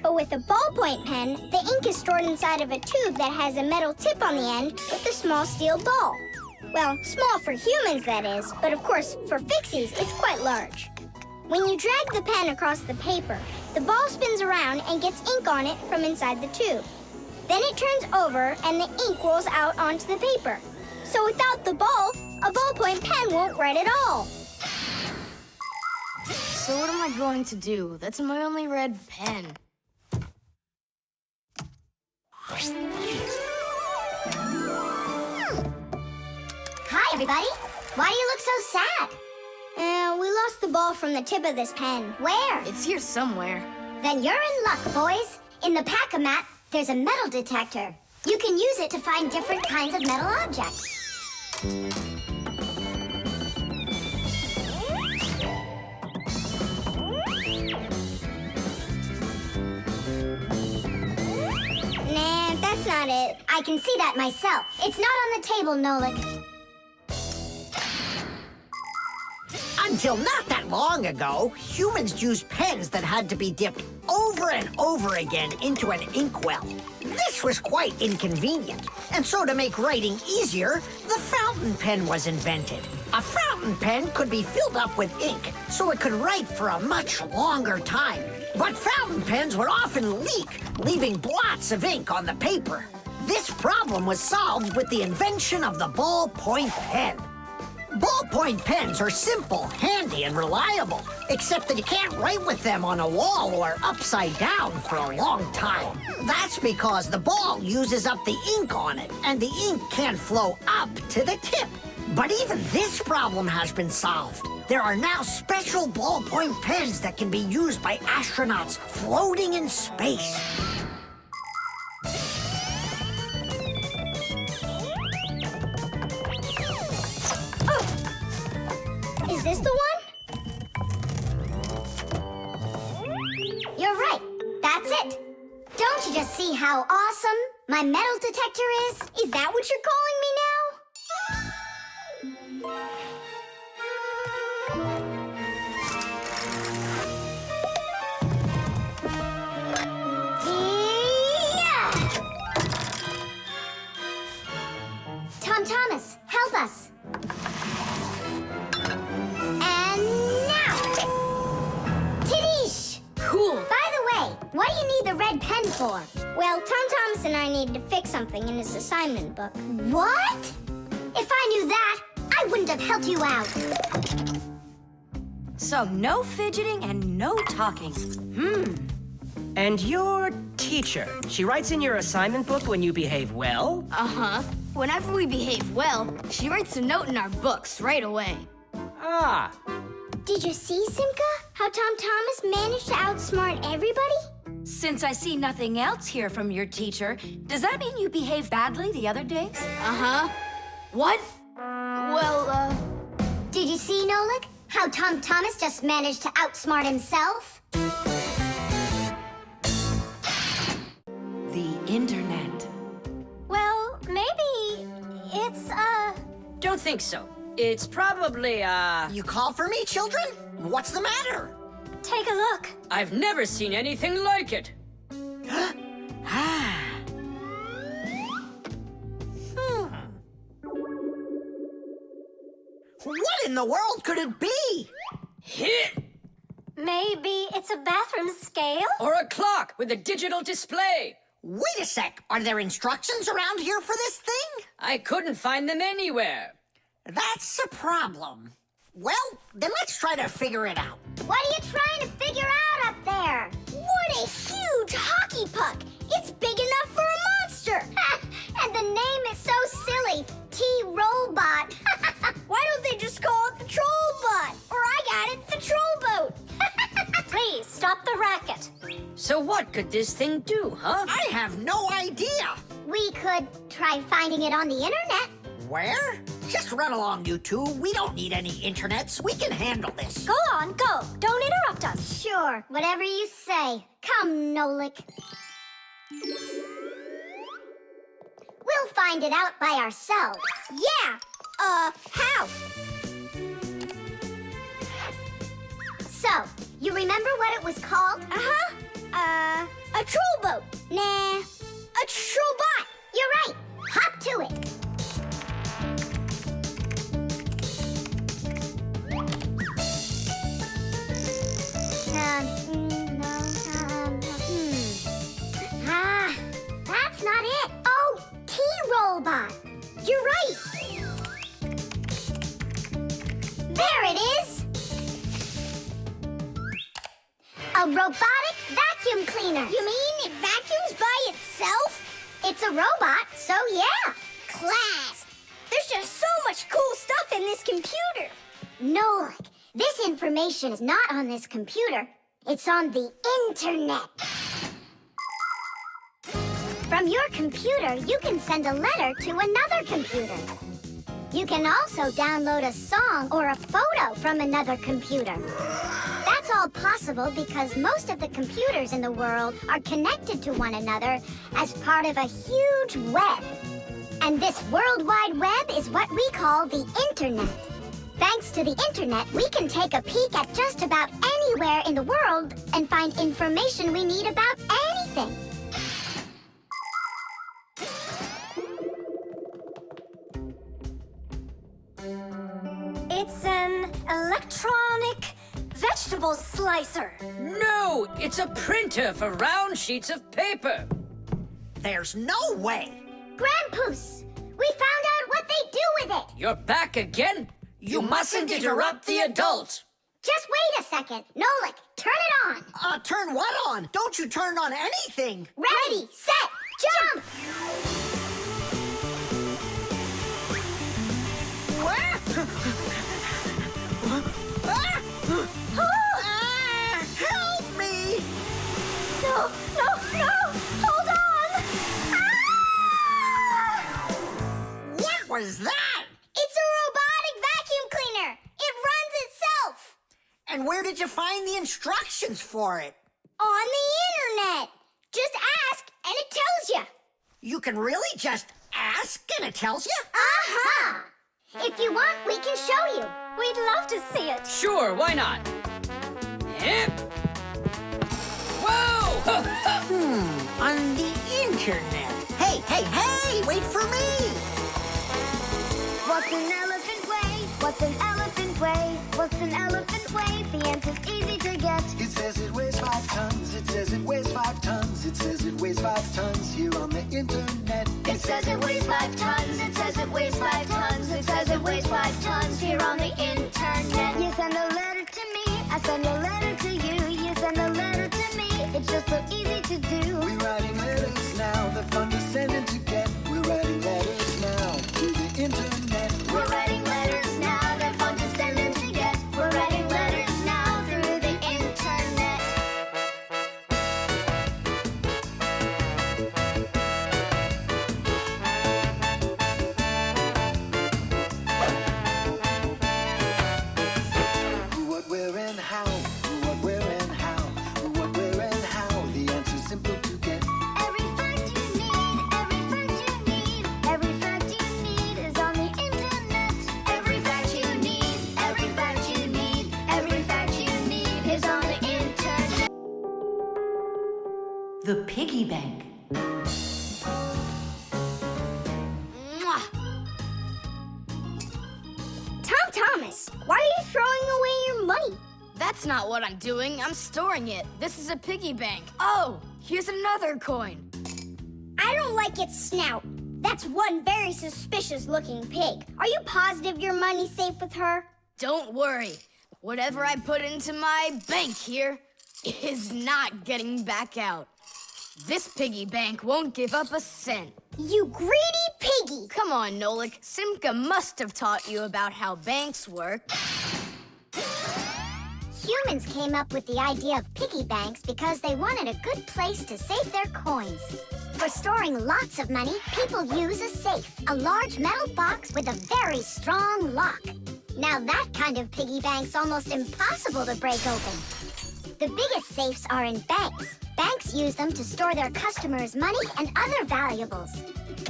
But with a ballpoint pen, the ink is stored inside of a tube that has a metal tip on the end with a small steel ball. Well, small for humans, that is, but of course, for Fixies, it's quite large. When you drag the pen across the paper, the ball spins around and gets ink on it from inside the tube. Then it turns over and the ink rolls out onto the paper. So without the ball, a ballpoint pen won't write at all. So what am I going to do? That's my only red pen. Hi, everybody. Why do you look so sad? We lost the ball from the tip of this pen. Where? It's here somewhere. Then you're in luck, boys. In the pack-a-mat, there's a metal detector. You can use it to find different kinds of metal objects. Nah, that's not it. I can see that myself. It's not on the table, Nolik. Until not that long ago, humans used pens that had to be dipped over and over again into an inkwell. This was quite inconvenient, and so to make writing easier, the fountain pen was invented. A fountain pen could be filled up with ink, so it could write for a much longer time. But fountain pens would often leak, leaving blots of ink on the paper. This problem was solved with the invention of the ballpoint pen. Ballpoint pens are simple, handy, and reliable, except that you can't write with them on a wall or upside down for a long time. That's because the ball uses up the ink on it, and the ink can't flow up to the tip. But even this problem has been solved. There are now special ballpoint pens that can be used by astronauts floating in space. Is this the one? You're right. That's it. Don't you just see how awesome my metal detector is? Is that what you're calling me now? Yeah! Tom Thomas, help us. And now! Tidish! Cool. By the way, what do you need the red pen for? Well, Tom Thomas and I need to fix something in his assignment book. What? If I knew that, I wouldn't have helped you out. So no fidgeting and no talking. And your teacher, she writes in your assignment book when you behave well? Uh-huh. Whenever we behave well, she writes a note in our books right away. Ah, Did you see, Simka? How Tom Thomas managed to outsmart everybody? Since I see nothing else here from your teacher, does that mean you behaved badly the other days? Uh-huh. What? Well, Did you see, Nolik? How Tom Thomas just managed to outsmart himself? The internet. Well, maybe it's, Don't think so. It's probably, You call for me, children? What's the matter? take a look. I've never seen anything like it. What in the world could it be? Hit! Maybe it's a bathroom scale? Or a clock with a digital display. Wait a sec. Are there instructions around here for this thing? I couldn't find them anywhere. That's a problem. Well, then let's try to figure it out. What are you trying to figure out up there? What a huge hockey puck! It's big enough for a monster! And the name is so silly. T-Robot. Why don't they just call it the Trollbot? Or I got it, the Trollboat! So what could this thing do, huh? I have no idea. We could try finding it on the internet. Where? Just run along, you two. We don't need any internets. We can handle this. Go on, go. Don't interrupt us. Sure, whatever you say. Come, Nolik. We'll find it out by ourselves. Yeah. How? So, you remember what it was called? A troll boat. Nah. A troll bot. You're right. Hop to it. That's not it. Oh, T-Robot. You're right. There it is. A robotic vacuum cleaner. You mean it vacuums by itself? It's a robot, so yeah. Class. There's just so much cool stuff in this computer. Nolik, this information is not on this computer. It's on the internet. From your computer, you can send a letter to another computer. You can also download a song or a photo from another computer. That's all possible because most of the computers in the world are connected to one another as part of a huge web. And this World Wide Web is what we call the Internet. Thanks to the Internet, we can take a peek at just about anywhere in the world and find information we need about anything. It's an electronic vegetable slicer. No, it's a printer for round sheets of paper. There's no way. Grandpoos, we found out what they do with it. You're back again? You mustn't interrupt the adult. Just wait a second. Nolik, turn it on. Turn what on? Don't you turn on anything. Ready, set, jump! Help me! No, no, no! Hold on! What was that? It's a robotic vacuum cleaner. It runs itself. And where did you find the instructions for it? On the internet. Just ask and it tells you. You can really just ask and it tells you? Aha! If you want, we can show you. We'd love to see it. Sure, why not? Hip. Whoa! On the internet. Hey, hey, hey! Wait for me! What's an elephant weigh? What's an elephant weigh? What's an elephant weigh? The answer's easy to get. It says it weighs 5 tons. It says it weighs 5 tons. It says it weighs 5 tons here on the internet. It says it weighs 5 tons. It says it weighs 5 tons. It says it weighs 5 tons here on the internet. You send a letter to me. I send a letter to you. You send a letter to me. It's just so easy to do. We're writing letters now. They're fun to send and to get. We're writing letters now to the internet. We're writing letters now. They're fun to send and to get. We're writing letters now through the internet. Who, what, where, and how. Who, what, where, and how. Who, what, where, and how. The answer's simple to get. Every fact you need, every fact you need, every fact you need is on the internet. Every fact you need, every fact you need, every fact you need is on the internet. The Piggy Bank. Mwah. Tom Thomas, why are you throwing away your money? That's not what I'm doing. I'm storing it. This is a piggy bank. Oh, here's another coin. I don't like its snout. That's one very suspicious looking pig. Are you positive your money's safe with her? Don't worry. Whatever I put into my bank here is not getting back out. This piggy bank won't give up a cent. You greedy piggy! Come on, Nolik. Simka must have taught you about how banks work. Humans came up with the idea of piggy banks because they wanted a good place to save their coins. For storing lots of money, people use a safe, a large metal box with a very strong lock. Now that kind of piggy bank's almost impossible to break open. The biggest safes are in banks. Banks use them to store their customers' money and other valuables.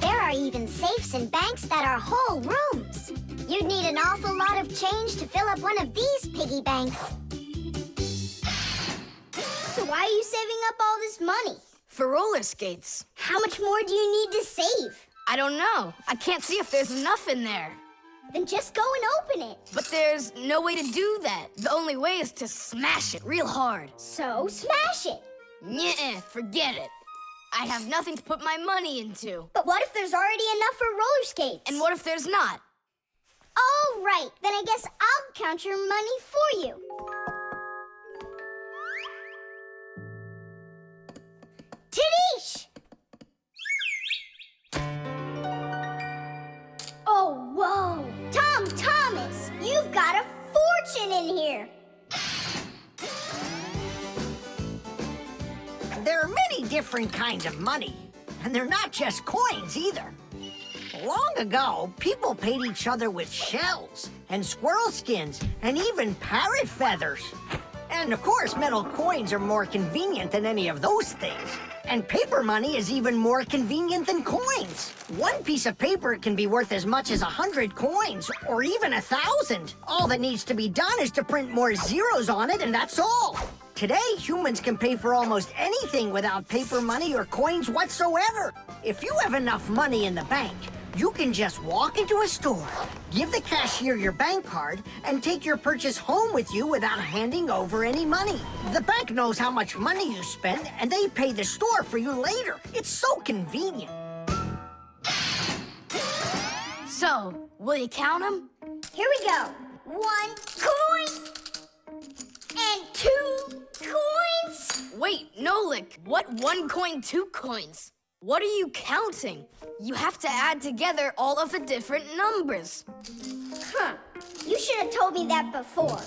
There are even safes in banks that are whole rooms. You'd need an awful lot of change to fill up one of these piggy banks. So why are you saving up all this money? For roller skates. How much more do you need to save? I don't know. I can't see if there's enough in there. Then just go and open it. But there's no way to do that. The only way is to smash it real hard. So smash it. Nuh-uh, forget it. I have nothing to put my money into. But what if there's already enough for roller skates? And what if there's not? All right, then I guess I'll count your money for you. Tadish! Oh, whoa! Tom Thomas, you've got a fortune in here. There are many different kinds of money, and they're not just coins either. Long ago, people paid each other with shells and squirrel skins and even parrot feathers. And of course, metal coins are more convenient than any of those things. And paper money is even more convenient than coins. One piece of paper can be worth as much as 100 coins, or even 1,000. All that needs to be done is to print more zeros on it, and that's all. Today, humans can pay for almost anything without paper money or coins whatsoever. If you have enough money in the bank, you can just walk into a store, give the cashier your bank card, and take your purchase home with you without handing over any money. The bank knows how much money you spend, and they pay the store for you later. It's so convenient. So, will you count them? Here we go. 1 coin and 2 coins. Wait, Nolik, what 1 coin, 2 coins? What are you counting? You have to add together all of the different numbers. Huh. You should have told me that before.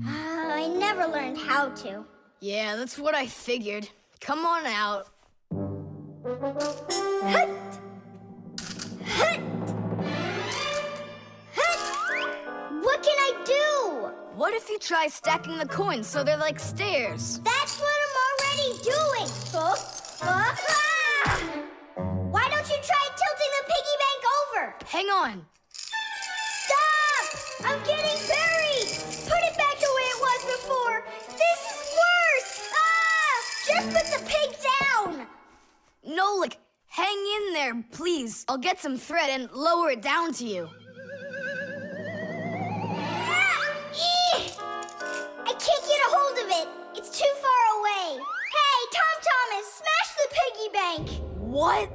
I never learned how to. Yeah, that's what I figured. Come on out. Hut! Hut! Hut! What can I do? What if you try stacking the coins so they're like stairs? That's what I'm already doing. Why don't you try tilting the piggy bank over? Hang on. Stop! I'm getting buried! Put it back the way it was before! This is worse! Just put the pig down! Nolik, hang in there, please. I'll get some thread and lower it down to you. I can't get a hold of it. It's too far away. Hey, Tom Thomas, smash the piggy bank. What?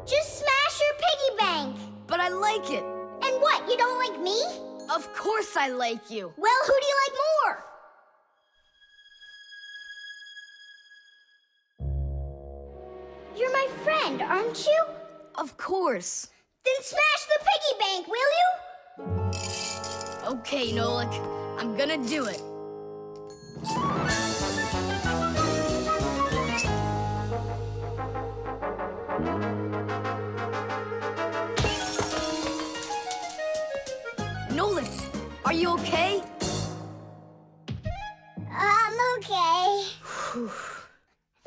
Just smash your piggy bank. But I like it. And what, you don't like me? Of course I like you. Well, who do you like more? You're my friend, aren't you? Of course. Then smash the piggy bank, will you? Okay, Nolik. I'm gonna do it. Nolik, are you okay? I'm okay.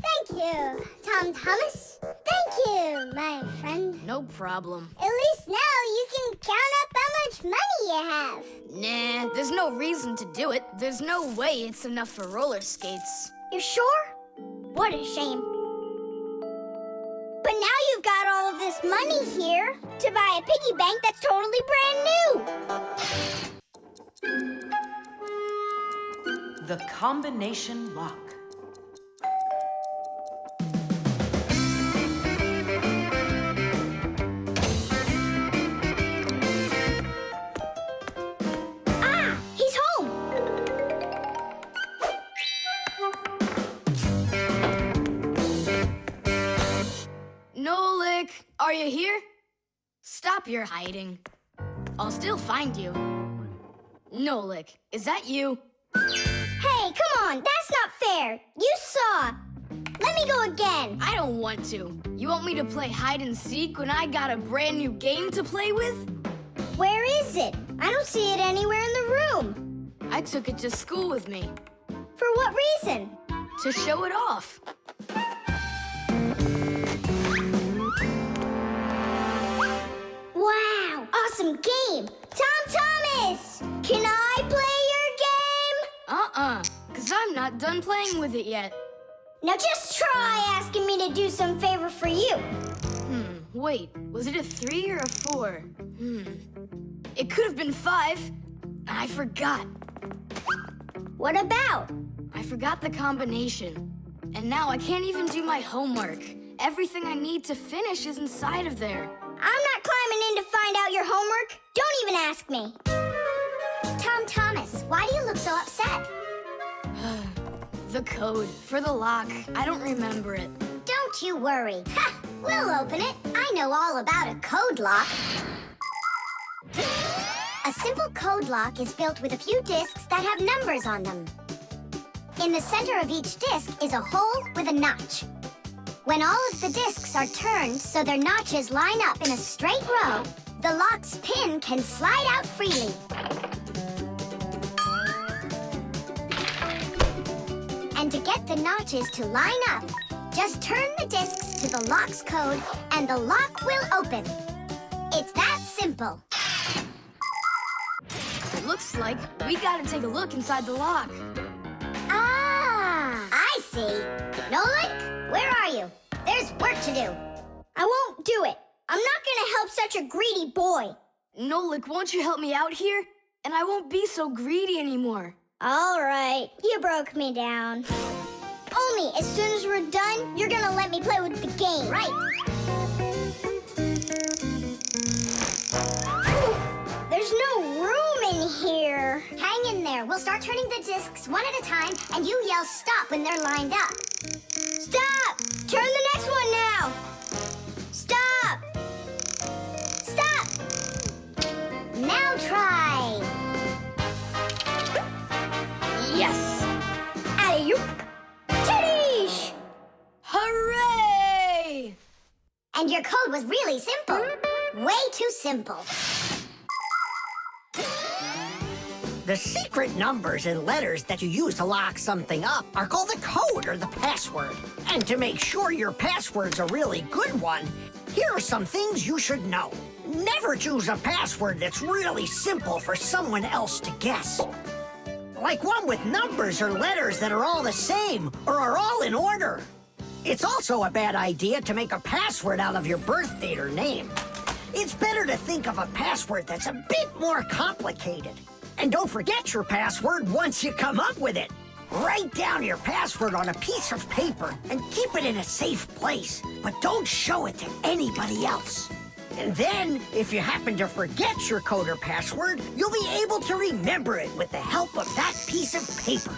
Thank you, Tom Thomas. Thank you, my friend. No problem. At least now you can count up how much money you have. Nah, there's no reason to do it. There's no way it's enough for roller skates. You sure? What a shame. But now you've got all of this money here to buy a piggy bank that's totally brand new. The combination lock. He's home. Nolik, are you here? Stop your hiding. I'll still find you. Nolik, is that you? Hey, come on, that's not fair. You saw. Let me go again. I don't want to. You want me to play hide and seek when I got a brand new game to play with? Where is it? I don't see it anywhere in the room. I took it to school with me. For what reason? To show it off. Wow, awesome game. Tom Thomas, can I play your game? Because I'm not done playing with it yet. Now just try asking me to do some favor for you. Wait, was it a 3 or a 4? It could have been 5. I forgot. What about? I forgot the combination. And now I can't even do my homework. Everything I need to finish is inside of there. I'm not climbing in to find out your homework. Don't even ask me. Tom Thomas, why do you look so upset? The code for the lock. I don't remember it. Don't you worry. Ha! We'll open it. I know all about a code lock. A simple code lock is built with a few discs that have numbers on them. In the center of each disc is a hole with a notch. When all of the discs are turned so their notches line up in a straight row, the lock's pin can slide out freely. And to get the notches to line up, just turn the discs to the lock's code and the lock will open. It's that simple. It looks like we gotta take a look inside the lock. Ah, I see. Nolik, where are you? There's work to do. I won't do it. I'm not gonna help such a greedy boy. Nolik, won't you help me out here? And I won't be so greedy anymore. All right, you broke me down. Only as soon as we're done, you're gonna let me play with the game. Right. There's no room in here. Hang in there. We'll start turning the discs one at a time, and you yell stop when they're lined up. Stop! Turn the next one now. Stop! Stop! Now try. Yes! Alley-oop! Titties! Hooray! And your code was really simple. Way too simple. The secret numbers and letters that you use to lock something up are called the code or the password. And to make sure your password's a really good one, here are some things you should know. Never choose a password that's really simple for someone else to guess. Like one with numbers or letters that are all the same or are all in order. It's also a bad idea to make a password out of your birth date or name. It's better to think of a password that's a bit more complicated. And don't forget your password once you come up with it. Write down your password on a piece of paper and keep it in a safe place, but don't show it to anybody else. And then, if you happen to forget your code or password, you'll be able to remember it with the help of that piece of paper.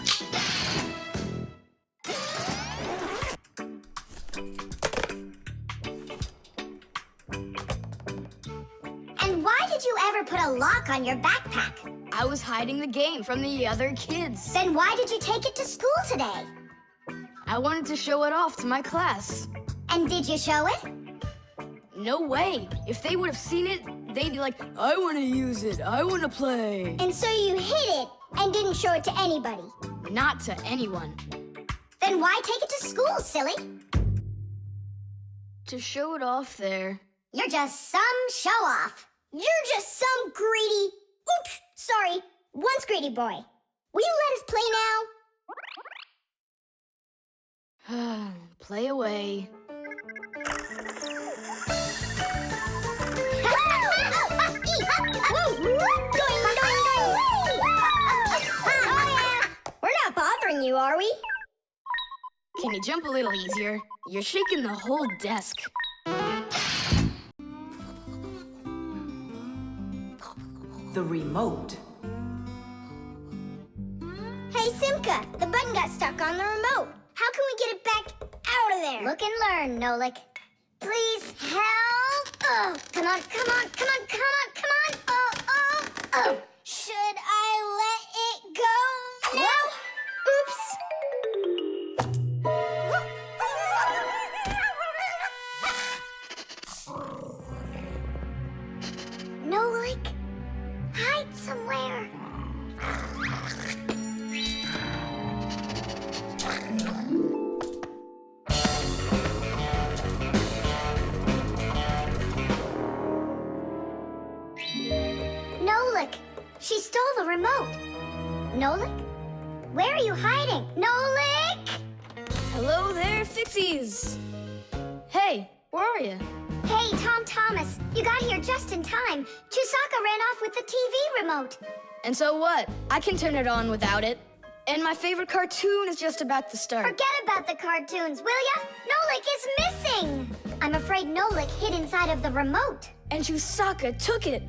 And why did you ever put a lock on your backpack? I was hiding the game from the other kids. Then why did you take it to school today? I wanted to show it off to my class. And did you show it? No way. If they would have seen it, they'd be like, I want to use it. I want to play. And so you hid it and didn't show it to anybody. Not to anyone. Then why take it to school, silly? To show it off there. You're just some show-off. You're just some greedy... Oops, sorry. Once greedy boy. Will you let us play now? Play away. We're not bothering you, are we? Can you jump a little easier? You're shaking the whole desk. The remote. Hey, Simka, the button got stuck on the remote. How can we get it back out of there? Look and learn, Nolik. Please help. Oh, come on, come on, come on, come on, come on. Oh. Should I let it go now? Oops. Nolik? Where are you hiding? Nolik! Hello there, Fixies. Hey, where are you? Hey, Tom Thomas, you got here just in time. Chewsocka ran off with the TV remote. And so what? I can turn it on without it. And my favorite cartoon is just about to start. Forget about the cartoons, will ya? Nolik is missing! I'm afraid Nolik hid inside of the remote. And Chewsocka took it.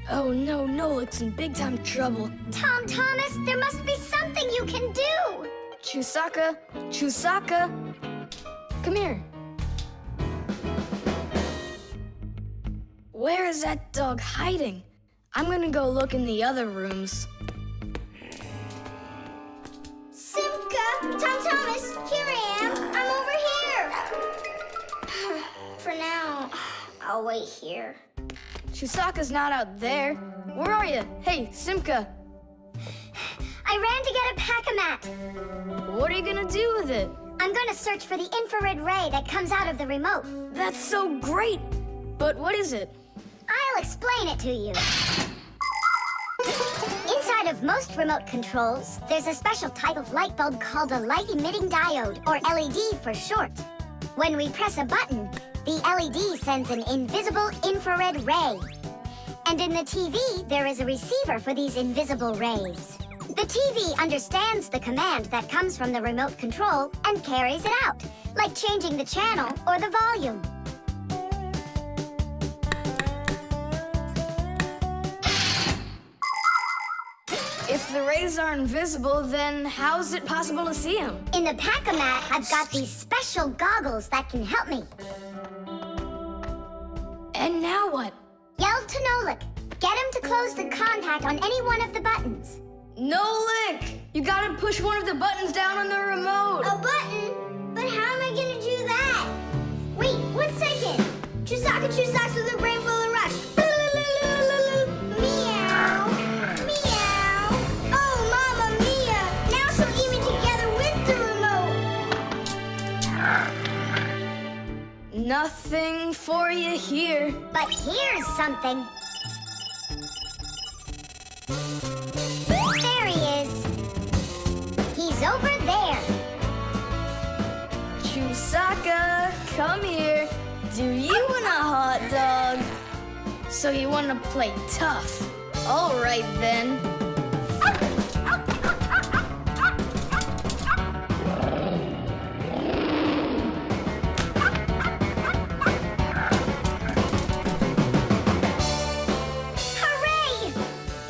Oh no, Nolik's in big time trouble. Tom Thomas, there must be something you can do! Chewsocka, Chewsocka, come here. Where is that dog hiding? I'm gonna go look in the other rooms. Simka! Tom Thomas! Here I am! I'm over here! For now, I'll wait here. Chewsocka's not out there. Where are you? Hey, Simka! I ran to get a pack-a-mat. What are you gonna do with it? I'm gonna search for the infrared ray that comes out of the remote. That's so great! But what is it? I'll explain it to you. Inside of most remote controls, there's a special type of light bulb called a light-emitting diode, or LED for short. When we press a button, the LED sends an invisible infrared ray. And in the TV, there is a receiver for these invisible rays. The TV understands the command that comes from the remote control and carries it out, like changing the channel or the volume. If the rays are invisible, then how is it possible to see them? In the pack-a-mat, I've got these special goggles that can help me. And now what? Yell to Nolik. Get him to close the contact on any one of the buttons. Nolik! You gotta push one of the buttons down on the remote. A button? But how am I gonna do that? Wait, 1 second. Chewsocka with a brain full of rocks. Meow. Meow. Oh, Mamma Mia. Now she'll eat me together with the remote. Nothing for you here. But here's something. There he is. He's over there. Chewsocka, come here. Do you want a hot dog? So you want to play tough? All right then. Hooray!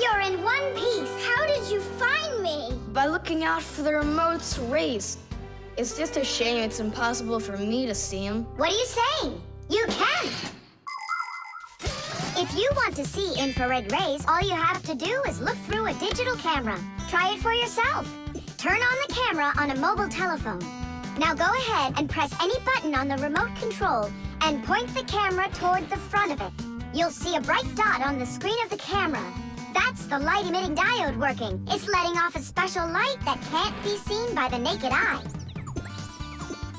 You're in one piece. How did you find me? By looking out for the remote's rays. It's just a shame it's impossible for me to see him. What are you saying? You can. If you want to see infrared rays, all you have to do is look through a digital camera. Try it for yourself. Turn on the camera on a mobile telephone. Now go ahead and press any button on the remote control and point the camera toward the front of it. You'll see a bright dot on the screen of the camera. That's the light-emitting diode working. It's letting off a special light that can't be seen by the naked eye.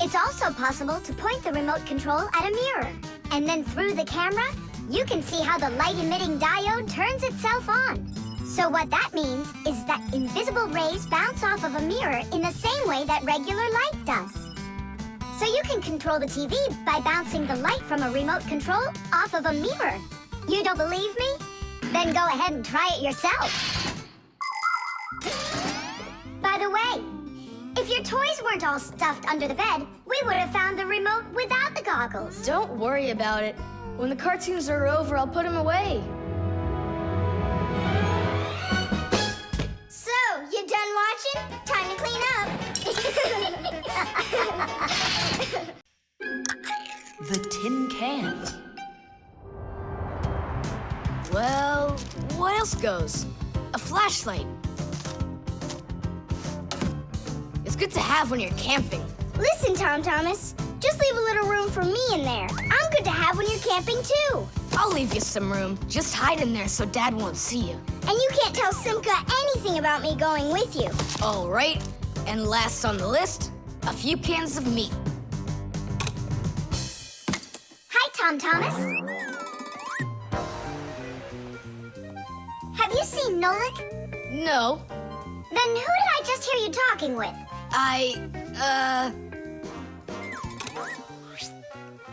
It's also possible to point the remote control at a mirror. And then through the camera, you can see how the light-emitting diode turns itself on. So what that means is that invisible rays bounce off of a mirror in the same way that regular light does. So you can control the TV by bouncing the light from a remote control off of a mirror. You don't believe me? Then go ahead and try it yourself. By the way, if your toys weren't all stuffed under the bed, we would have found the remote without the goggles. Don't worry about it. When the cartoons are over, I'll put them away. So, you done watching? Time to clean up. The tin can. Well, what else goes? A flashlight. It's good to have when you're camping. Listen, Tom Thomas. Just leave a little room for me in there. I'm good to have when you're camping, too. I'll leave you some room. Just hide in there so Dad won't see you. And you can't tell Simka anything about me going with you. All right. And last on the list, a few cans of meat. Hi, Tom Thomas. Have you seen Nolik? No. Then Then who did I just hear you talking with?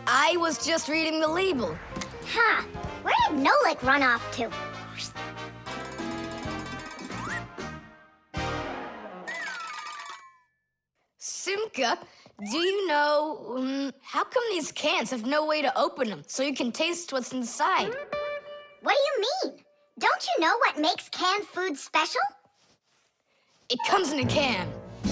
I was just reading the label. Huh. Where did Nolik run off to? Simka, do you know, how come these cans have no way to open them so you can taste what's inside? What do you mean? Don't you know what makes canned food special? It comes in a can. The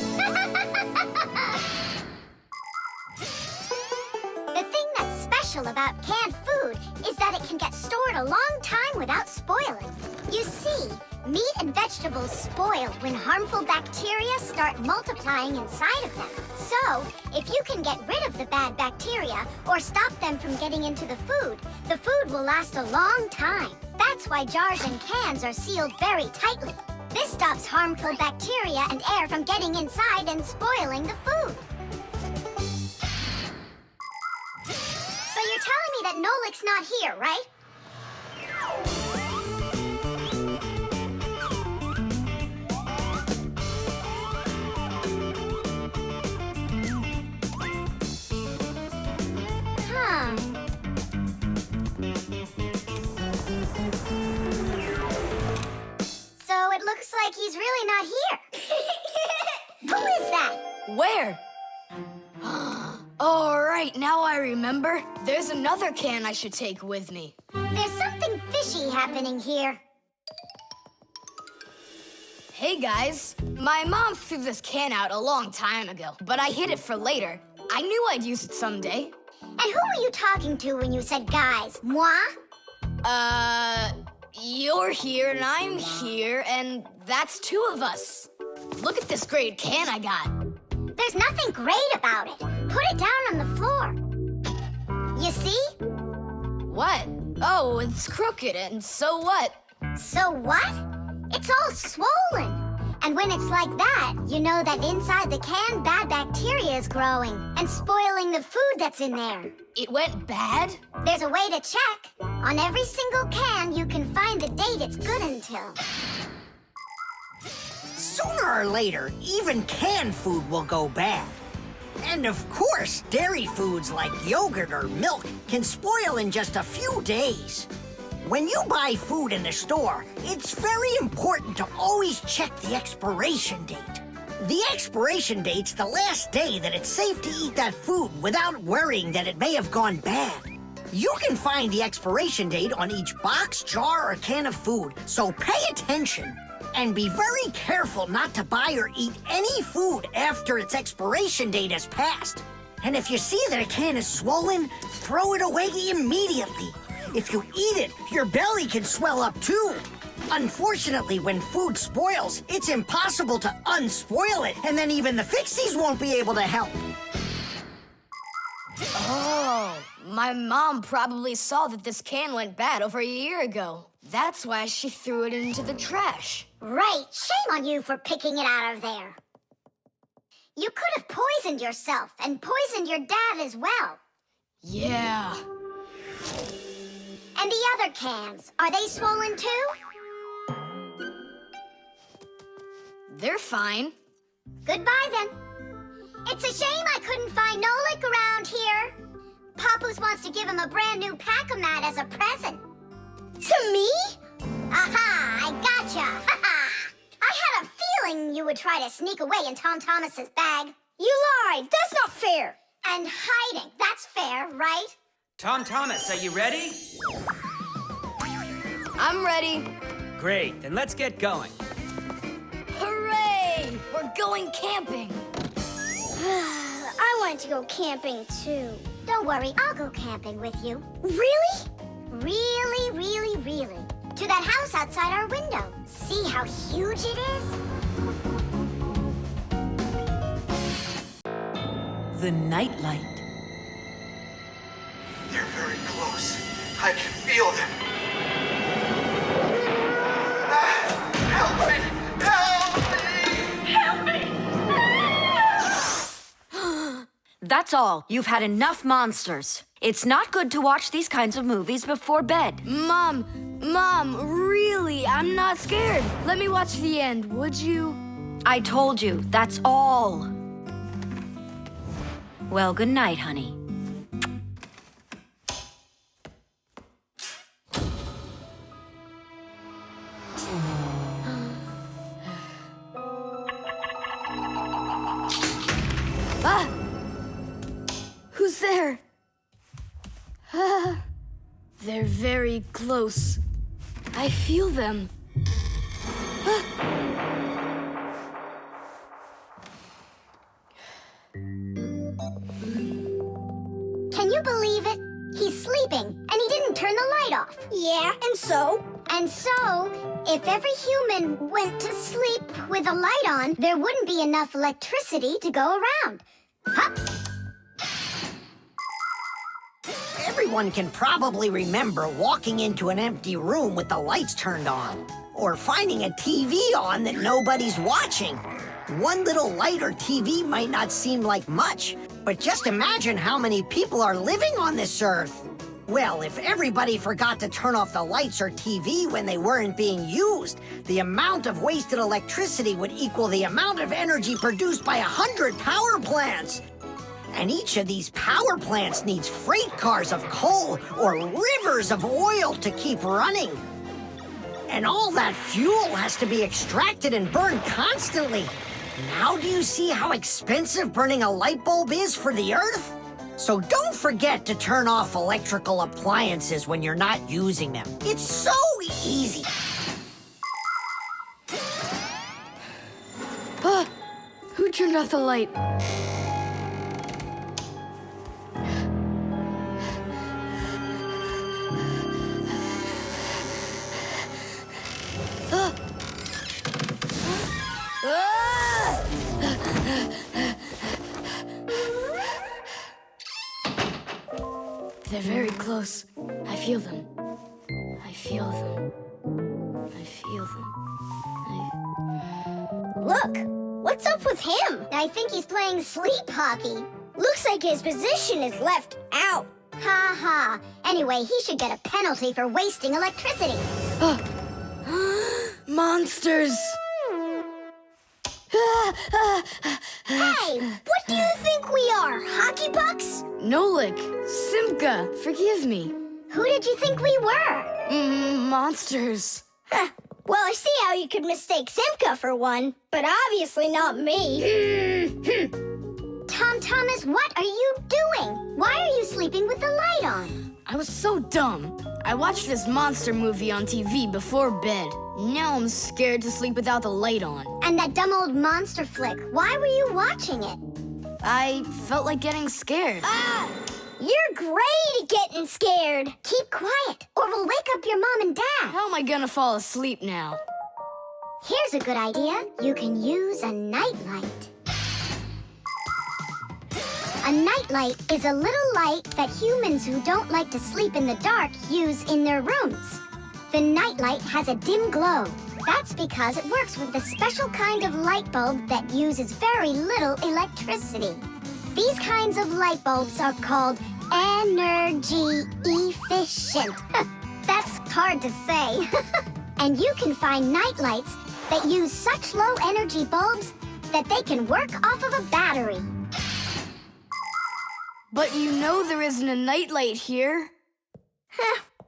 thing that's special about canned food is that it can get stored a long time without spoiling. You see, meat and vegetables spoil when harmful bacteria start multiplying inside of them. So, if you can get rid of the bad bacteria or stop them from getting into the food will last a long time. That's why jars and cans are sealed very tightly. This stops harmful bacteria and air from getting inside and spoiling the food. So you're telling me that Nolik's not here, right? Huh. So it looks like he's really not here. Who is that? Where? Oh, right, now I remember. There's another can I should take with me. There's something fishy happening here. Hey, guys. My mom threw this can out a long time ago, but I hid it for later. I knew I'd use it someday. And who were you talking to when you said guys? Moi? You're here and I'm here, and that's two of us. Look at this great can I got. There's nothing great about it. Put it down on the floor. You see? What? Oh, it's crooked, and so what? So what? It's all swollen. And when it's like that, you know that inside the can, bad bacteria is growing and spoiling the food that's in there. It went bad? There's a way to check. On every single can, you can find the date it's good until. Sooner or later, even canned food will go bad. And of course, dairy foods like yogurt or milk can spoil in just a few days. When you buy food in the store, it's very important to always check the expiration date. The expiration date's the last day that it's safe to eat that food without worrying that it may have gone bad. You can find the expiration date on each box, jar, or can of food, so pay attention. And be very careful not to buy or eat any food after its expiration date has passed. And if you see that a can is swollen, throw it away immediately. If you eat it, your belly can swell up too. Unfortunately, when food spoils, it's impossible to unspoil it, and then even the Fixies won't be able to help. Oh, my mom probably saw that this can went bad over a year ago. That's why she threw it into the trash. Right. Shame on you for picking it out of there. You could have poisoned yourself and poisoned your dad as well. Yeah. And the other cans, are they swollen too? They're fine. Goodbye then. It's a shame I couldn't find Nolik around here. Papoose wants to give him a brand new pack-a-mat as a present. To me? Aha! I gotcha! Ha-ha! I had a feeling you would try to sneak away in Tom Thomas's bag. You lied. That's not fair. And hiding, that's fair, right? Tom Thomas, are you ready? I'm ready. Great, then let's get going. Hooray! We're going camping. I wanted to go camping too. Don't worry, I'll go camping with you. Really? Really, really, really. To that house outside our window. See how huge it is? The nightlight. They're very close. I can feel them. Help me! Help me! Help me! That's all. You've had enough monsters. It's not good to watch these kinds of movies before bed. Mom, really, I'm not scared. Let me watch the end, would you? I told you, that's all. Well, good night, honey. Ah! Who's there? Ah, they're very close. I feel them. Ah. Can you believe it? He's sleeping, and he didn't turn the light off. Yeah, and so? And so, if every human went to sleep with a light on, there wouldn't be enough electricity to go around. Hup! Everyone can probably remember walking into an empty room with the lights turned on, or finding a TV on that nobody's watching. One little light or TV might not seem like much, but just imagine how many people are living on this earth. Well, if everybody forgot to turn off the lights or TV when they weren't being used, the amount of wasted electricity would equal the amount of energy produced by 100 power plants. And each of these power plants needs freight cars of coal or rivers of oil to keep running. And all that fuel has to be extracted and burned constantly. Now do you see how expensive burning a light bulb is for the Earth? So don't forget to turn off electrical appliances when you're not using them. It's so easy. Ah! Who turned off the light? Ah! Ah! They're very close. I feel them. I feel them. I feel them. Look, what's up with him? I think he's playing sleep hockey. Looks like his position is left out. Ha ha. Anyway, he should get a penalty for wasting electricity. Monsters! Hey, what do you think we are, hockey pucks? Nolik, Simka, forgive me. Who did you think we were? Monsters. Well, I see how you could mistake Simka for one, but obviously not me. Tom Thomas, what are you doing? Why are you sleeping with the light on? I was so dumb. I watched this monster movie on TV before bed. Now I'm scared to sleep without the light on. And that dumb old monster flick, why were you watching it? I felt like getting scared. Ah! You're great at getting scared. Keep quiet, or we'll wake up your mom and dad. How am I gonna fall asleep now? Here's a good idea. You can use a nightlight. A nightlight is a little light that humans who don't like to sleep in the dark use in their rooms. The nightlight has a dim glow. That's because it works with a special kind of light bulb that uses very little electricity. These kinds of light bulbs are called energy efficient. That's hard to say. And you can find nightlights that use such low energy bulbs that they can work off of a battery. But you know there isn't a nightlight here.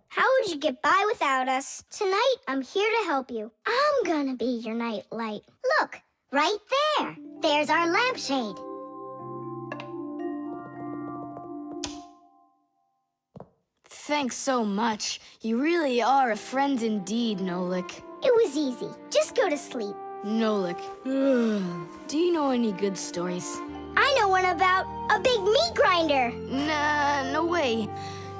How would you get by without us? Tonight, I'm here to help you. I'm gonna be your nightlight. Look, right there. There's our lampshade. Thanks so much. You really are a friend indeed, Nolik. It was easy. Just go to sleep. Nolik. Do you know any good stories? I know one about a big meat grinder. Nah, no way.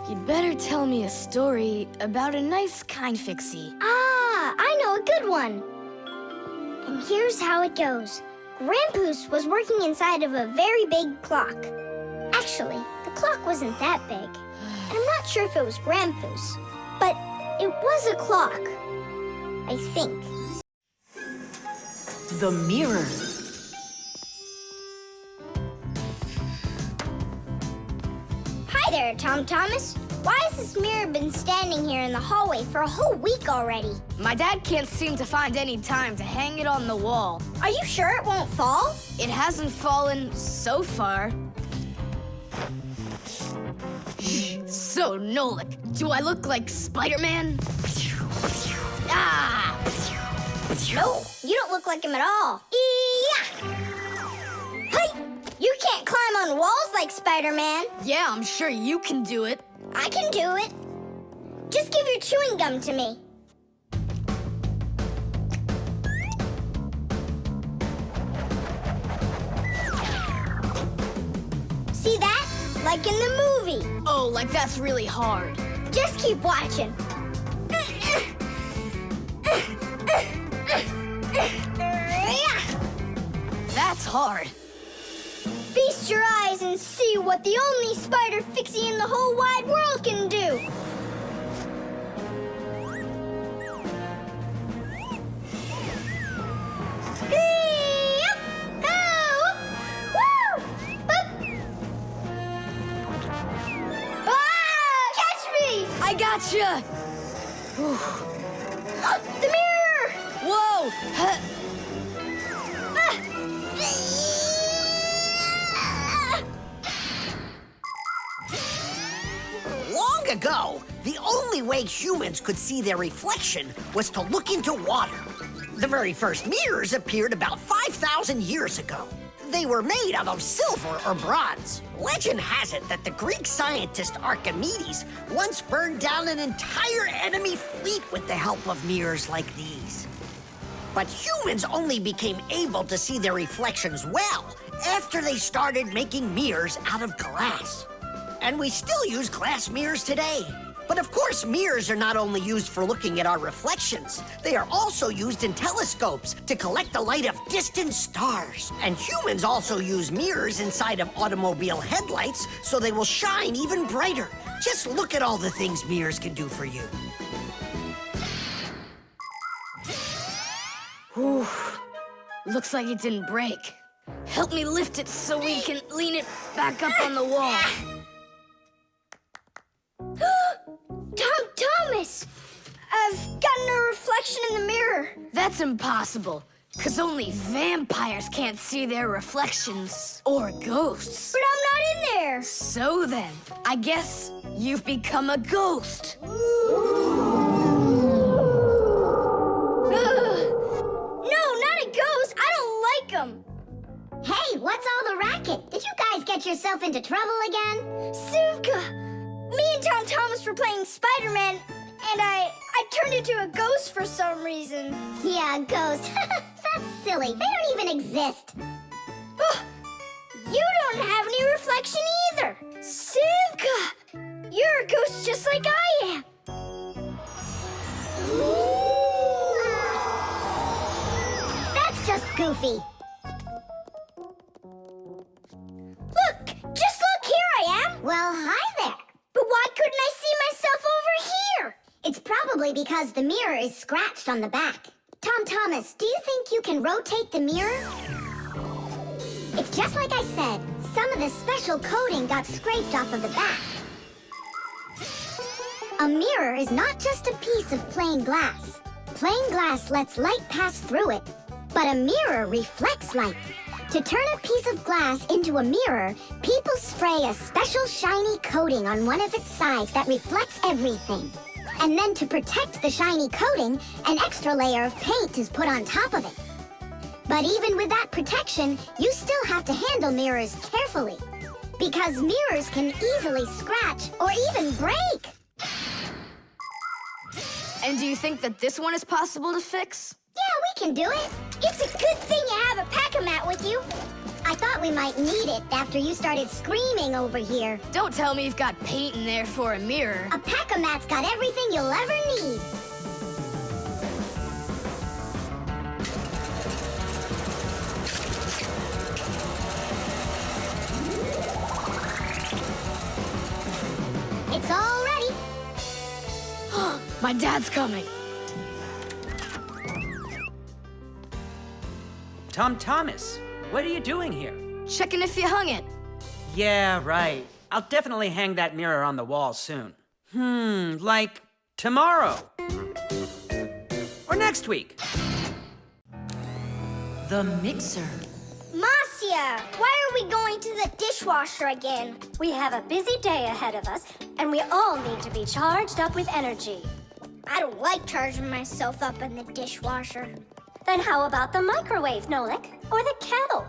You'd better tell me a story about a nice, kind Fixie. Ah, I know a good one. And here's how it goes. Grandpoos was working inside of a very big clock. Actually, the clock wasn't that big. And I'm not sure if it was Grandpoos, but it was a clock, I think. The mirror. Hi there, Tom Thomas. Why has this mirror been standing here in the hallway for a whole week already? My dad can't seem to find any time to hang it on the wall. Are you sure it won't fall? It hasn't fallen so far. So, Nolik, do I look like Spider-Man? Ah! No, you don't look like him at all. Yeah! Hey! You can't climb on walls like Spider-Man. Yeah, I'm sure you can do it. I can do it. Just give your chewing gum to me. See that? Like in the movie. Oh, like that's really hard. Just keep watching. That's hard. Feast your eyes and see what the only spider fixie in the whole wide world can do. Catch me! I gotcha! The mirror! Whoa! Long ago, the only way humans could see their reflection was to look into water. The very first mirrors appeared about 5,000 years ago. They were made out of silver or bronze. Legend has it that the Greek scientist Archimedes once burned down an entire enemy fleet with the help of mirrors like these. But humans only became able to see their reflections well after they started making mirrors out of glass. And we still use glass mirrors today. But of course, mirrors are not only used for looking at our reflections, they are also used in telescopes to collect the light of distant stars. And humans also use mirrors inside of automobile headlights so they will shine even brighter. Just look at all the things mirrors can do for you. Whew. Looks like it didn't break. Help me lift it so we can lean it back up on the wall. Tom Thomas! I've gotten a reflection in the mirror. That's impossible, because only vampires can't see their reflections. Or ghosts. But I'm not in there. So then, I guess you've become a ghost. No, not a ghost. I don't like them. Hey, what's all the racket? Did you guys get yourself into trouble again? Simka! Me and Tom Thomas were playing Spider-Man, and I turned into a ghost for some reason. Yeah, a ghost. That's silly. They don't even exist. Oh, you don't have any reflection either. Simka! You're a ghost just like I am. That's just goofy. Look! Just look! Here I am! Well, hi there. But why couldn't I see myself over here? It's probably because the mirror is scratched on the back. Tom Thomas, do you think you can rotate the mirror? It's just like I said. Some of the special coating got scraped off of the back. A mirror is not just a piece of plain glass. Plain glass lets light pass through it, but a mirror reflects light. To turn a piece of glass into a mirror, people spray a special shiny coating on one of its sides that reflects everything. And then to protect the shiny coating, an extra layer of paint is put on top of it. But even with that protection, you still have to handle mirrors carefully. Because mirrors can easily scratch or even break. And do you think that this one is possible to fix? Yeah, we can do it. It's a good thing you have a pack-a-mat with you. I thought we might need it after you started screaming over here. Don't tell me you've got paint in there for a mirror. A pack-a-mat's got everything you'll ever need. It's all ready. My dad's coming. Tom Thomas, what are you doing here? Checking if you hung it. Yeah, right. I'll definitely hang that mirror on the wall soon. Like tomorrow. Or next week. The mixer. Marcia, why are we going to the dishwasher again? We have a busy day ahead of us, and we all need to be charged up with energy. I don't like charging myself up in the dishwasher. Then how about the microwave, Nolik? Or the kettle?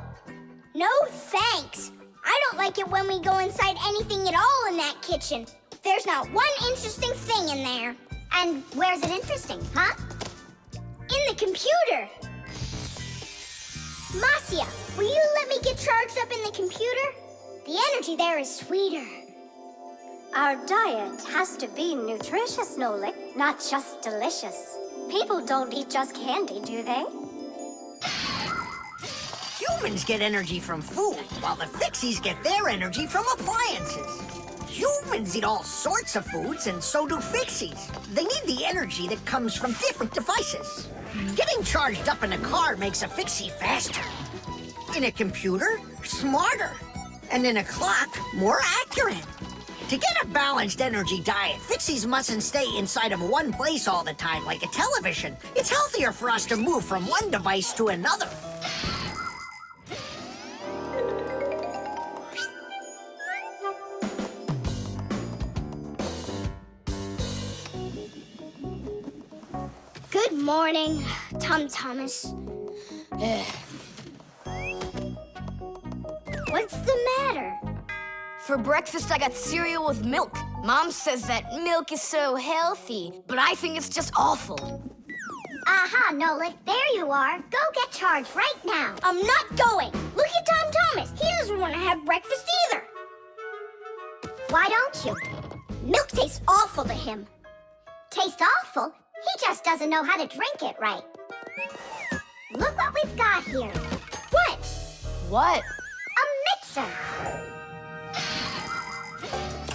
No thanks. I don't like it when we go inside anything at all in that kitchen. There's not one interesting thing in there. And where's it interesting, huh? In the computer. Marcia, will you let me get charged up in the computer? The energy there is sweeter. Our diet has to be nutritious, Nolik, not just delicious. People don't eat just candy, do they? Humans get energy from food, while the Fixies get their energy from appliances. Humans eat all sorts of foods, and so do Fixies. They need the energy that comes from different devices. Getting charged up in a car makes a Fixie faster. In a computer, smarter. And in a clock, more accurate. To get a balanced energy diet, Fixies mustn't stay inside of one place all the time like a television. It's healthier for us to move from one device to another. Good morning, Thomas. What's the matter? For breakfast, I got cereal with milk. Mom says that milk is so healthy, but I think it's just awful. Aha, Nolik, there you are. Go get charged right now. I'm not going. Look at Thomas. He doesn't want to have breakfast either. Why don't you? Milk tastes awful to him. Taste awful? He just doesn't know how to drink it right. Look what we've got here. What? What? A mixer.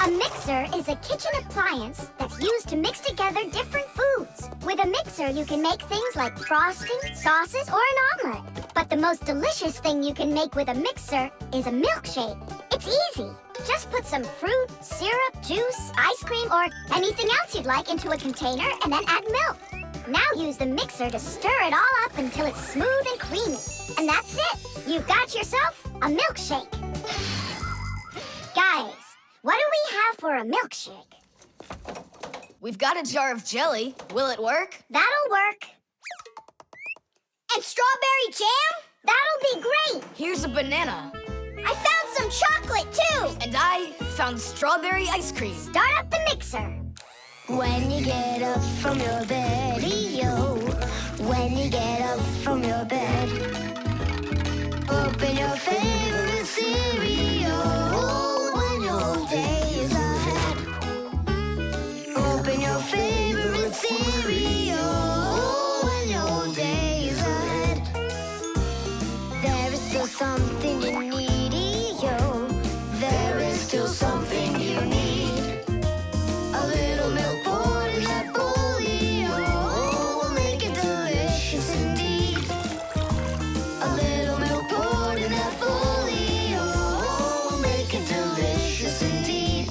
A mixer is a kitchen appliance that's used to mix together different foods. With a mixer, you can make things like frosting, sauces, or an omelet. But the most delicious thing you can make with a mixer is a milkshake. It's easy. Just put some fruit, syrup, juice, ice cream, or anything else you'd like into a container and then add milk. Now use the mixer to stir it all up until it's smooth and creamy. And that's it. You've got yourself a milkshake. Guys, what do we have for a milkshake? We've got a jar of jelly. Will it work? That'll work. And strawberry jam? That'll be great. Here's a banana. I found some chocolate, too. And I found strawberry ice cream. Start up the mixer. When you get up from your bed, yo. When you get up from your bed, open your favorite cereal. When your day is ahead, open your favorite cereal. When your day is ahead, there is still something you need, yo. There is still something you need. A little milk poured in that bowl, yo, will make it delicious indeed. A little milk poured in that bowl, yo, will make it delicious indeed.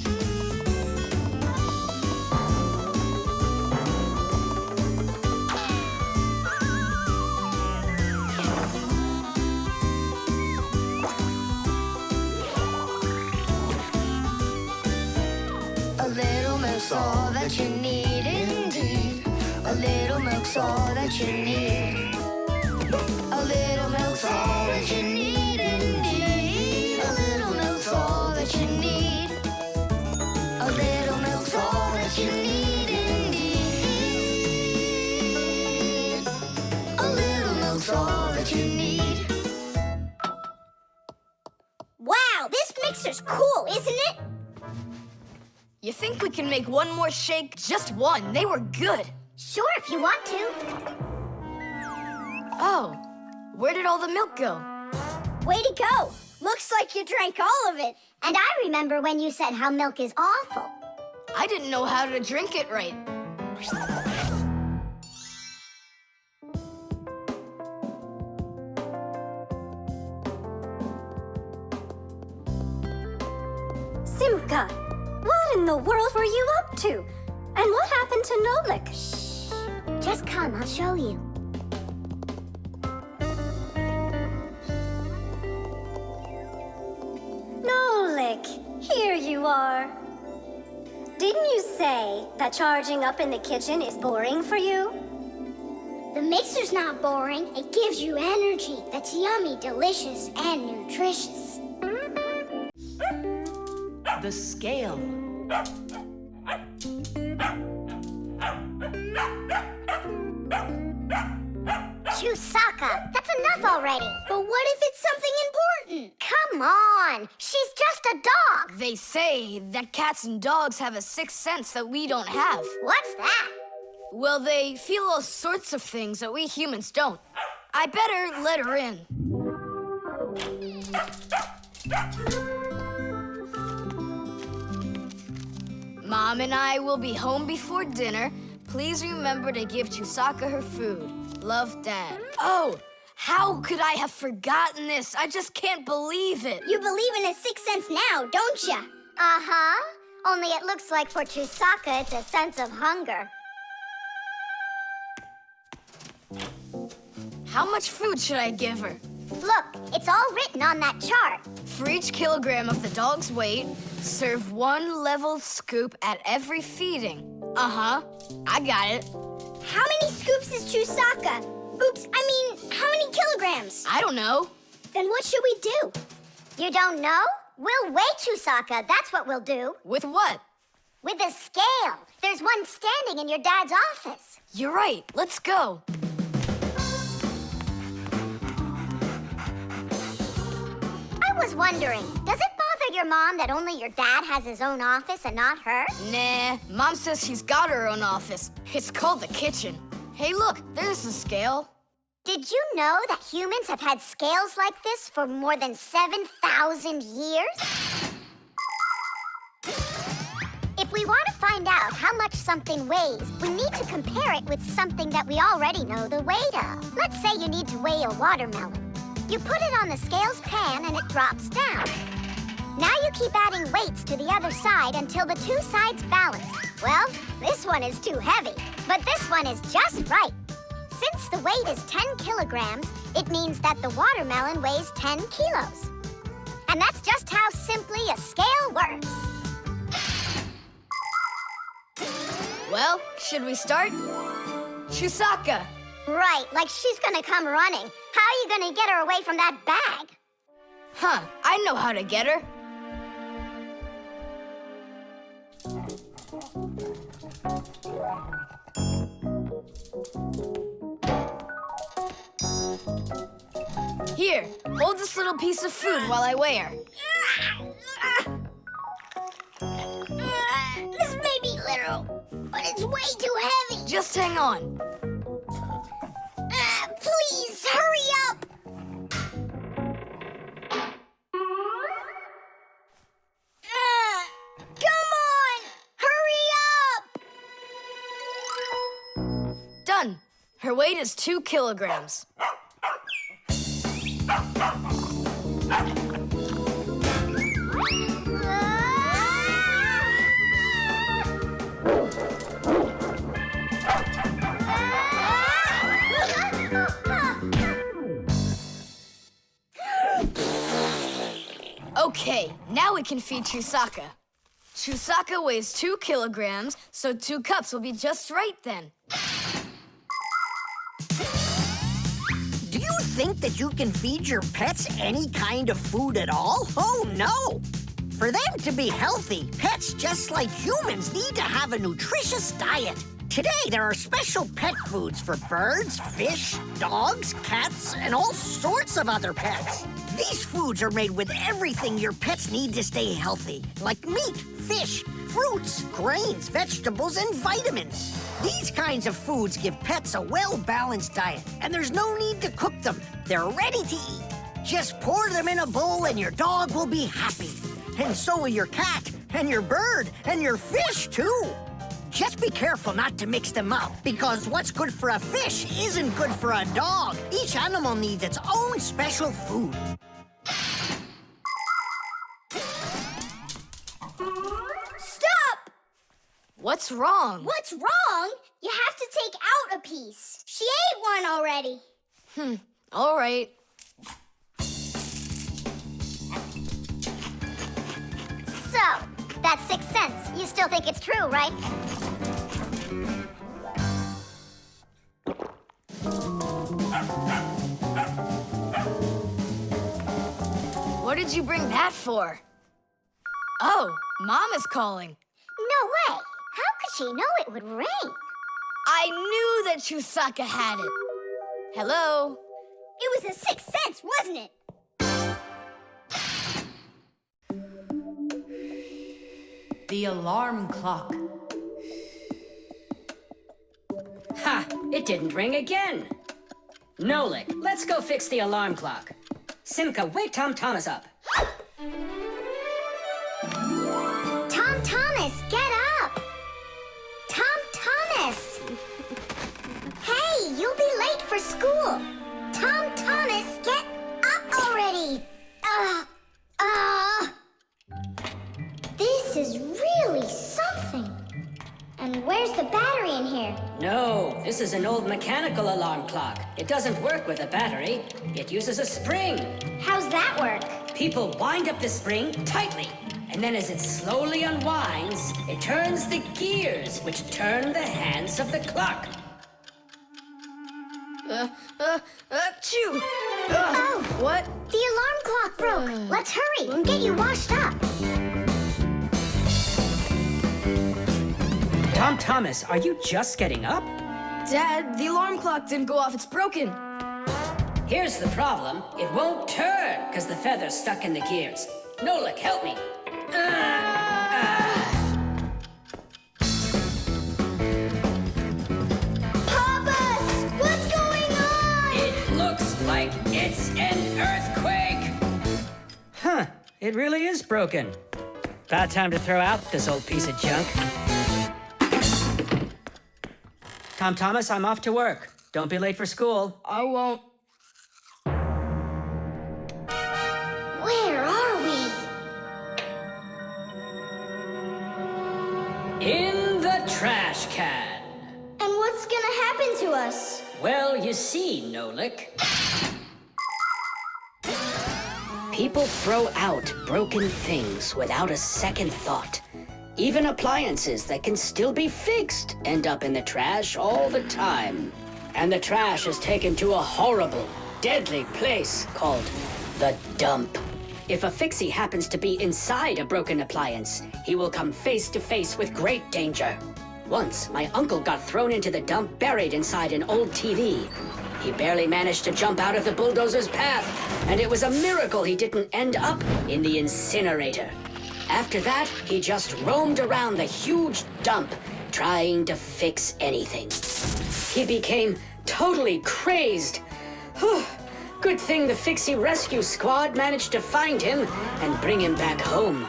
A little milk's all that you need indeed. A little milk's all that you need. A little milk's all that you need indeed. A little milk's all that you need. A little milk's all that you need indeed. A little milk's all that you need. Wow, this mixer's cool, isn't it? You think we can make one more shake? Just one. They were good. Sure, if you want to. Oh, where did all the milk go? Way to go. Looks like you drank all of it. And I remember when you said how milk is awful. I didn't know how to drink it right. Simka, what in the world were you up to? And what happened to Nolik? Shh. Just come, I'll show you. Nolik, here you are. Didn't you say that charging up in the kitchen is boring for you? The mixer's not boring. It gives you energy that's yummy, delicious, and nutritious. The scale. Chewsocka, that's enough already. But what if it's something important? Come on, she's just a dog. They say that cats and dogs have a sixth sense that we don't have. What's that? Well, they feel all sorts of things that we humans don't. I better let her in. Mom and I will be home before dinner. Please remember to give Chewsocka her food. Love, Dad. Oh, how could I have forgotten this? I just can't believe it. You believe in a sixth sense now, don't ya? Uh-huh. Only it looks like for Chewsocka, it's a sense of hunger. How much food should I give her? Look, it's all written on that chart. For each kilogram of the dog's weight, serve 1 level scoop at every feeding. Uh-huh, I got it. How many scoops is Chewsocka? Oops, I mean, how many kilograms? I don't know. Then what should we do? You don't know? We'll weigh Chewsocka, that's what we'll do. With what? With a scale. There's one standing in your dad's office. You're right, let's go. I was wondering, does it bother your mom that only your dad has his own office and not her? Nah, Mom says she's got her own office. It's called the kitchen. Hey, look, there's the scale. Did you know that humans have had scales like this for more than 7,000 years? If we want to find out how much something weighs, we need to compare it with something that we already know the weight of. Let's say you need to weigh a watermelon. You put it on the scale's pan and it drops down. Now you keep adding weights to the other side until the two sides balance. Well, this one is too heavy, but this one is just right. Since the weight is 10 kilograms, it means that the watermelon weighs 10 kilos. And that's just how simply a scale works. Well, should we start? Chewsocka! Right, like she's gonna come running. How are you gonna get her away from that bag? Huh, I know how to get her. Here, hold this little piece of food while I weigh her. This may be literal, but it's way too heavy. Just hang on. Please, hurry up. Come on, hurry up. Done. Her weight is 2 kilograms. Okay, now we can feed Chewsocka. Chewsocka weighs 2 kilograms, so 2 cups will be just right then. Do you think that you can feed your pets any kind of food at all? Oh, no! For them to be healthy, pets just like humans need to have a nutritious diet. Today, there are special pet foods for birds, fish, dogs, cats, and all sorts of other pets. These foods are made with everything your pets need to stay healthy, like meat, fish, fruits, grains, vegetables, and vitamins. These kinds of foods give pets a well-balanced diet, and there's no need to cook them. They're ready to eat. Just pour them in a bowl and your dog will be happy. And so will your cat, and your bird, and your fish, too. Just be careful not to mix them up, because what's good for a fish isn't good for a dog. Each animal needs its own special food. Stop! What's wrong? What's wrong? You have to take out a piece. She ate one already. All right. So, that's 6 cents. You still think it's true, right? What did you bring that for? Oh, Mom is calling. No way. How could she know it would rain? I knew that Chewsocka had it. Hello? It was a 6 cents, wasn't it? The alarm clock. Ha! It didn't ring again. Nolik, let's go fix the alarm clock. Simka, wake Tom Thomas up. Tom Thomas, get up! Tom Thomas! Hey, you'll be late for school. Tom Thomas, get up already! This is really something. And where's the battery in here? No, this is an old mechanical alarm clock. It doesn't work with a battery. It uses a spring. How's that work? People wind up the spring tightly, and then as it slowly unwinds, it turns the gears, which turn the hands of the clock. Chew! Oh! What? The alarm clock broke. Let's hurry and get you washed up. Tom Thomas, are you just getting up? Dad, the alarm clock didn't go off. It's broken. Here's the problem. It won't turn, because the feather's stuck in the gears. Nolik, help me. Papas! What's going on? It looks like it's an earthquake! Huh, it really is broken. About time to throw out this old piece of junk. Tom Thomas, I'm off to work. Don't be late for school. I won't. Where are we? In the trash can. And what's gonna happen to us? Well, you see, Nolik. People throw out broken things without a second thought. Even appliances that can still be fixed end up in the trash all the time. And the trash is taken to a horrible, deadly place called the dump. If a Fixie happens to be inside a broken appliance, he will come face to face with great danger. Once, my uncle got thrown into the dump buried inside an old TV. He barely managed to jump out of the bulldozer's path, and it was a miracle he didn't end up in the incinerator. After that, he just roamed around the huge dump, trying to fix anything. He became totally crazed. Good thing the Fixie Rescue Squad managed to find him and bring him back home.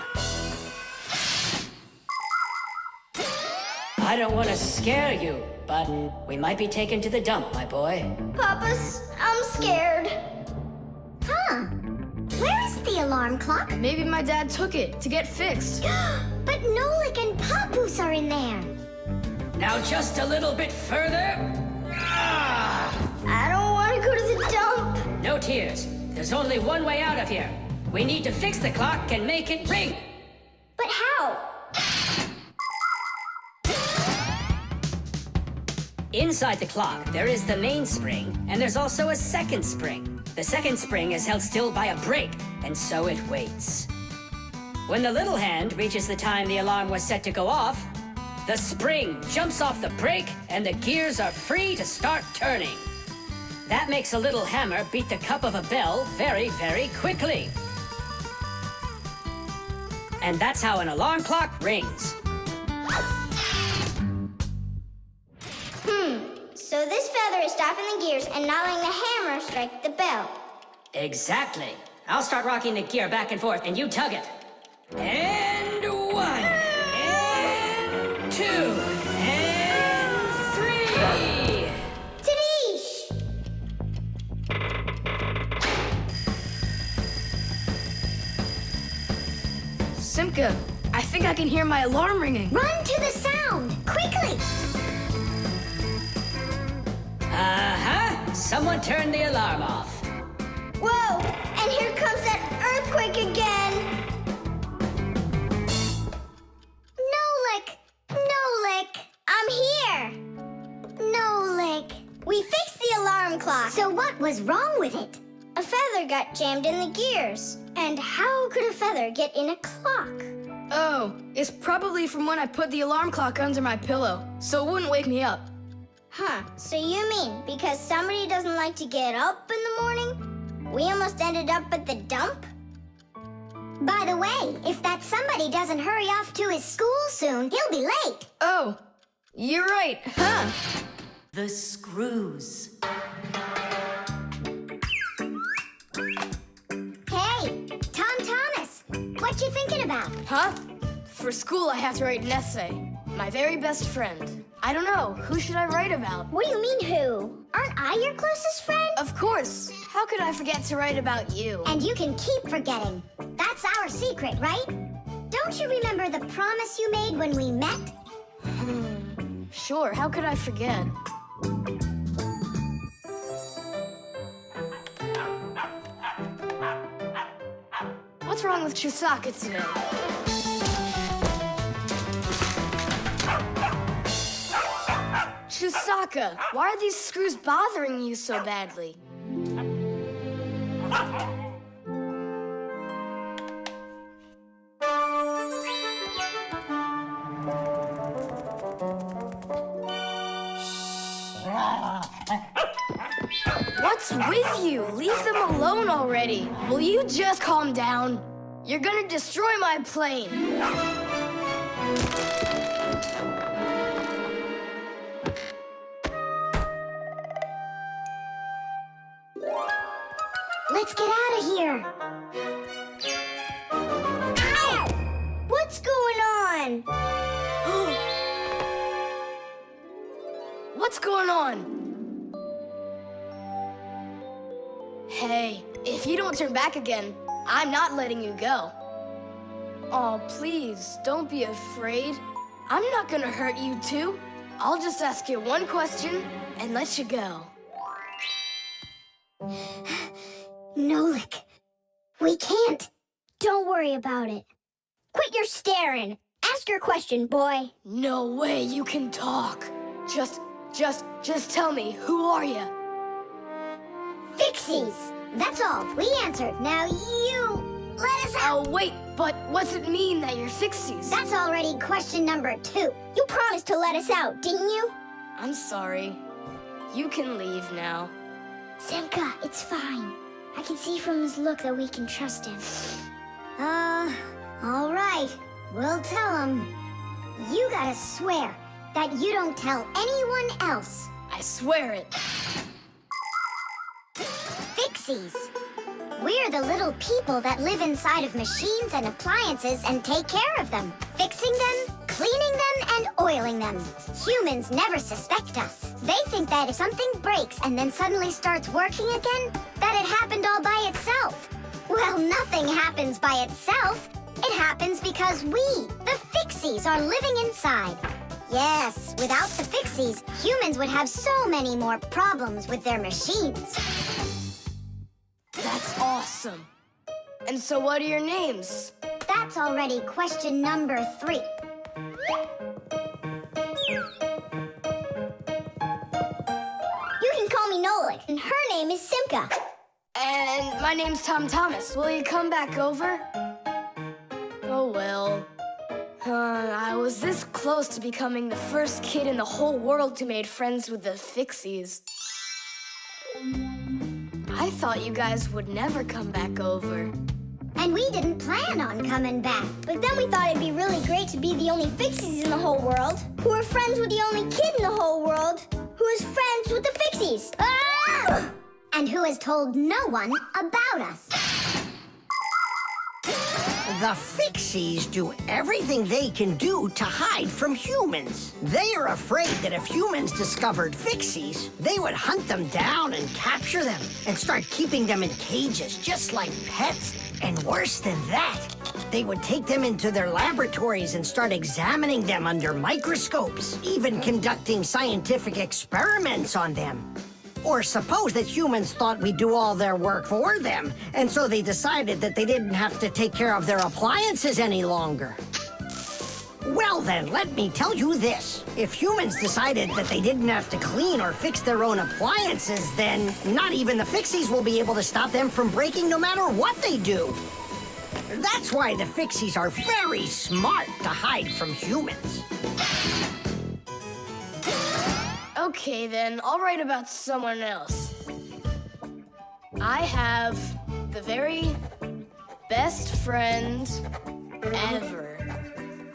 I don't want to scare you, but we might be taken to the dump, my boy. Papas, I'm scared. Huh? Where is the alarm clock? Maybe my dad took it to get fixed. But Nolik and Papoose are in there. Now just a little bit further. I don't want to go to the dump. No tears. There's only one way out of here. We need to fix the clock and make it ring. But how? Inside the clock, there is the main spring, and there's also a second spring. The second spring is held still by a brake, and so it waits. When the little hand reaches the time the alarm was set to go off, the spring jumps off the brake, and the gears are free to start turning. That makes a little hammer beat the cup of a bell very, very quickly. And that's how an alarm clock rings. So this feather is stopping the gears and not letting the hammer strike the bell. Exactly. I'll start rocking the gear back and forth, and you tug it. And 1, and 2, and 3. Tadish! Simka, I think I can hear my alarm ringing. Run to the sound, quickly! Uh-huh. Someone turned the alarm off. Whoa! And here comes that earthquake again! Nolik! I'm here! Nolik, we fixed the alarm clock. So what was wrong with it? A feather got jammed in the gears. And how could a feather get in a clock? Oh, it's probably from when I put the alarm clock under my pillow, so it wouldn't wake me up. Huh, so you mean because somebody doesn't like to get up in the morning? We almost ended up at the dump? By the way, if that somebody doesn't hurry off to his school soon, he'll be late. Oh, you're right, huh? The screws. Hey, Tom Thomas, what you thinking about? Huh? For school, I have to write an essay. My very best friend. I don't know, who should I write about? What do you mean, who? Aren't I your closest friend? Of course. How could I forget to write about you? And you can keep forgetting. That's our secret, right? Don't you remember the promise you made when we met? Sure, how could I forget? What's wrong with Chewsocka today? Chewsocka, why are these screws bothering you so badly? What's with you? Leave them alone already. Will you just calm down? You're gonna destroy my plane. Let's get out of here. Ow! What's going on? What's going on? Hey, if you don't turn back again, I'm not letting you go. Oh, please, don't be afraid. I'm not gonna hurt you too. I'll just ask you one question and let you go. Nolik, we can't. Don't worry about it. Quit your staring. Ask your question, boy. No way you can talk. Just tell me, who are you? Fixies. That's all. We answered. Now you let us out. Oh, wait, but what's it mean that you're Fixies? That's already question number 2. You promised to let us out, didn't you? I'm sorry. You can leave now. Simka, it's fine. I can see from his look that we can trust him. All right. We'll tell him. You gotta swear that you don't tell anyone else. I swear it. Fixies. We're the little people that live inside of machines and appliances and take care of them, fixing them, cleaning them, and oiling them. Humans never suspect us. They think that if something breaks and then suddenly starts working again, that it happened all by itself. Well, nothing happens by itself. It happens because we, the Fixies, are living inside. Yes, without the Fixies, humans would have so many more problems with their machines. That's awesome. And so what are your names? That's already question number 3. You can call me Nolik, and her name is Simka. And my name's Tom Thomas. Will you come back over? Oh, well. I was this close to becoming the first kid in the whole world who made friends with the Fixies. I thought you guys would never come back over. And we didn't plan on coming back. But then we thought it'd be really great to be the only Fixies in the whole world, who are friends with the only kid in the whole world, who is friends with the Fixies. Ah! And who has told no one about us. The Fixies do everything they can do to hide from humans. They are afraid that if humans discovered Fixies, they would hunt them down and capture them and start keeping them in cages just like pets. And worse than that, They would take them into their laboratories and start examining them under microscopes, even conducting scientific experiments on them. Or suppose that humans thought we'd do all their work for them, and so they decided that they didn't have to take care of their appliances any longer. Well then, let me tell you this. If humans decided that they didn't have to clean or fix their own appliances, then not even the Fixies will be able to stop them from breaking no matter what they do. That's why the Fixies are very smart to hide from humans. Okay, then, I'll write about someone else. I have the very best friend ever.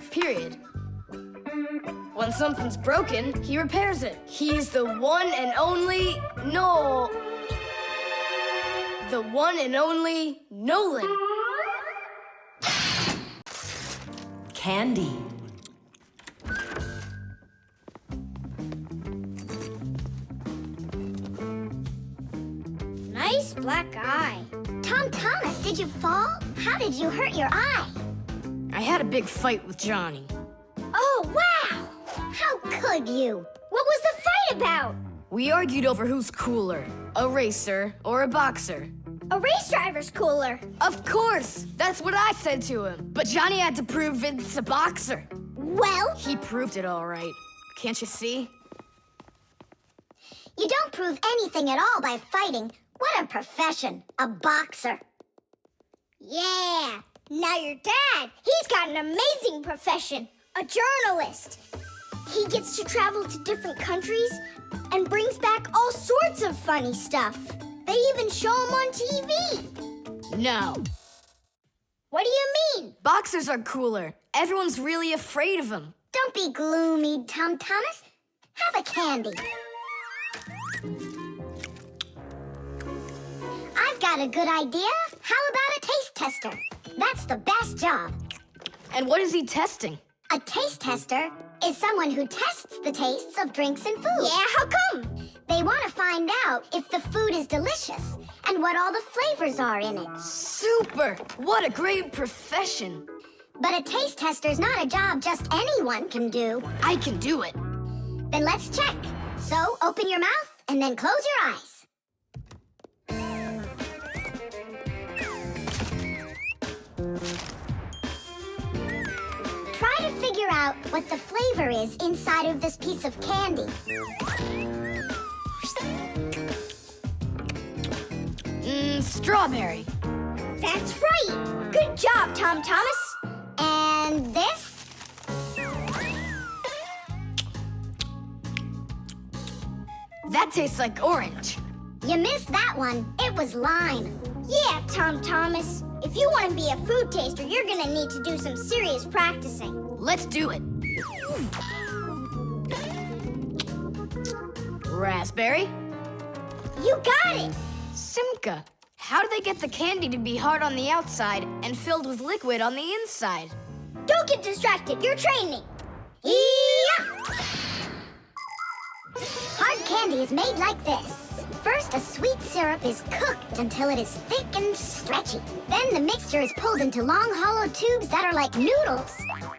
Period. When something's broken, he repairs it. He's the one and only the one and only Nolan. Candy. Nice black eye. Tom Thomas, did you fall? How did you hurt your eye? I had a big fight with Johnny. Oh, wow! How could you? What was the fight about? We argued over who's cooler, a racer or a boxer. A race driver's cooler. Of course! That's what I said to him. But Johnny had to prove it's a boxer. Well, He proved it all right. Can't you see? you don't prove anything at all by fighting. What a profession, a boxer. Yeah. Now your dad, he's got an amazing profession, a journalist. He gets to travel to different countries and brings back all sorts of funny stuff. They even show him on TV. No. What do you mean? Boxers are cooler. Everyone's really afraid of them. Don't be gloomy, Tom Thomas. Have a candy. I've got a good idea. How about a taste tester? That's the best job. And what is he testing? A taste tester is someone who tests the tastes of drinks and food. Yeah, how come? They want to find out if the food is delicious and what all the flavors are in it. Super! What a great profession. But a taste tester's not a job just anyone can do. I can do it. Then let's check. So open your mouth and then close your eyes. Try to figure out what the flavor is inside of this piece of candy. Strawberry. That's right. Good job, Tom Thomas. And this? That tastes like orange. You missed that one. It was lime. Yeah, Tom Thomas. If you want to be a food taster, you're going to need to do some serious practicing. Let's do it. Raspberry. You got it. Simka. How do they get the candy to be hard on the outside and filled with liquid on the inside? Don't get distracted. You're training. Yeah! Hard candy is made like this. First, a sweet syrup is cooked until it is thick and stretchy. Then the mixture is pulled into long, hollow tubes that are like noodles.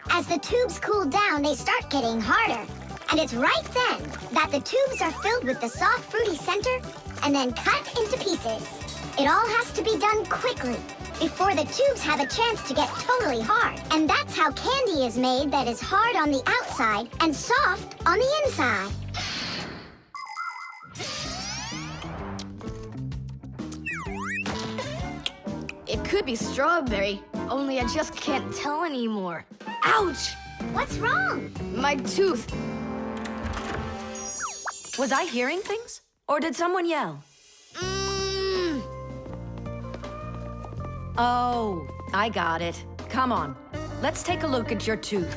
As the tubes cool down, they start getting harder. And it's right then that the tubes are filled with the soft, fruity center and then cut into pieces. It all has to be done quickly before the tubes have a chance to get totally hard. And that's how candy is made that is hard on the outside and soft on the inside. It could be strawberry, only I just can't tell anymore. Ouch! What's wrong? My tooth. Was I hearing things? Or did someone yell? Oh, I got it. Come on. Let's take a look at your tooth.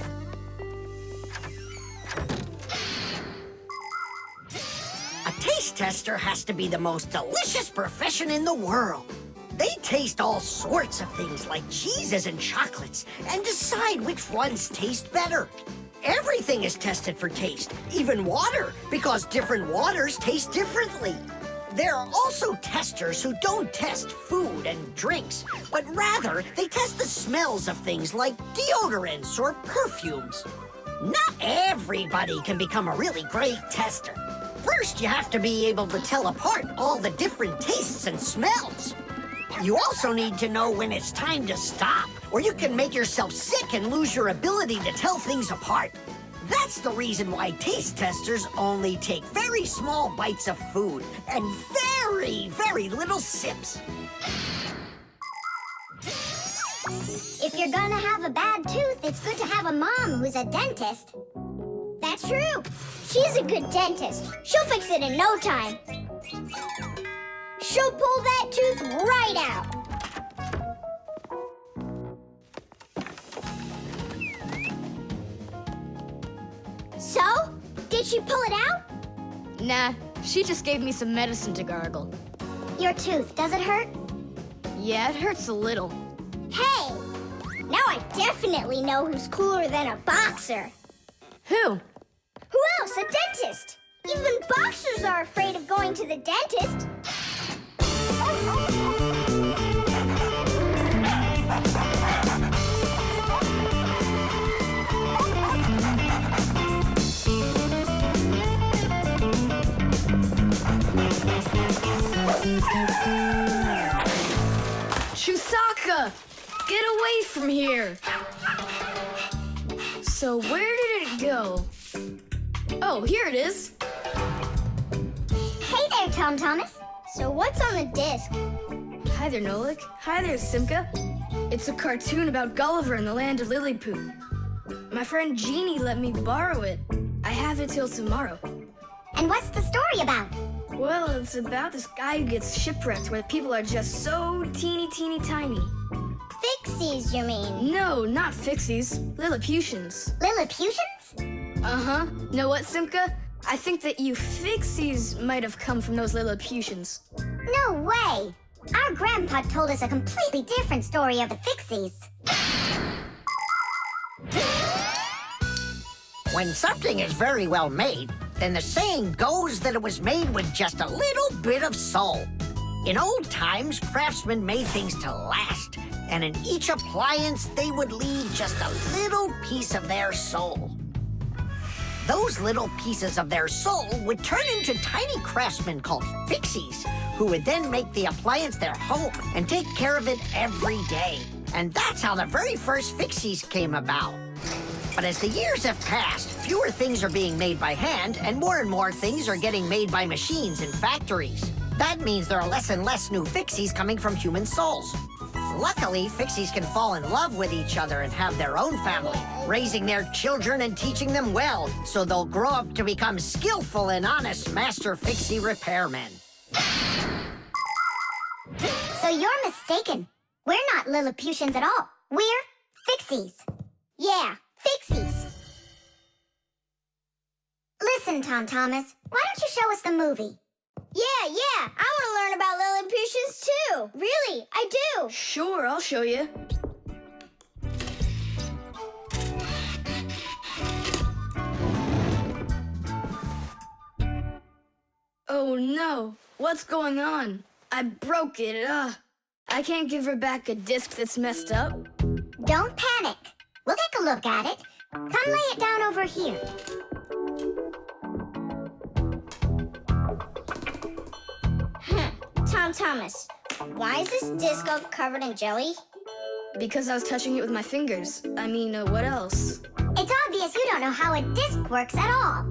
A taste tester has to be the most delicious profession in the world. They taste all sorts of things like cheeses and chocolates and decide which ones taste better. Everything is tested for taste, even water, because different waters taste differently. There are also testers who don't test food and drinks, but rather they test the smells of things like deodorants or perfumes. Not everybody can become a really great tester. First, you have to be able to tell apart all the different tastes and smells. You also need to know when it's time to stop, or you can make yourself sick and lose your ability to tell things apart. That's the reason why taste testers only take very small bites of food and very, very little sips. If you're gonna have a bad tooth, it's good to have a mom who's a dentist. That's true. She's a good dentist. She'll fix it in no time. She'll pull that tooth right out. So, did she pull it out? Nah, she just gave me some medicine to gargle. Your tooth, does it hurt? Yeah, it hurts a little. Hey, now I definitely know who's cooler than a boxer. Who? Who else? A dentist. Even boxers are afraid of going to the dentist. Chewsocka! Get away from here! So where did it go? Oh, here it is. Hey there, Tom Thomas. So what's on the disc? Hi there, Nolik. Hi there, Simka. It's a cartoon about Gulliver in the land of Lilliput. My friend Jeannie let me borrow it. I have it till tomorrow. And what's the story about? Well, it's about this guy who gets shipwrecked where people are just so teeny tiny. Fixies, you mean? No, not Fixies. Lilliputians. Lilliputians? Uh-huh. Know what, Simka? I think that you Fixies might have come from those Lilliputians. No way! Our grandpa told us a completely different story of the Fixies. When something is very well made, then the saying goes that it was made with just a little bit of soul. In old times, craftsmen made things to last, and in each appliance, they would leave just a little piece of their soul. Those little pieces of their soul would turn into tiny craftsmen called Fixies, who would then make the appliance their home and take care of it every day. And that's how the very first Fixies came about. But as the years have passed, fewer things are being made by hand, and more things are getting made by machines in factories. That means there are less and less new Fixies coming from human souls. Luckily, Fixies can fall in love with each other and have their own family, raising their children and teaching them well, so they'll grow up to become skillful and honest master Fixie repairmen. So you're mistaken. We're not Lilliputians at all. We're Fixies. Yeah, Fixies. Listen, Tom Thomas, why don't you show us the movie? Yeah, I want to learn about Lilliputians too. Really, I do. Sure, I'll show you. Oh no, what's going on? I broke it, I can't give her back a disc that's messed up. Don't panic. We'll take a look at it. Come lay it down over here. Tom Thomas, why is this disc all covered in jelly? Because I was touching it with my fingers. I mean, what else? It's obvious you don't know how a disc works at all.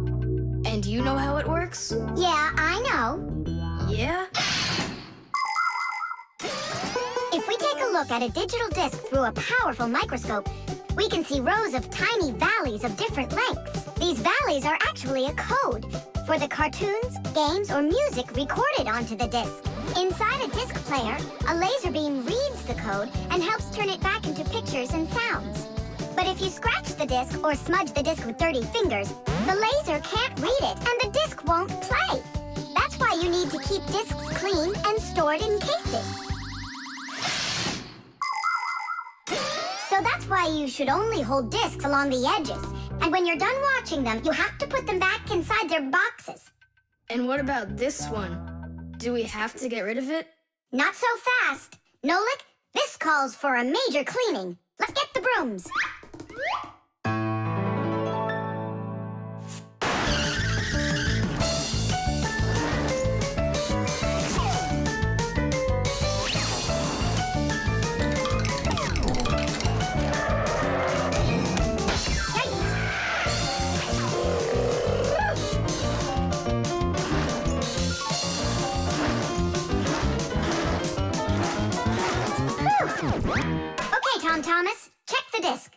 And you know how it works? Yeah, I know. Yeah? If we take a look at a digital disc through a powerful microscope, we can see rows of tiny valleys of different lengths. These valleys are actually a code for the cartoons, games, or music recorded onto the disc. Inside a disc player, a laser beam reads the code and helps turn it back into pictures and sounds. But if you scratch the disc or smudge the disc with dirty fingers, the laser can't read it and the disc won't play. That's why you need to keep discs clean and stored in cases. So that's why you should only hold discs along the edges. And when you're done watching them, you have to put them back inside their boxes. And what about this one? Do we have to get rid of it? Not so fast. Nolik, this calls for a major cleaning. Let's get the brooms. Okay, Tom Thomas, check the disc.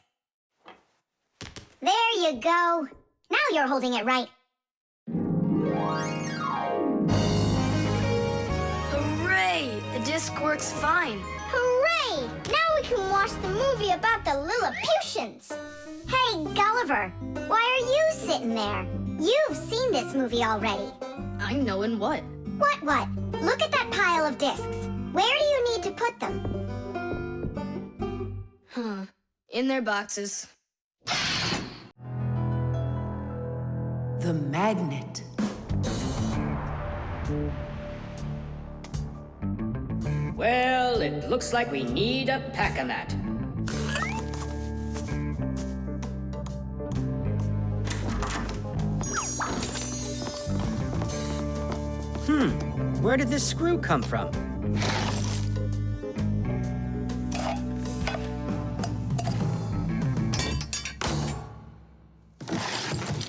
There you go. Now you're holding it right. Hooray! The disc works fine. Hooray! Now we can watch the movie about the Lilliputians. Hey, Gulliver, why are you sitting there? You've seen this movie already. I know in what? What? Look at that pile of discs. Where do you need to put them? Huh. In their boxes. The magnet. Well, it looks like we need a pack-a-mat. Where did this screw come from?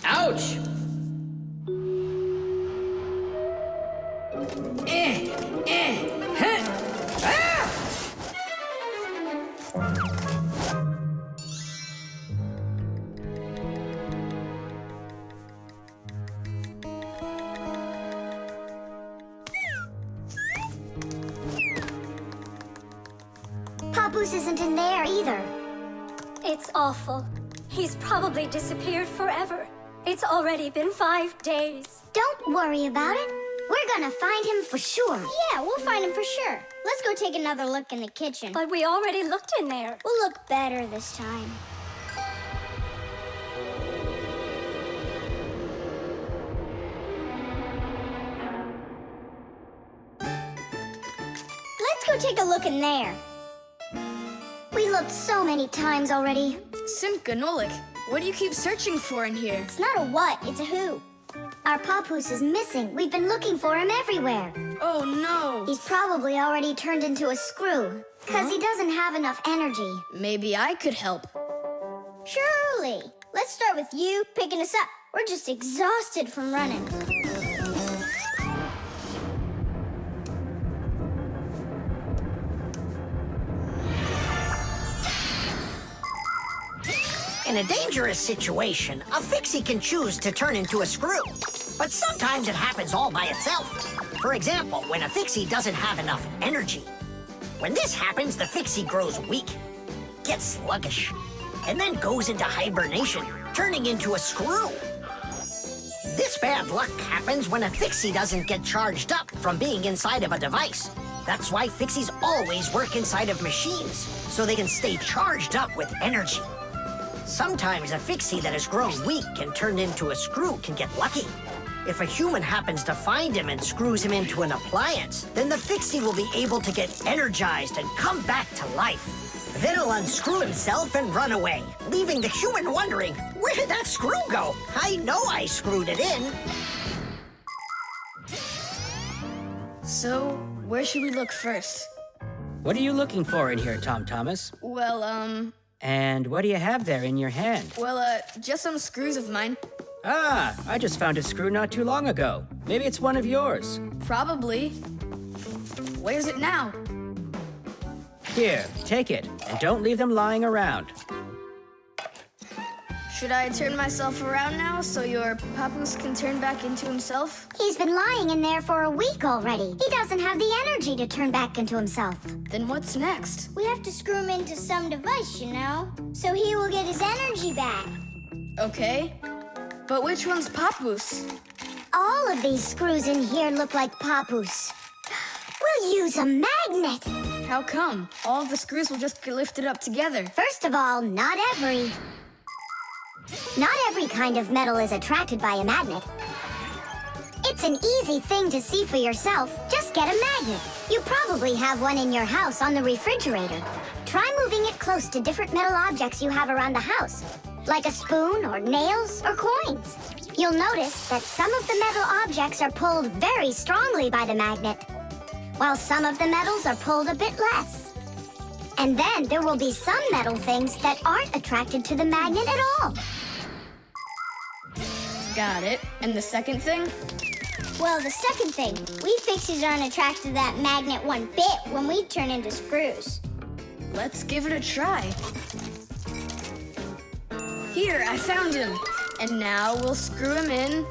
Ouch! Huh. Ah! Papoose isn't in there either. It's awful. He's probably disappeared forever. It's already been 5 days. Don't worry about it. We're gonna find him for sure. Yeah, we'll find him for sure. Let's go take another look in the kitchen. But we already looked in there. We'll look better this time. Let's go take a look in there. We looked so many times already. Simka, Nolik, what do you keep searching for in here? It's not a what, it's a who. Our Papoose is missing. We've been looking for him everywhere. Oh no! He's probably already turned into a screw, because he doesn't have enough energy. Maybe I could help. Surely. Let's start with you picking us up. We're just exhausted from running. In a dangerous situation, a Fixie can choose to turn into a screw. But sometimes it happens all by itself. For example, when a Fixie doesn't have enough energy. When this happens, the Fixie grows weak, gets sluggish, and then goes into hibernation, turning into a screw. This bad luck happens when a Fixie doesn't get charged up from being inside of a device. That's why Fixies always work inside of machines, so they can stay charged up with energy. Sometimes a Fixie that has grown weak and turned into a screw can get lucky. If a human happens to find him and screws him into an appliance, then the Fixie will be able to get energized and come back to life. Then he'll unscrew himself and run away, leaving the human wondering, where did that screw go? I know I screwed it in. So, where should we look first? What are you looking for in here, Tom Thomas? Well, And what do you have there in your hand? Just some screws of mine. Ah, I just found a screw not too long ago. Maybe it's one of yours. Probably. Where's it now? Here, take it, and don't leave them lying around. Should I turn myself around now so your Papoose can turn back into himself? He's been lying in there for a week already. He doesn't have the energy to turn back into himself. Then what's next? We have to screw him into some device, you know, so he will get his energy back. Okay. But which one's Papoose? All of these screws in here look like Papoose. We'll use a magnet. How come? All of the screws will just get lifted up together. First of all, not every kind of metal is attracted by a magnet. It's an easy thing to see for yourself. Just First, get a magnet. You probably have one in your house on the refrigerator. Try moving it close to different metal objects you have around the house, like a spoon or nails or coins. You'll notice that some of the metal objects are pulled very strongly by the magnet, while some of the metals are pulled a bit less. And then there will be some metal things that aren't attracted to the magnet at all. Got it. And the second thing? Well, the second thing, we Fixies aren't attracted to that magnet one bit when we turn into screws. Let's give it a try. Here, I found him. And now we'll screw him in.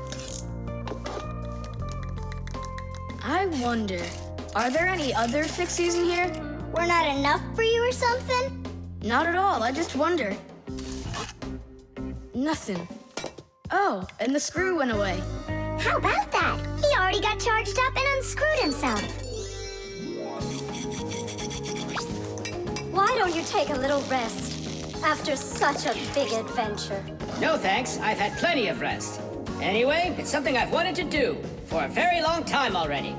I wonder, are there any other Fixies in here? We're not enough for you or something? Not at all, I just wonder. Nothing. Oh, and the screw went away. How about that? He already got charged up and unscrewed himself. Why don't you take a little rest after such a big adventure? No thanks, I've had plenty of rest. Anyway, it's something I've wanted to do for a very long time already.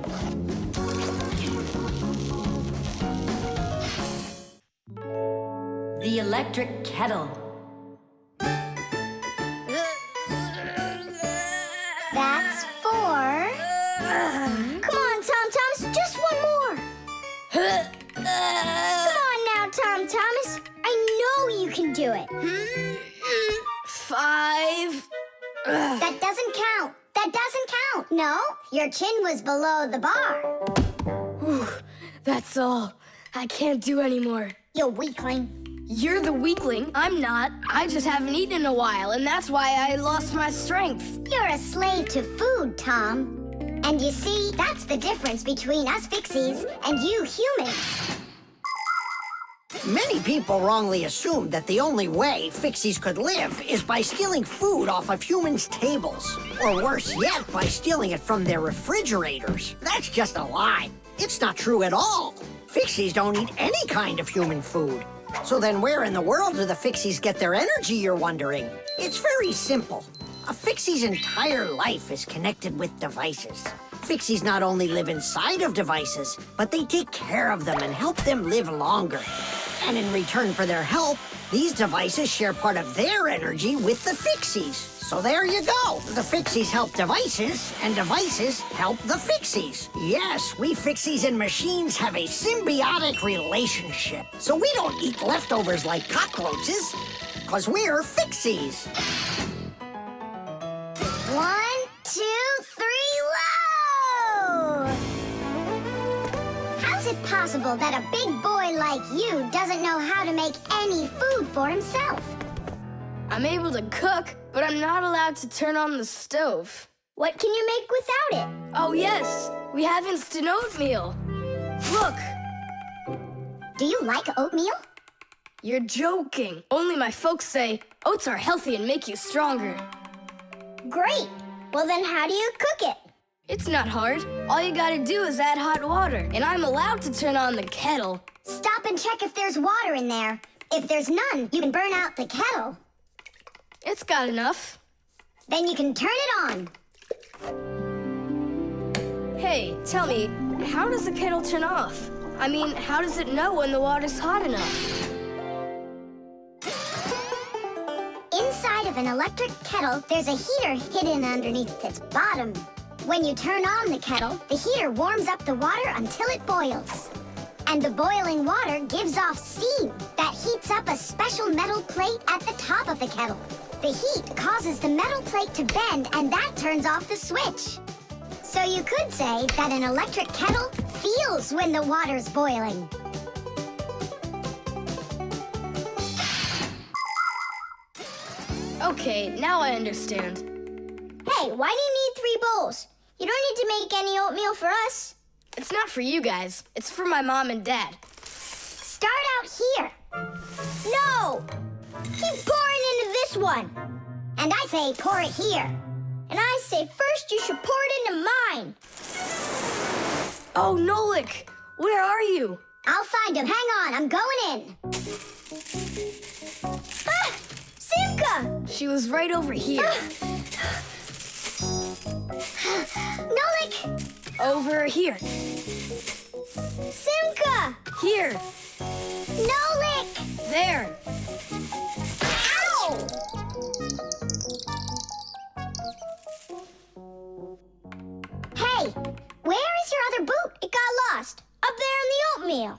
The Electric Kettle. That's 4. Come on, Tom Thomas, just one more. Come on now, Tom Thomas. I know you can do it. 5. That doesn't count. That doesn't count. No, your chin was below the bar. Whew, that's all. I can't do anymore. You weakling. You're the weakling. I'm not. I just haven't eaten in a while, and that's why I lost my strength. You're a slave to food, Tom. And you see, that's the difference between us Fixies and you humans. Many people wrongly assume that the only way Fixies could live is by stealing food off of humans' tables. Or worse yet, by stealing it from their refrigerators. That's just a lie. It's not true at all. Fixies don't eat any kind of human food. So then where in the world do the Fixies get their energy, you're wondering? It's very simple. A Fixie's entire life is connected with devices. Fixies not only live inside of devices, but they take care of them and help them live longer. And in return for their help, these devices share part of their energy with the Fixies. So there you go. The Fixies help devices, and devices help the Fixies. Yes, we Fixies and machines have a symbiotic relationship. So we don't eat leftovers like cockroaches, because we're Fixies. 1, 2, 3, low! How's it possible that a big boy like you doesn't know how to make any food for himself? I'm able to cook, but I'm not allowed to turn on the stove. What can you make without it? Oh, yes. We have instant oatmeal. Look. Do you like oatmeal? You're joking. Only my folks say oats are healthy and make you stronger. Great. Well, then how do you cook it? It's not hard. All you gotta do is add hot water, and I'm allowed to turn on the kettle. Stop and check if there's water in there. If there's none, you can burn out the kettle. It's got enough. Then you can turn it on. Hey, tell me, how does the kettle turn off? I mean, how does it know when the water's hot enough? Inside of an electric kettle, there's a heater hidden underneath its bottom. When you turn on the kettle, the heater warms up the water until it boils. And the boiling water gives off steam that heats up a special metal plate at the top of the kettle. The heat causes the metal plate to bend, and that turns off the switch. So you could say that an electric kettle feels when the water's boiling. Okay, now I understand. Hey, why do you need 3 bowls? You don't need to make any oatmeal for us. It's not for you guys. It's for my mom and dad. Start out here. No! Keep pouring into this one. And I say pour it here. And I say first you should pour it into mine. Oh, Nolik! Where are you? I'll find him. Hang on, I'm going in. Ah! Simka! She was right over here. Nolik! Over here. Simka! Here. Nolik! There. Ow! Hey, where is your other boot? It got lost. Up there in the oatmeal.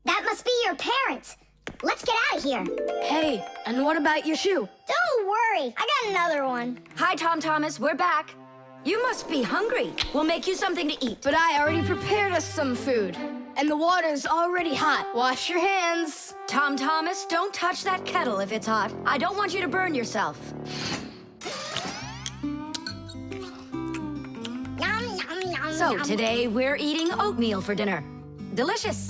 That must be your parents. Let's get out of here. Hey, and what about your shoe? Don't worry, I got another one. Hi, Tom Thomas, we're back. You must be hungry. We'll make you something to eat. But I already prepared us some food. And the water's already hot. Wash your hands. Tom Thomas, don't touch that kettle if it's hot. I don't want you to burn yourself. So today we're eating oatmeal for dinner. Delicious.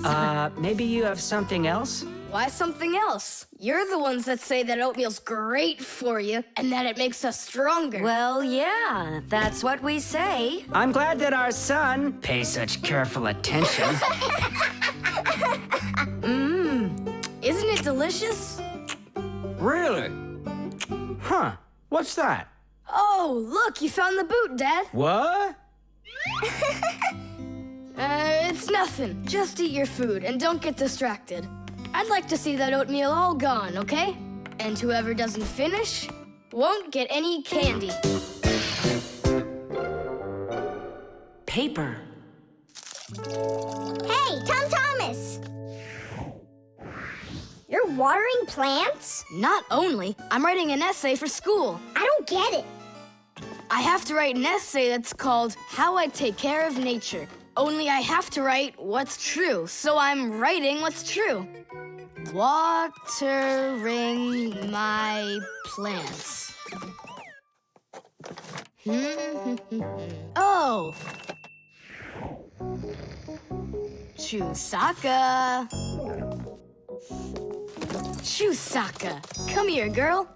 Maybe you have something else? Why something else? You're the ones that say that oatmeal's great for you and that it makes us stronger. Well, yeah, that's what we say. I'm glad that our son pays such careful attention. Isn't it delicious? Really? Huh. What's that? Oh, look, you found the boot, Dad. What? It's nothing. Just eat your food and don't get distracted. I'd like to see that oatmeal all gone, okay? And whoever doesn't finish won't get any candy. Paper. Hey, Tom Thomas! You're watering plants? Not only, I'm writing an essay for school. I don't get it. I have to write an essay that's called How I Take Care of Nature. Only I have to write what's true, so I'm writing what's true. Watering my plants. Oh! Chewsocka. Chewsocka, come here, girl.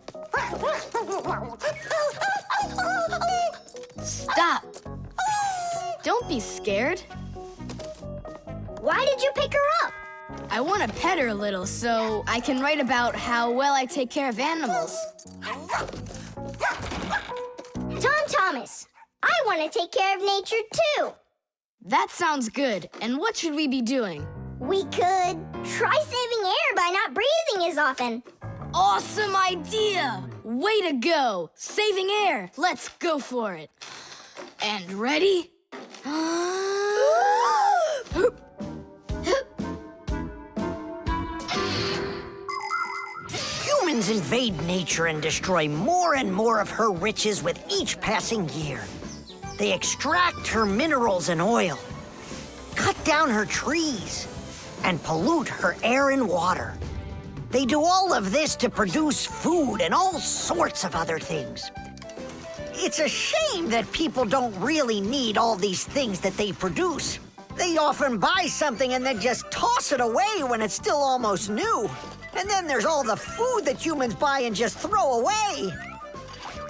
Stop. Don't be scared. Why did you pick her up? I want to pet her a little so I can write about how well I take care of animals. Tom Thomas, I want to take care of nature too. That sounds good. And what should we be doing? We could try saving air by not breathing as often. Awesome idea! Way to go! Saving air. Let's go for it. And ready? Humans invade nature and destroy more and more of her riches with each passing year. They extract her minerals and oil, cut down her trees, and pollute her air and water. They do all of this to produce food and all sorts of other things. It's a shame that people don't really need all these things that they produce. They often buy something and then just toss it away when it's still almost new. And then there's all the food that humans buy and just throw away.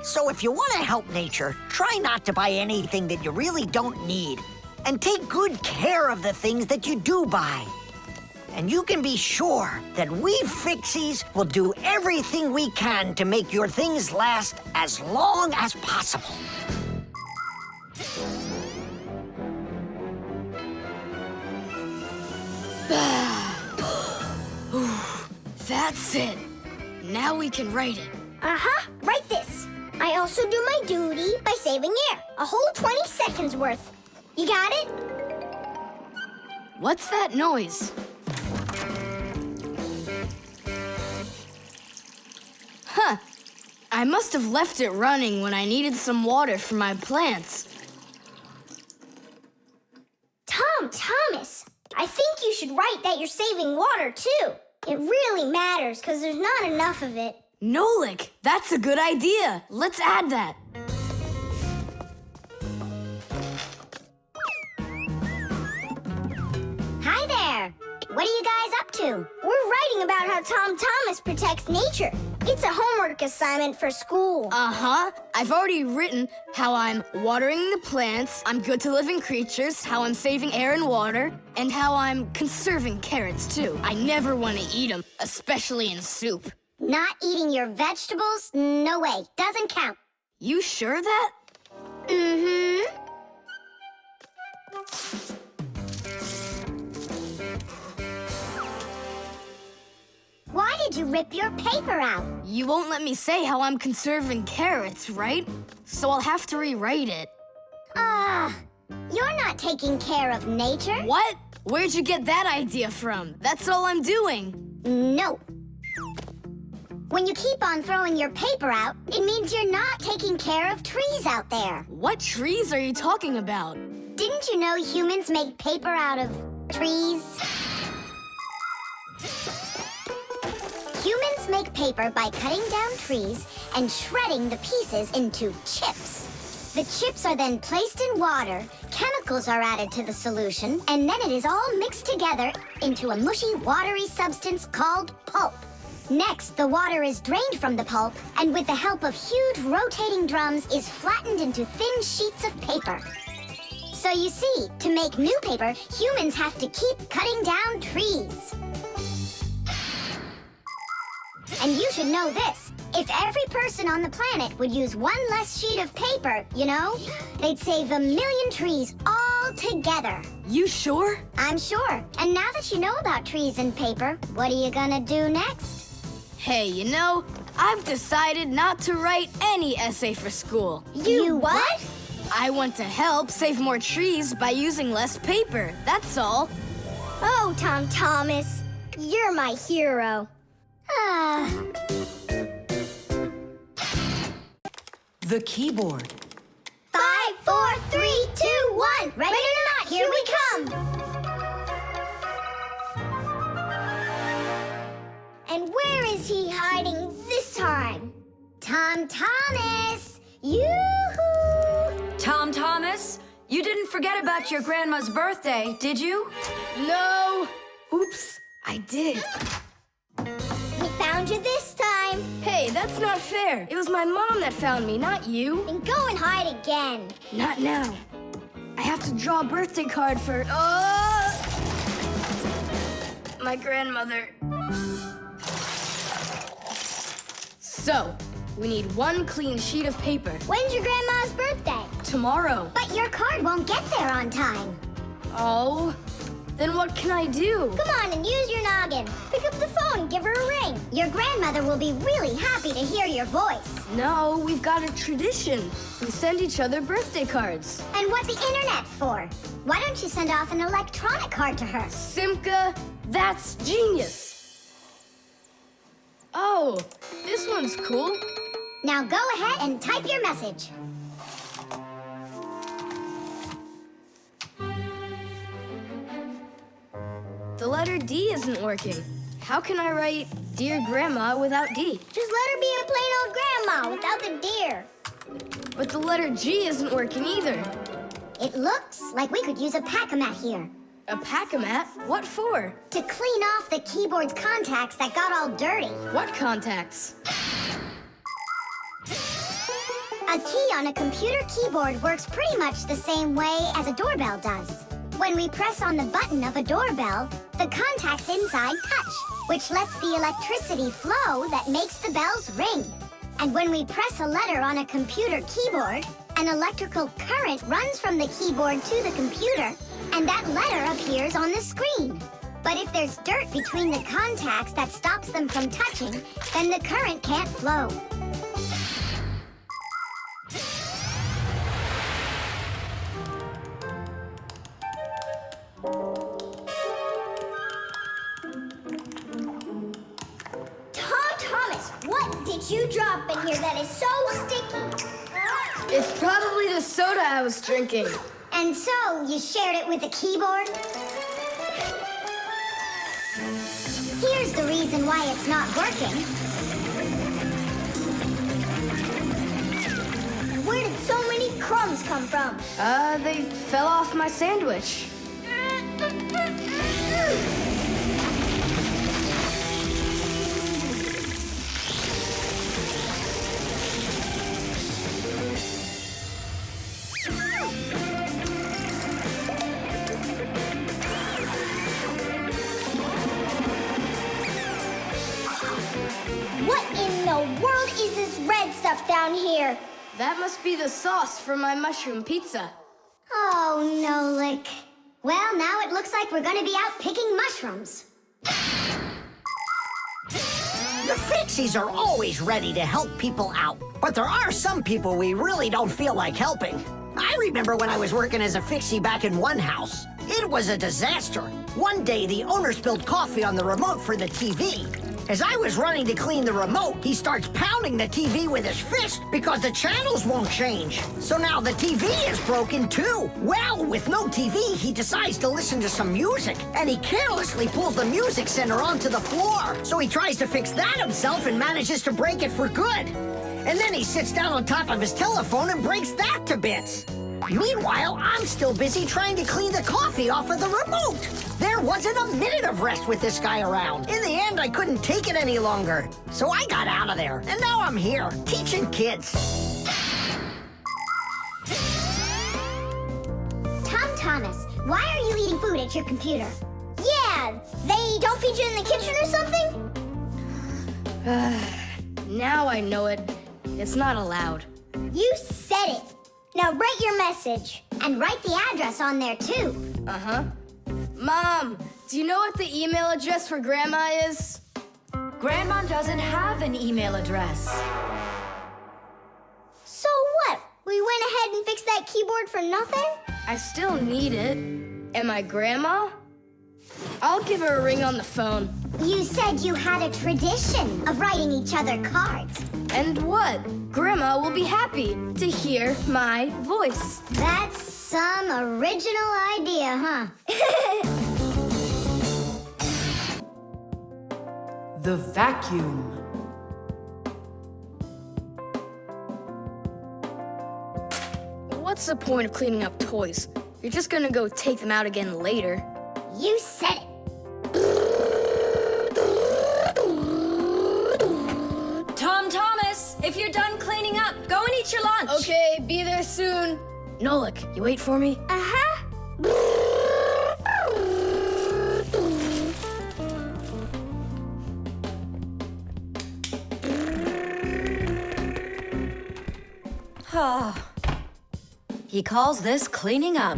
So if you want to help nature, try not to buy anything that you really don't need. And take good care of the things that you do buy. And you can be sure that we Fixies will do everything we can to make your things last as long as possible. That's it. Now we can write it. Uh-huh, write this. I also do my duty by saving air. A whole 20 seconds worth. You got it? What's that noise? Huh. I must have left it running when I needed some water for my plants. Tom Thomas, I think you should write that you're saving water, too. It really matters, because there's not enough of it. Nolik, that's a good idea. Let's add that. Hi there. What are you guys up to? We're writing about how Tom Thomas protects nature. It's a homework assignment for school. Uh-huh. I've already written how I'm watering the plants, I'm good to living creatures, how I'm saving air and water, and how I'm conserving carrots, too. I never want to eat them, especially in soup. Not eating your vegetables? No way. Doesn't count. You sure of that? Mm-hmm. Why did you rip your paper out? You won't let me say how I'm conserving carrots, right? So I'll have to rewrite it. You're not taking care of nature. What? Where'd you get that idea from? That's all I'm doing. No. When you keep on throwing your paper out, it means you're not taking care of trees out there. What trees are you talking about? Didn't you know humans make paper out of trees? Humans make paper by cutting down trees and shredding the pieces into chips. The chips are then placed in water, chemicals are added to the solution, and then it is all mixed together into a mushy, watery substance called pulp. Next, the water is drained from the pulp, and with the help of huge rotating drums, is flattened into thin sheets of paper. So you see, to make new paper, humans have to keep cutting down trees. And you should know this. If every person on the planet would use one less sheet of paper, you know, they'd save 1 million trees all together. You sure? I'm sure. And now that you know about trees and paper, what are you gonna do next? Hey, you know, I've decided not to write any essay for school. You what? I want to help save more trees by using less paper, that's all. Oh, Tom Thomas, you're my hero. The keyboard. 5, 4, 3, 2, 1. Ready or not, here we come. And where is he hiding this time? Tom Thomas! Yoo-hoo! Tom Thomas, you didn't forget about your grandma's birthday, did you? No! Oops, I did. We found you this time. Hey, that's not fair. It was my mom that found me, not you. Then go and hide again. Not now. I have to draw a birthday card for... my grandmother. So, we need one clean sheet of paper. When's your grandma's birthday? Tomorrow. But your card won't get there on time. Oh, then what can I do? Come on and use your noggin. Pick up the phone and give her a ring. Your grandmother will be really happy to hear your voice. No, we've got a tradition. We send each other birthday cards. And what's the internet for? Why don't you send off an electronic card to her? Simka, that's genius. Oh, this one's cool. Now go ahead and type your message. The letter D isn't working. How can I write Dear Grandma without D? Just let her be a plain old grandma without the dear. But the letter G isn't working either. It looks like we could use a pack-a-mat here. A pack-a-mat? What for? To clean off the keyboard's contacts that got all dirty. What contacts? A key on a computer keyboard works pretty much the same way as a doorbell does. When we press on the button of a doorbell, the contacts inside touch, which lets the electricity flow that makes the bells ring. And when we press a letter on a computer keyboard, an electrical current runs from the keyboard to the computer, and that letter appears on the screen. But if there's dirt between the contacts that stops them from touching, then the current can't flow. What did you drop in here that is so sticky? It's probably the soda I was drinking. And so, you shared it with the keyboard? Here's the reason why it's not working. Where did so many crumbs come from? They fell off my sandwich. What in the world is this red stuff down here? That must be the sauce for my mushroom pizza. Oh, Nolik. Well, now it looks like we're gonna be out picking mushrooms. The Fixies are always ready to help people out, but there are some people we really don't feel like helping. I remember when I was working as a Fixie back in one house. It was a disaster. One day, the owner spilled coffee on the remote for the TV. As I was running to clean the remote, he starts pounding the TV with his fist because the channels won't change. So now the TV is broken too. Well, with no TV, he decides to listen to some music, and he carelessly pulls the music center onto the floor. So he tries to fix that himself and manages to break it for good. And then he sits down on top of his telephone and breaks that to bits. Meanwhile, I'm still busy trying to clean the coffee off of the remote. There wasn't a minute of rest with this guy around. In the end, I couldn't take it any longer. So I got out of there, and now I'm here, teaching kids. Tom Thomas, why are you eating food at your computer? Yeah, they don't feed you in the kitchen or something? Now I know it. It's not allowed. You said it. Now write your message. And write the address on there, too. Uh-huh. Mom, do you know what the email address for Grandma is? Grandma doesn't have an email address. So what? We went ahead and fixed that keyboard for nothing? I still need it. And my grandma? I'll give her a ring on the phone. You said you had a tradition of writing each other cards. And what? Grandma will be happy to hear my voice. That's some original idea, huh? The vacuum. What's the point of cleaning up toys? You're just gonna go take them out again later. You said it. Thomas, if you're done cleaning up, go and eat your lunch. Okay, be there soon. Nolik, you wait for me? Uh-huh. He calls this cleaning up.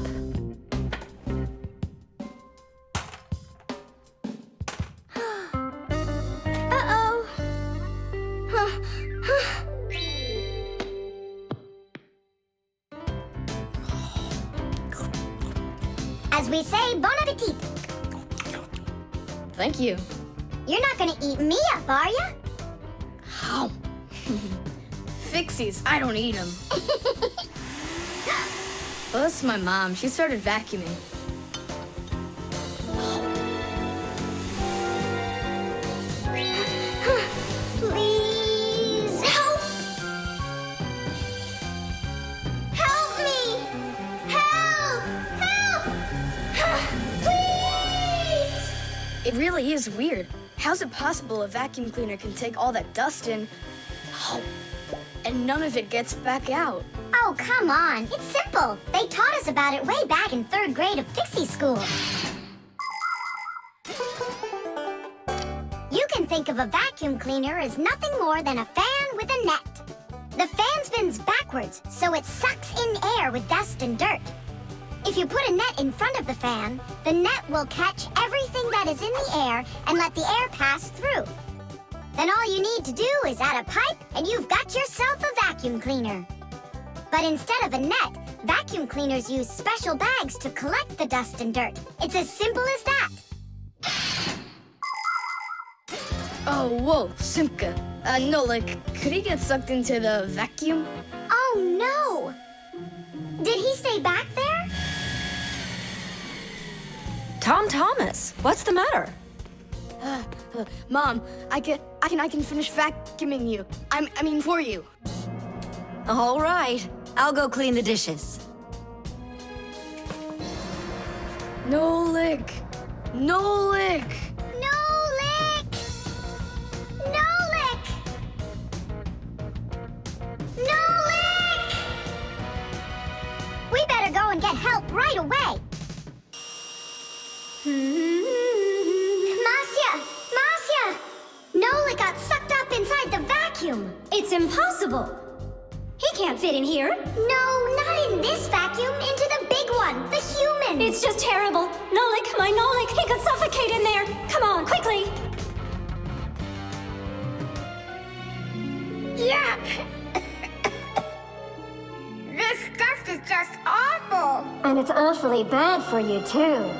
As we say, bon appetit. Thank you. You're not gonna eat me up, are ya? How? Fixies, I don't eat them. Well, that's my mom. She started vacuuming. Please help! Help me! Help! Help! Please! It really is weird. How's it possible a vacuum cleaner can take all that dust in, and none of it gets back out? Oh, come on. It's simple. They taught us about it way back in 3rd grade of Fixie school. You can think of a vacuum cleaner as nothing more than a fan with a net. The fan spins backwards, so it sucks in air with dust and dirt. If you put a net in front of the fan, the net will catch everything that is in the air and let the air pass through. Then all you need to do is add a pipe, and you've got yourself a vacuum cleaner. But instead of a net, vacuum cleaners use special bags to collect the dust and dirt. It's as simple as that. Oh, whoa, Simka. Nolik, could he get sucked into the vacuum? Oh, no! Did he stay back there? Thomas, what's the matter? Mom, I can finish vacuuming you. I mean for you. All right, I'll go clean the dishes. Nolik! Nolik! Nolik! Nolik! Nolik! We better go and get help right away. Marcia! Nolik got sucked up inside the vacuum. It's impossible. He can't can't fit in here. No, not in this vacuum. Into the big one, the human. It's just terrible. Nolik, my Nolik, he could suffocate in there. Come on, quickly. Yeah. This stuff is just awful. And it's awfully bad for you, too.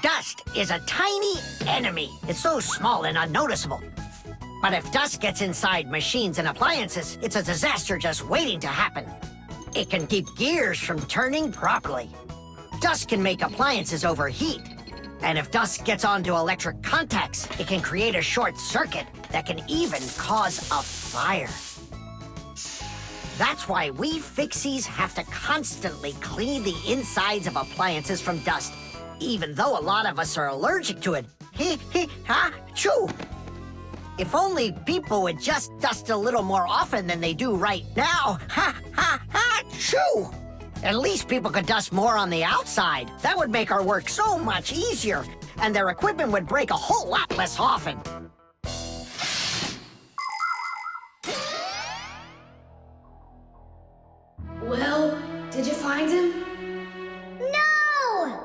Dust is a tiny enemy. It's so small and unnoticeable. But if dust gets inside machines and appliances, it's a disaster just waiting to happen. It can keep gears from turning properly. Dust can make appliances overheat. And if dust gets onto electric contacts, it can create a short circuit that can even cause a fire. That's why we Fixies have to constantly clean the insides of appliances from dust, even though a lot of us are allergic to it. Choo! If only people would just dust a little more often than they do right now. Choo! At least people could dust more on the outside. That would make our work so much easier, and their equipment would break a whole lot less often. Well, did you find him? No!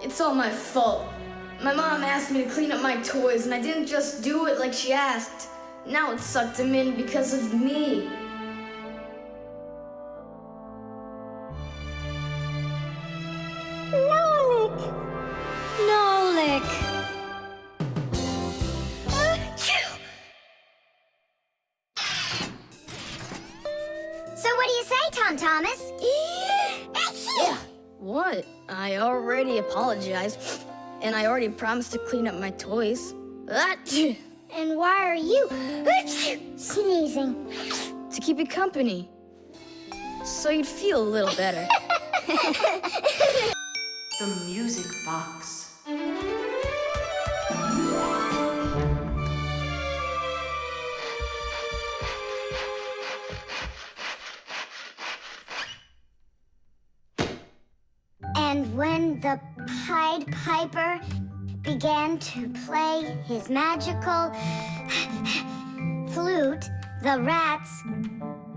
It's all my fault. My mom asked me to clean up my toys, and I didn't just do it like she asked. Now it sucked him in because of me. Nolik! Nolik! So what do you say, Tom Thomas? What? I already apologized, and I already promised to clean up my toys. And why are you sneezing? To keep you company. So you'd feel a little better. The music box. And when the Pied Piper began to play his magical flute, the rats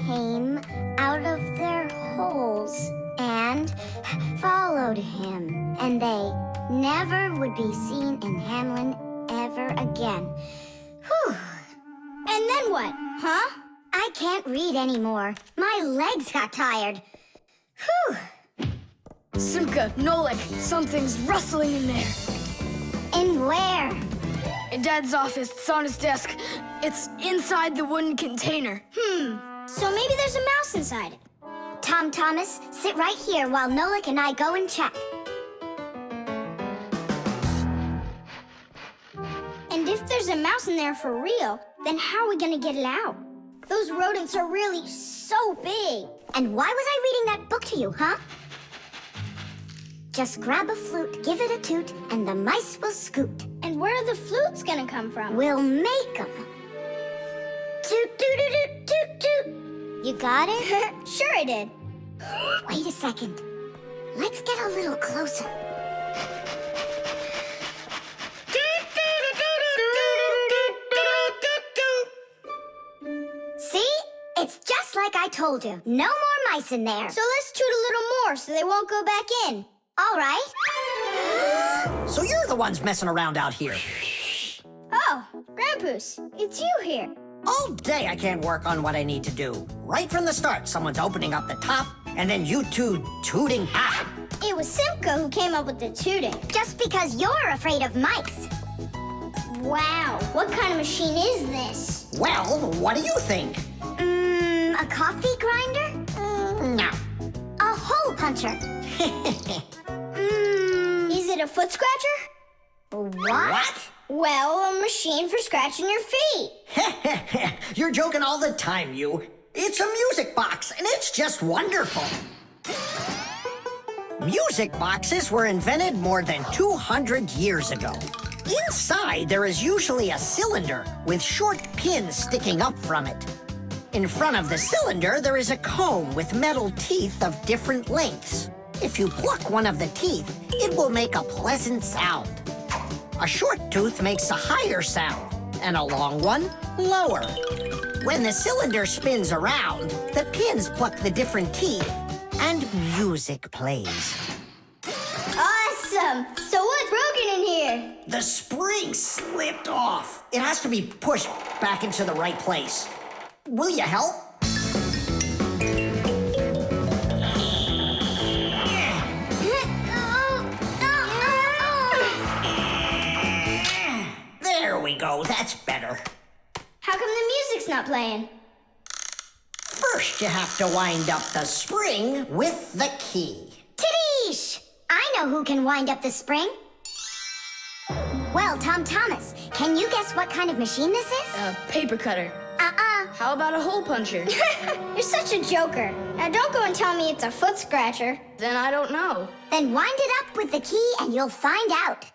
came out of their holes and followed him. And they never would be seen in Hamlin ever again. Whew. And then what, huh? I can't read anymore. My legs got tired. Whew. Simka, Nolik, something's rustling in there. In where? In Dad's office, it's on his desk. It's inside the wooden container. So maybe there's a mouse inside it. Tom Thomas, sit right here while Nolik and I go and check. And if there's a mouse in there for real, then how are we gonna get it out? Those rodents are really so big. And why was I reading that book to you, huh? Just grab a flute, give it a toot, and the mice will scoot. And where are the flutes gonna come from? We'll make 'em. Toot, toot, toot, toot, toot. You got it? Sure I did. Wait a second. Let's get a little closer. See? It's just like I told you. No more mice in there. So let's toot a little more so they won't go back in. All right. So you're the ones messing around out here. Oh, Grandpoos, it's you here. All day I can't work on what I need to do. Right from the start, someone's opening up the top, and then you two tooting. It was Simka who came up with the tooting. Just because you're afraid of mice. Wow, what kind of machine is this? Well, what do you think? A coffee grinder? No. A hole puncher. Is it a foot scratcher? What? Well, a machine for scratching your feet. You're joking all the time, you. It's a music box, and it's just wonderful. Music boxes were invented more than 200 years ago. Inside, there is usually a cylinder with short pins sticking up from it. In front of the cylinder, there is a comb with metal teeth of different lengths. If you pluck one of the teeth, it will make a pleasant sound. A short tooth makes a higher sound, and a long one, lower. When the cylinder spins around, the pins pluck the different teeth, and music plays. Awesome! So what's broken in here? The spring slipped off. It has to be pushed back into the right place. Will you help? There we go. That's better. How come the music's not playing? First, you have to wind up the spring with the key. Tidish! I know who can wind up the spring. Well, Tom Thomas, can you guess what kind of machine this is? A paper cutter. Uh-uh. How about a hole puncher? You're such a joker. Now don't go and tell me it's a foot scratcher. Then I don't know. Then wind it up with the key and you'll find out.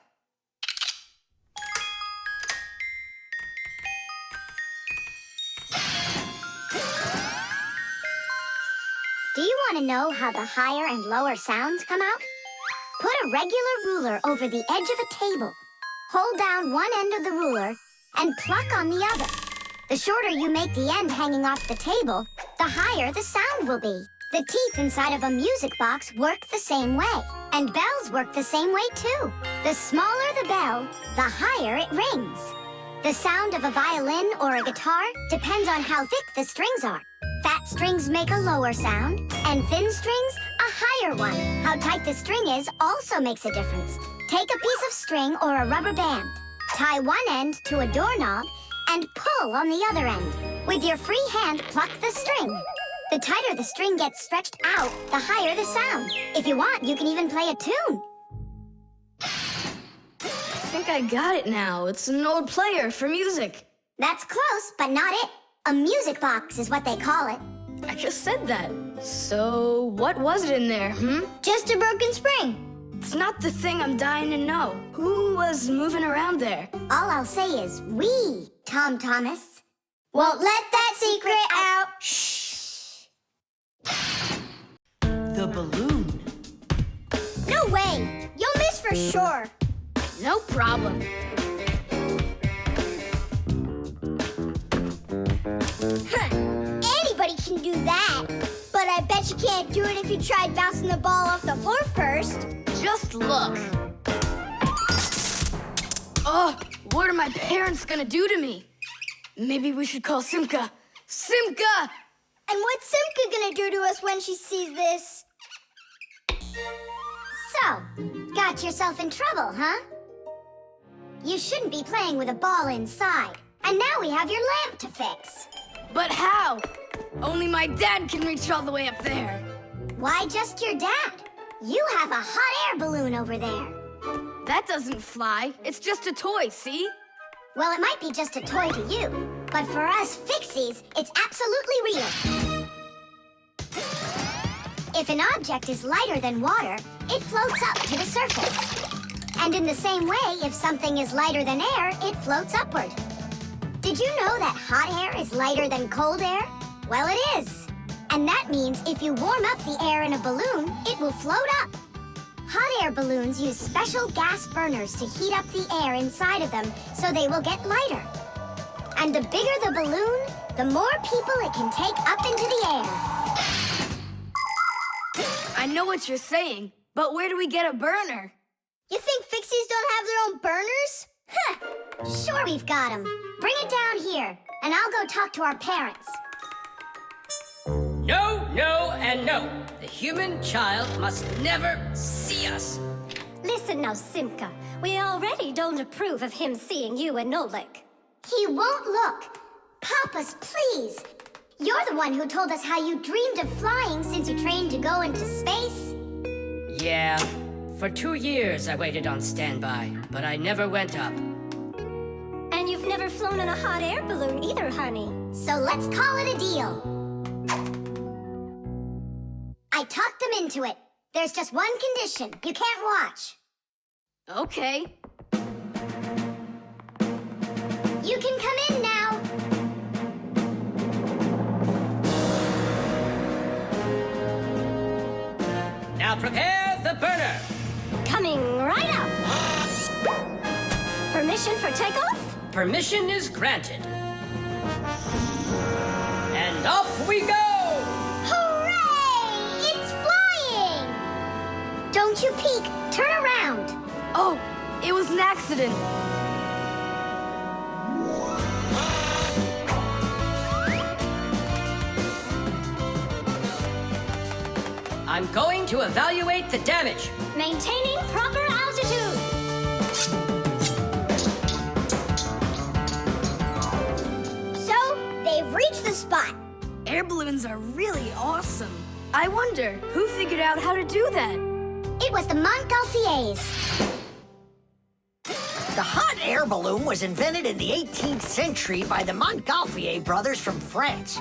Do you want to know how the higher and lower sounds come out? Put a regular ruler over the edge of a table. Hold down one end of the ruler and pluck on the other. The shorter you make the end hanging off the table, the higher the sound will be. The teeth inside of a music box work the same way, and bells work the same way too. The smaller the bell, the higher it rings. The sound of a violin or a guitar depends on how thick the strings are. Fat strings make a lower sound, and thin strings a higher one. How tight the string is also makes a difference. Take a piece of string or a rubber band. Tie one end to a doorknob and pull on the other end. With your free hand, pluck the string. The tighter the string gets stretched out, the higher the sound. If you want, you can even play a tune. I think I got it now. It's an old player for music. That's close, but not it. A music box is what they call it. I just said that. So, what was it in there, Just a broken spring. It's not the thing I'm dying to know. Who was moving around there? All I'll say is we, Tom Thomas. Won't let that secret out. Shh. The balloon. No way. You'll miss for sure. No problem. Anybody can do that. But I bet you can't do it if you tried bouncing the ball off the floor first. Just look. Oh, what are my parents gonna do to me? Maybe we should call Simka. Simka! And what's Simka gonna do to us when she sees this? So, got yourself in trouble, huh? You shouldn't be playing with a ball inside. And now we have your lamp to fix. But how? Only my dad can reach all the way up there. Why just your dad? You have a hot air balloon over there. That doesn't fly. It's just a toy, see? Well, it might be just a toy to you, but for us Fixies, it's absolutely real. If an object is lighter than water, it floats up to the surface. And in the same way, if something is lighter than air, it floats upward. Did you know that hot air is lighter than cold air? Well, it is. And that means if you warm up the air in a balloon, it will float up. Hot air balloons use special gas burners to heat up the air inside of them so they will get lighter. And the bigger the balloon, the more people it can take up into the air. I know what you're saying, but where do we get a burner? You think Fixies don't have their own burners? Huh! Sure we've got them. Bring it down here, and I'll go talk to our parents. No, no, and no. The human child must never see us. Listen now, Simka. We already don't approve of him seeing you and Nolik. He won't look. Papas, please. You're the one who told us how you dreamed of flying since you trained to go into space. Yeah. For 2 years I waited on standby, but I never went up. And you've never flown in a hot air balloon either, honey. So let's call it a deal. I talked them into it. There's just one condition. You can't watch. Okay. You can come in now. Now prepare the burner. Coming right up. Permission for takeoff? Permission is granted. And off we go! Hooray! It's flying! Don't you peek. Turn around. Oh, it was an accident. I'm going to evaluate the damage. Maintaining proper altitude. So, they've reached the spot. Air balloons are really awesome. I wonder, who figured out how to do that? It was the Montgolfiers. The hot air balloon was invented in the 18th century by the Montgolfier brothers from France.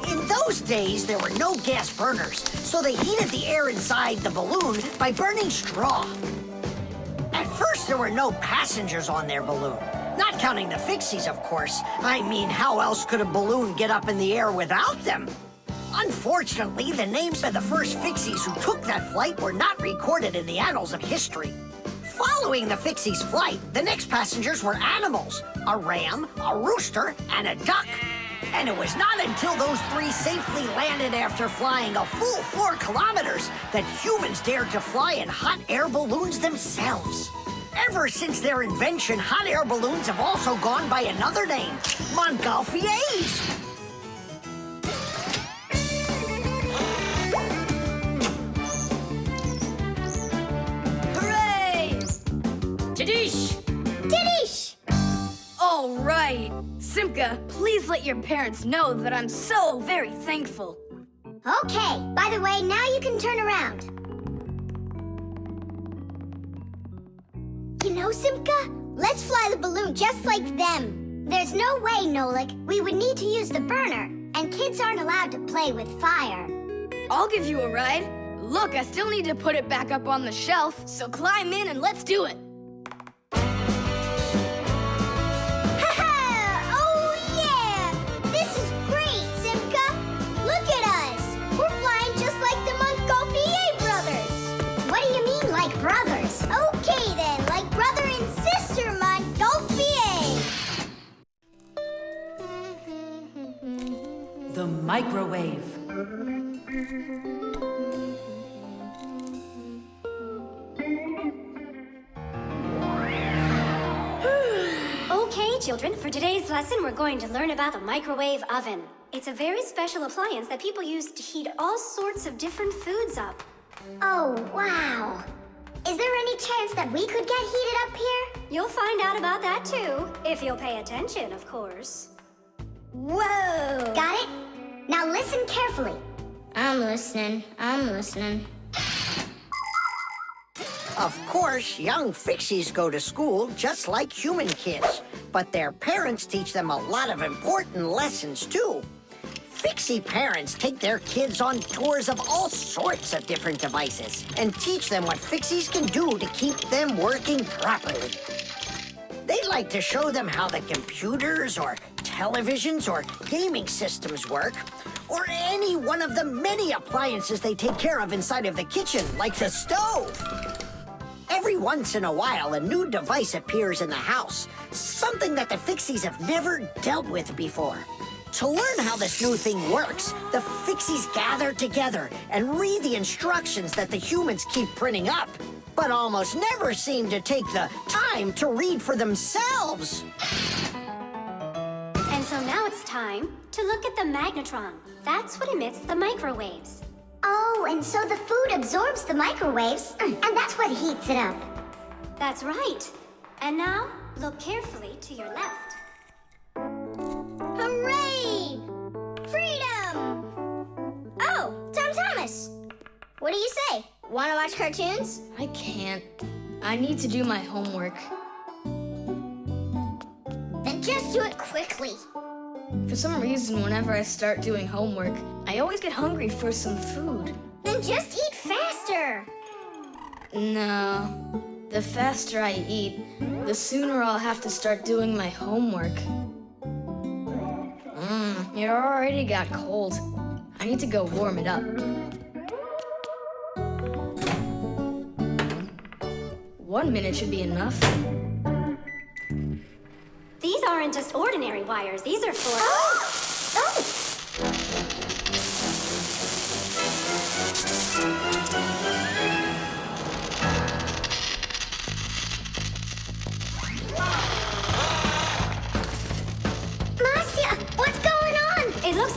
In those days, there were no gas burners, so they heated the air inside the balloon by burning straw. At first, there were no passengers on their balloon. Not counting the Fixies, of course. I mean, how else could a balloon get up in the air without them? Unfortunately, the names of the first Fixies who took that flight were not recorded in the annals of history. Following the Fixies' flight, the next passengers were animals: a ram, a rooster, and a duck. And it was not until those three safely landed after flying a full 4 kilometers that humans dared to fly in hot air balloons themselves. Ever since their invention, hot air balloons have also gone by another name: Montgolfiers. Hooray! Tadish! Didish! All right. Simka, please let your parents know that I'm so very thankful. Okay, by the way, now you can turn around. You know, Simka, let's fly the balloon just like them. There's no way, Nolik. We would need to use the burner, and kids aren't allowed to play with fire. I'll give you a ride. Look, I still need to put it back up on the shelf, so climb in and let's do it. Brothers. Okay then, like brother and sister, Montgolfier. The microwave. Okay, children, for today's lesson, we're going to learn about the microwave oven. It's a very special appliance that people use to heat all sorts of different foods up. Oh, wow. Is there any chance that we could get heated up here? You'll find out about that too, if you'll pay attention, of course. Whoa! Got it? Now listen carefully. I'm listening. Of course, young Fixies go to school just like human kids, but their parents teach them a lot of important lessons too. Fixie parents take their kids on tours of all sorts of different devices and teach them what Fixies can do to keep them working properly. They like to show them how the computers or televisions or gaming systems work, or any one of the many appliances they take care of inside of the kitchen, like the stove. Every once in a while, a new device appears in the house, something that the Fixies have never dealt with before. To learn how this new thing works, the Fixies gather together and read the instructions that the humans keep printing up, but almost never seem to take the time to read for themselves. And so now it's time to look at the magnetron. That's what emits the microwaves. Oh, and so the food absorbs the microwaves, and that's what heats it up. That's right. And now, look carefully to your left. Hooray! Freedom! Oh, Tom Thomas. What do you say? Want to watch cartoons? I can't. I need to do my homework. Then just do it quickly. For some reason, whenever I start doing homework, I always get hungry for some food. Then just eat faster. No. The faster I eat, the sooner I'll have to start doing my homework. It already got cold. I need to go warm it up. 1 minute should be enough. These aren't just ordinary wires. These are for... Oh!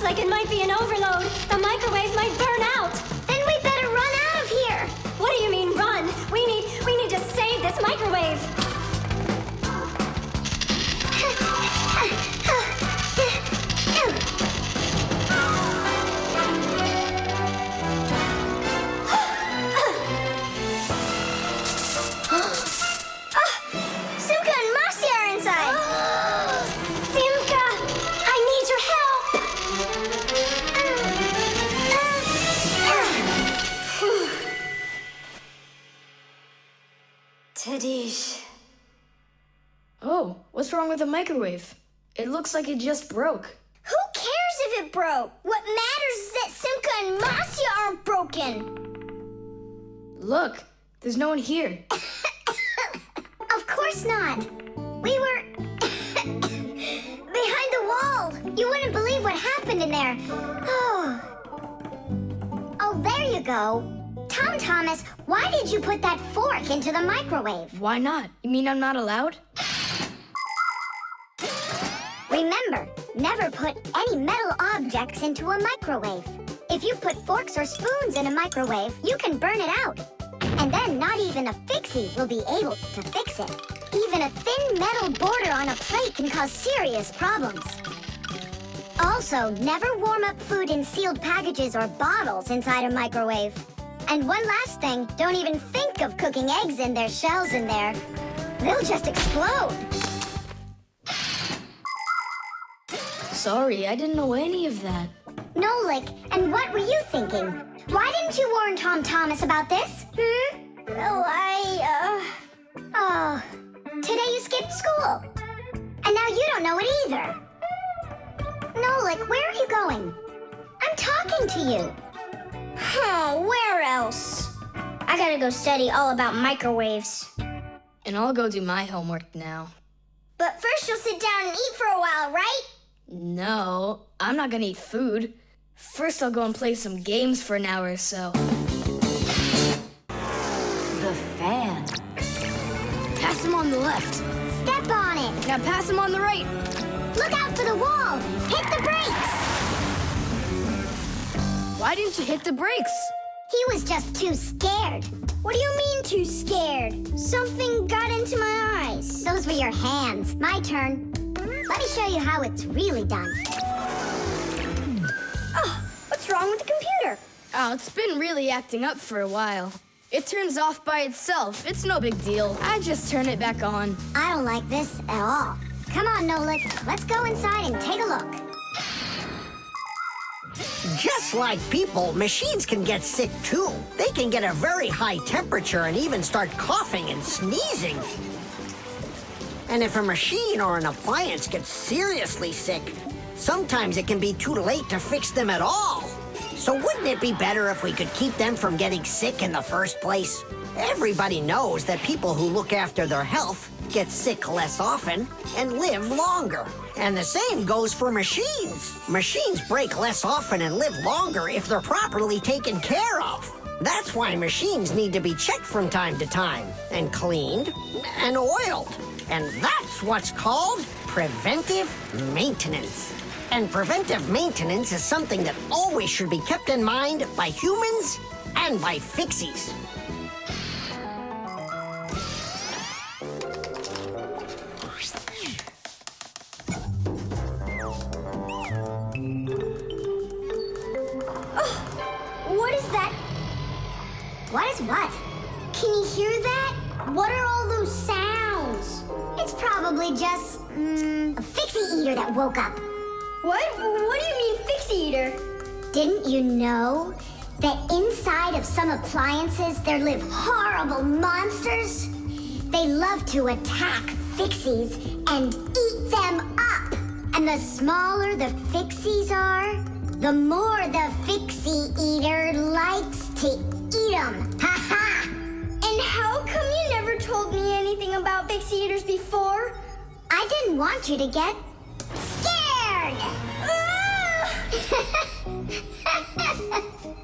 Looks like it might be an overload. The microwave might burn out. Then we better run out of here. What do you mean run? We need to save this microwave. Simka and Moxie are inside. Simka, I need your help. Tadish. Oh, what's wrong with the microwave? It looks like it just broke. Who cares if it broke? What matters is that Simka and Moxie aren't broken. Look, there's no one here. Of course not. We were behind the wall. You wouldn't believe what happened in there. Oh, there you go. Tom Thomas, why did you put that fork into the microwave? Why not? You mean I'm not allowed? Remember, never put any metal objects into a microwave. If you put forks or spoons in a microwave, you can burn it out. And then not even a fixie will be able to fix it. Even a thin metal border on a plate can cause serious problems. Also, never warm up food in sealed packages or bottles inside a microwave. And one last thing, don't even think of cooking eggs in their shells in there. They'll just explode. Sorry, I didn't know any of that. Nolik, and what were you thinking? Why didn't you warn Tom Thomas about this? Well, Oh, today you skipped school. And now you don't know it either. Nolik, where are you going? I'm talking to you. where else? I gotta go study all about microwaves. And I'll go do my homework now. But first you'll sit down and eat for a while, right? No, I'm not gonna eat food. First I'll go and play some games for an hour or so. The fan. Pass him on the left. Step on it. Now pass him on the right. Look out for the wall. Hit the brakes. Why didn't you hit the brakes? He was just too scared. What do you mean too scared? Something got into my eyes. Those were your hands. My turn. Let me show you how it's really done. Oh, what's wrong with the computer? Oh, it's been really acting up for a while. It turns off by itself. It's no big deal. I just turn it back on. I don't like this at all. Come on, Nolik. Let's go inside and take a look. Just like people, machines can get sick too. They can get a very high temperature and even start coughing and sneezing. And if a machine or an appliance gets seriously sick, sometimes it can be too late to fix them at all. So wouldn't it be better if we could keep them from getting sick in the first place? Everybody knows that people who look after their health get sick less often and live longer. And the same goes for machines. Machines break less often and live longer if they're properly taken care of. That's why machines need to be checked from time to time and cleaned and oiled. And that's what's called preventive maintenance. And preventive maintenance is something that always should be kept in mind by humans and by Fixies. What is that? What is what? Can you hear that? What are all those sounds? It's probably just, a Fixie eater that woke up. What? What do you mean, Fixie eater? Didn't you know that inside of some appliances there live horrible monsters? They love to attack Fixies and eat them up. And the smaller the Fixies are, the more the Fixie eater likes to eat them. Ha ha! And how come you never told me anything about Fixie eaters before? I didn't want you to get scared!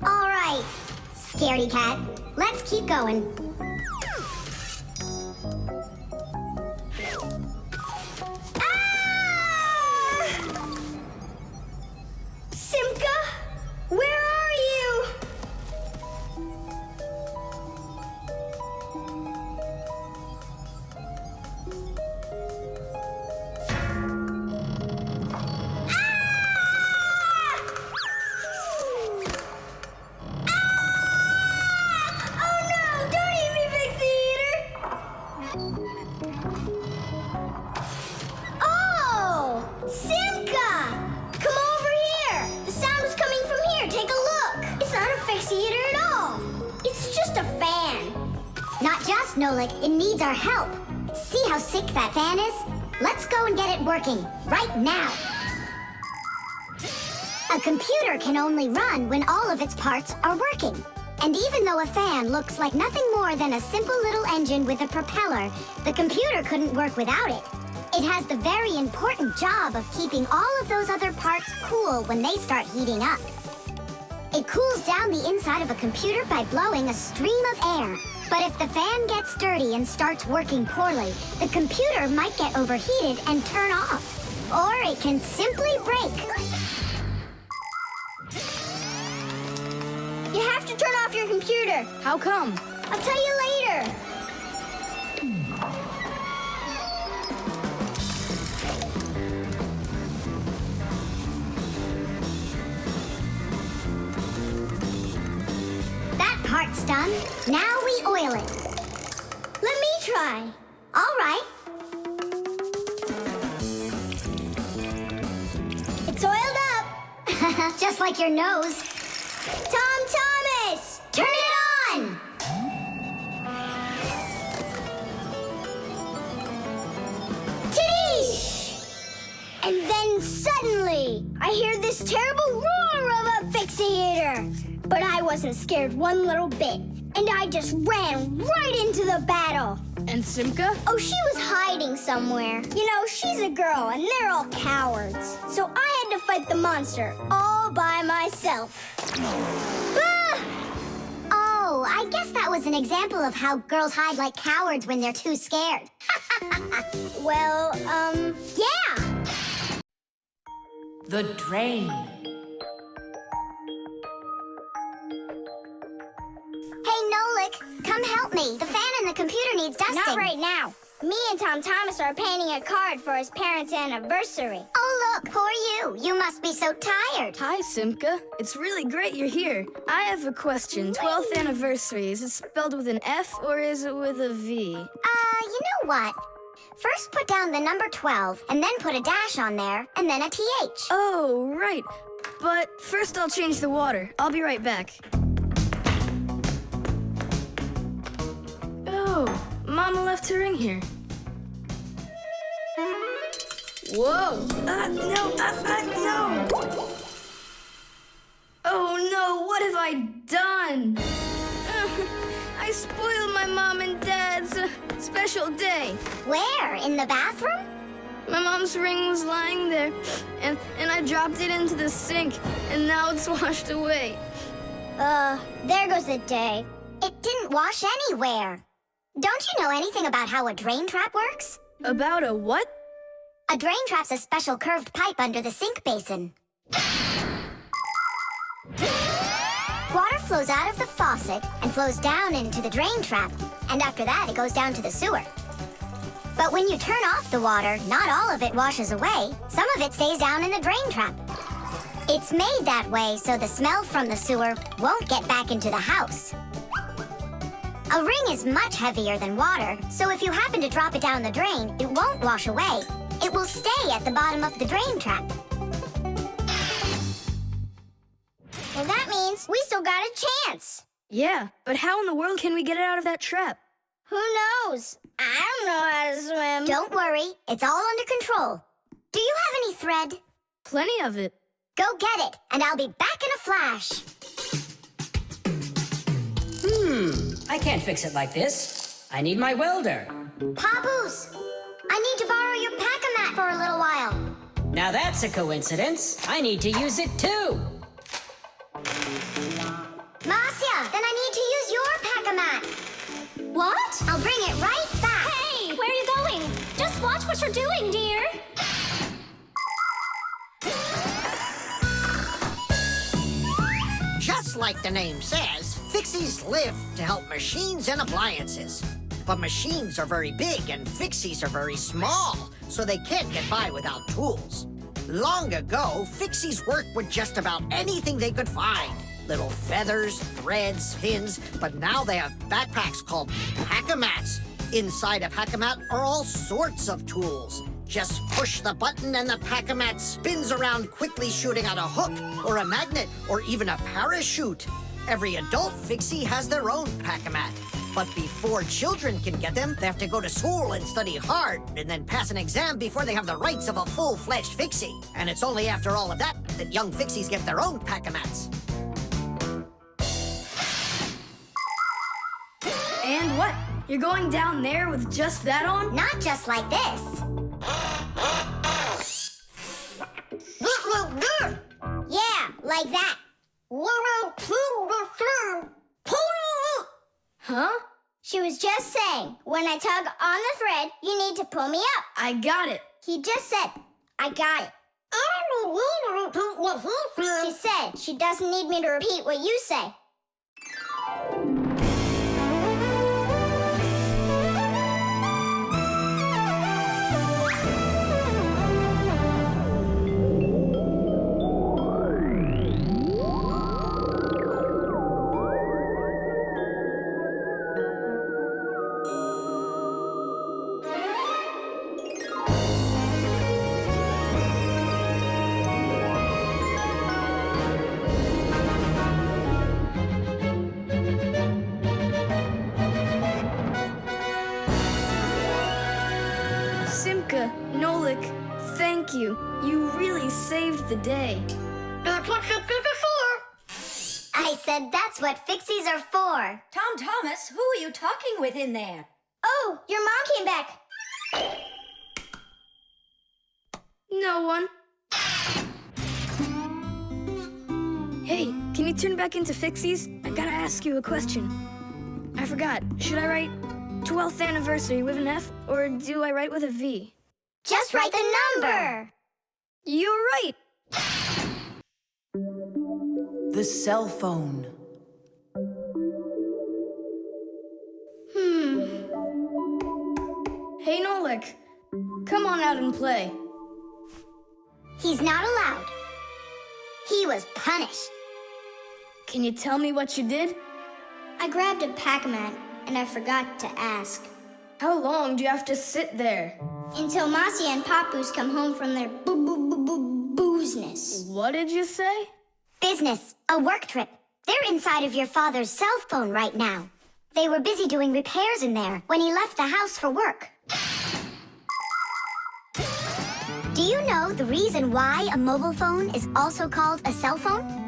All right, scaredy cat, let's keep going. Nolik, it needs our help. See how sick that fan is? Let's go and get it working, right now. A computer can only run when all of its parts are working. And even though a fan looks like nothing more than a simple little engine with a propeller, the computer couldn't work without it. It has the very important job of keeping all of those other parts cool when they start heating up. It cools down the inside of a computer by blowing a stream of air. But if the fan gets dirty and starts working poorly, the computer might get overheated and turn off. Or it can simply break. You have to turn off your computer. How come? I'll tell you later. That part's done. Now we oil it. Let me try. All right. It's oiled up. Just like your nose. Tom Thomas! Turn it on! Tidish! And then suddenly, I hear this terrible roar of a Fixie-eater. But I wasn't scared one little bit. And I just ran right into the battle. And Simka? Oh, she was hiding somewhere. You know, she's a girl, and they're all cowards. So I had to fight the monster all by myself. Ah! Oh, I guess that was an example of how girls hide like cowards when they're too scared. Well, yeah. The drain. Hey, Nolik, come help me. The fan in the computer needs dusting. Not right now. Me and Tom Thomas are painting a card for his parents' anniversary. Oh, look, poor you. You must be so tired. Hi, Simka. It's really great you're here. I have a question. 12th anniversary, is it spelled with an F or is it with a V? You know what? First put down the number 12, and then put a dash on there, and then a TH. Oh, right. But first I'll change the water. I'll be right back. Oh, Mama left her in here. Whoa! No! Oh no, what have I done? I spoiled my mom and dad's special day. Where? In the bathroom? My mom's ring was lying there, and I dropped it into the sink, and now it's washed away. There goes the day. It didn't wash anywhere. Don't you know anything about how a drain trap works? About a what? A drain trap's a special curved pipe under the sink basin. Water flows out of the faucet and flows down into the drain trap, and after that it goes down to the sewer. But when you turn off the water, not all of it washes away. Some of it stays down in the drain trap. It's made that way so the smell from the sewer won't get back into the house. A ring is much heavier than water, so if you happen to drop it down the drain, it won't wash away. It will stay at the bottom of the drain trap. Well, that means we still got a chance. Yeah, but how in the world can we get it out of that trap? Who knows? I don't know how to swim. Don't worry, it's all under control. Do you have any thread? Plenty of it. Go get it, and I'll be back in a flash. I can't fix it like this. I need my welder. Papoose, I need to borrow your pack-a-mat for a little while. Now that's a coincidence. I need to use it too. Marcia, then I need to use your pack-a-mat. What? I'll bring it right back. Hey, where are you going? Just watch what you're doing, dear. Just like the name says, Fixies live to help machines and appliances. But machines are very big and Fixies are very small, so they can't get by without tools. Long ago, Fixies worked with just about anything they could find. Little feathers, threads, pins, but now they have backpacks called pack-a-mats. Inside a pack-a-mat are all sorts of tools. Just push the button and the pack-a-mat spins around quickly, shooting out a hook or a magnet or even a parachute. Every adult Fixie has their own pack-a-mat. But before children can get them, they have to go to school and study hard, and then pass an exam before they have the rights of a full-fledged Fixie. And it's only after all of that that young Fixies get their own pack of mats. And what? You're going down there with just that on? Not just like this. Yeah, like that. Huh? She was just saying, when I tug on the thread, you need to pull me up. I got it. He just said, I got it. I don't need you to repeat what he said. She said she doesn't need me to repeat what you say. Simka, Nolik, thank you. You really saved the day. That's what Fixies are for. I said that's what Fixies are for. Tom Thomas, who are you talking with in there? Oh, your mom came back. No one. Hey, can you turn back into Fixies? I gotta ask you a question. I forgot. Should I write 12th anniversary with an F, or do I write with a V? Just write the number. You're right. The cell phone. Hey, Nolik, come on out and play. He's not allowed. He was punished. Can you tell me what you did? I grabbed a Pac-Man, and I forgot to ask. How long do you have to sit there? Until Marcia and Papoose come home from their boozness. What did you say? Business, a work trip. They're inside of your father's cell phone right now. They were busy doing repairs in there when he left the house for work. Do you know the reason why a mobile phone is also called a cell phone?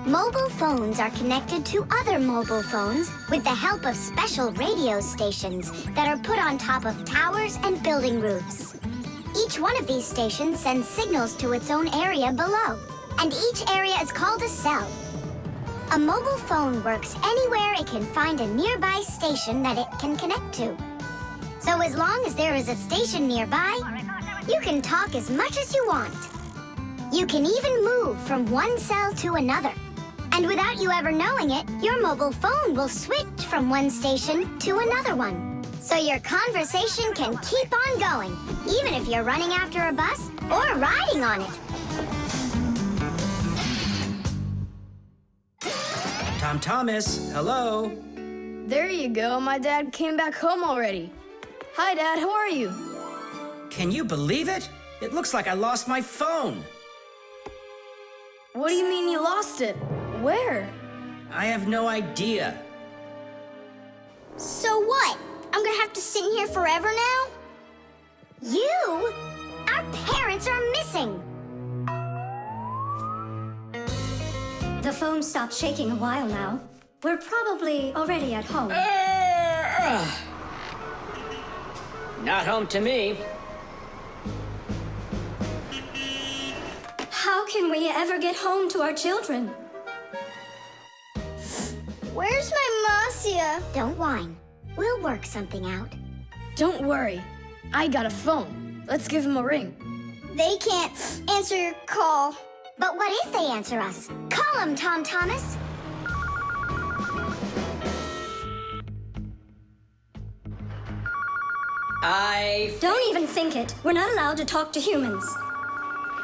Mobile phones are connected to other mobile phones with the help of special radio stations that are put on top of towers and building roofs. Each one of these stations sends signals to its own area below, and each area is called a cell. A mobile phone works anywhere it can find a nearby station that it can connect to. So as long as there is a station nearby, you can talk as much as you want. You can even move from one cell to another. And without you ever knowing it, your mobile phone will switch from one station to another one. So your conversation can keep on going, even if you're running after a bus or riding on it. Tom Thomas, hello. There you go. My dad came back home already. Hi, Dad. How are you? Can you believe it? It looks like I lost my phone. What do you mean you lost it? Where? I have no idea. So what? I'm gonna have to sit in here forever now? You? Our parents are missing. The phone stopped shaking a while now. We're probably already at home. Not home to me. How can we ever get home to our children? Where's my Marcia? Don't whine. We'll work something out. Don't worry. I got a phone. Let's give him a ring. They can't answer your call. But what if they answer us? Call them, Tom Thomas. Don't even think it. We're not allowed to talk to humans.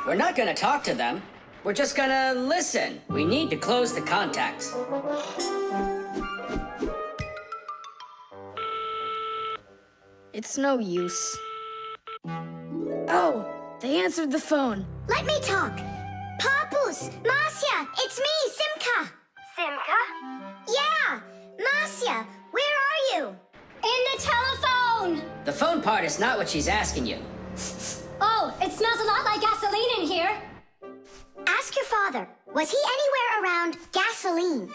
We're not gonna talk to them. We're just gonna listen. We need to close the contacts. It's no use. Oh, they answered the phone. Let me talk. Papoose, Marcia, it's me, Simka. Simka? Yeah, Marcia, where are you? In the telephone! The phone part is not what she's asking you. Oh, it smells a lot like gasoline in here. Ask your father. Was he anywhere around gasoline?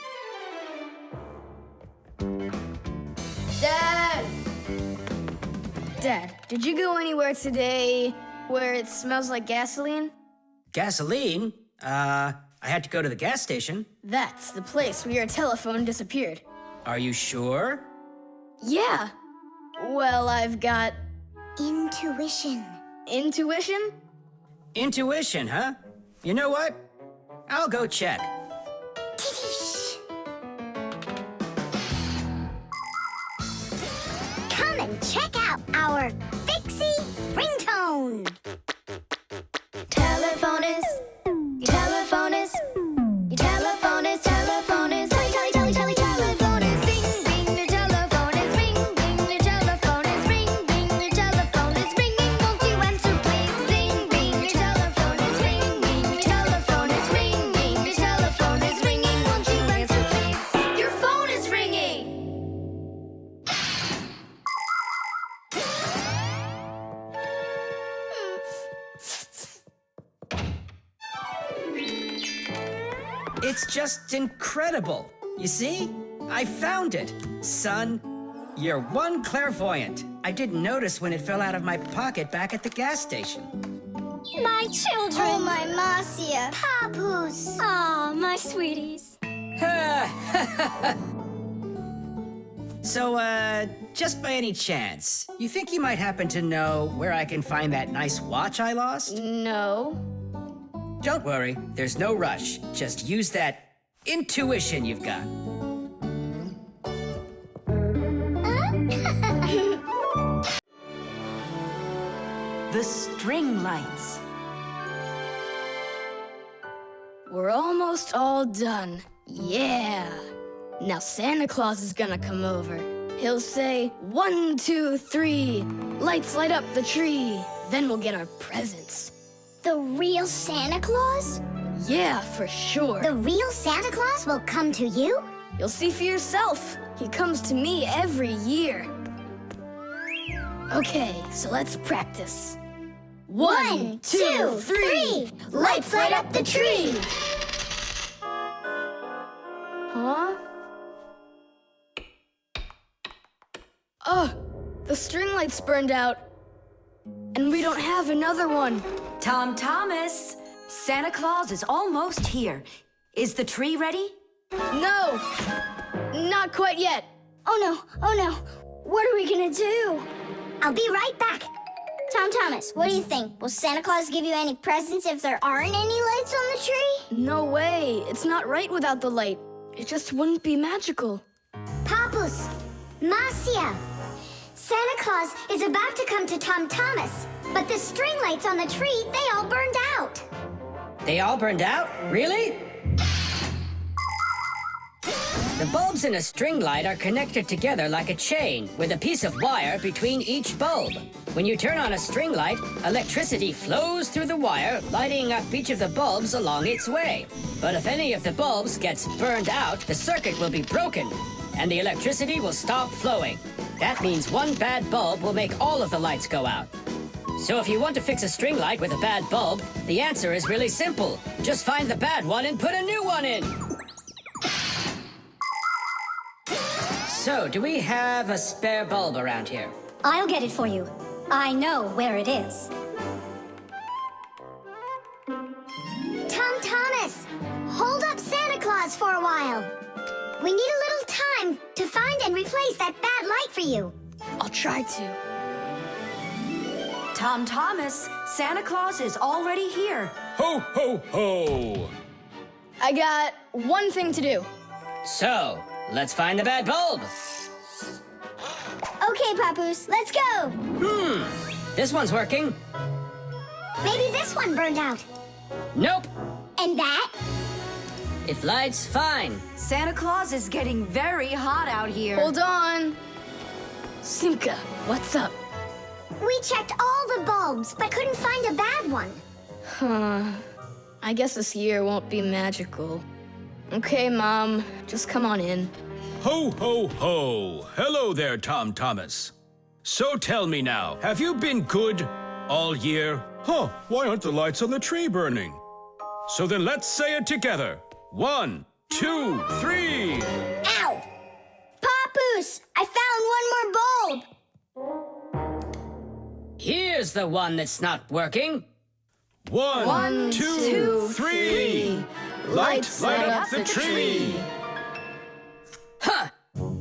Dad! Dad, did you go anywhere today where it smells like gasoline? Gasoline? I had to go to the gas station. That's the place where your telephone disappeared. Are you sure? Yeah. Well, I've got... Intuition. Intuition? Intuition, huh? You know what? I'll go check. Come and check out our Fixie ringtone. Telephone is, your telephone is, your telephone is, telephone is, telephone is, ring, ring, your telephone is, ring, ring, your telephone is, ring, ring, your telephone is ringing, won't you answer please? Ring, ring, your telephone is, ring, ring, your telephone is, ring, ring, your telephone is ringing, won't you answer please? Your phone is ringing! It's just incredible. You see? I found it. Son, you're one clairvoyant. I didn't notice when it fell out of my pocket back at the gas station. My children! Oh, my Marcia. Papoose. Aw, my sweeties. So, just by any chance, you think you might happen to know where I can find that nice watch I lost? No. Don't worry, there's no rush. Just use that intuition you've got. The StringLights. We're almost all done. Yeah. Now Santa Claus is gonna come over. He'll say, 1, 2, 3, lights light up the tree. Then we'll get our presents. The real Santa Claus? Yeah, for sure. The real Santa Claus will come to you? You'll see for yourself. He comes to me every year. Okay, so let's practice. 1, 2, 3, lights light up the tree. Huh? Oh, the string lights burned out. And we don't have another one. Tom Thomas, Santa Claus is almost here. Is the tree ready? No, not quite yet. Oh no. What are we gonna do? I'll be right back. Tom Thomas, what do you think? Will Santa Claus give you any presents if there aren't any lights on the tree? No way. It's not right without the light. It just wouldn't be magical. Papoose, Marcia, Santa Claus is about to come to Tom Thomas, but the string lights on the tree, they all burned out. They all burned out? Really? The bulbs in a string light are connected together like a chain with a piece of wire between each bulb. When you turn on a string light, electricity flows through the wire, lighting up each of the bulbs along its way. But if any of the bulbs gets burned out, the circuit will be broken, and the electricity will stop flowing. That means one bad bulb will make all of the lights go out. So if you want to fix a string light with a bad bulb, the answer is really simple. Just find the bad one and put a new one in. So, do we have a spare bulb around here? I'll get it for you. I know where it is. Tom Thomas, hold up Santa Claus for a while. We need a little time to find and replace that bad light for you. I'll try to. Tom Thomas, Santa Claus is already here. Ho, ho, ho! I got one thing to do. So, let's find the bad bulb. Okay, Papoose, let's go. This one's working. Maybe this one burned out. Nope. And that? It lights fine. Santa Claus is getting very hot out here. Hold on. Simka, what's up? We checked all the bulbs, but couldn't find a bad one. Huh. I guess this year won't be magical. Okay, Mom, just come on in. Ho, ho, ho. Hello there, Tom Thomas. So tell me now, have you been good all year? Huh, why aren't the lights on the tree burning? So then let's say it together. 1, 2, 3. Ow! Papoose, I found one more bulb. Here's the one that's not working. 1, 2, 3. Light up the tree. Huh!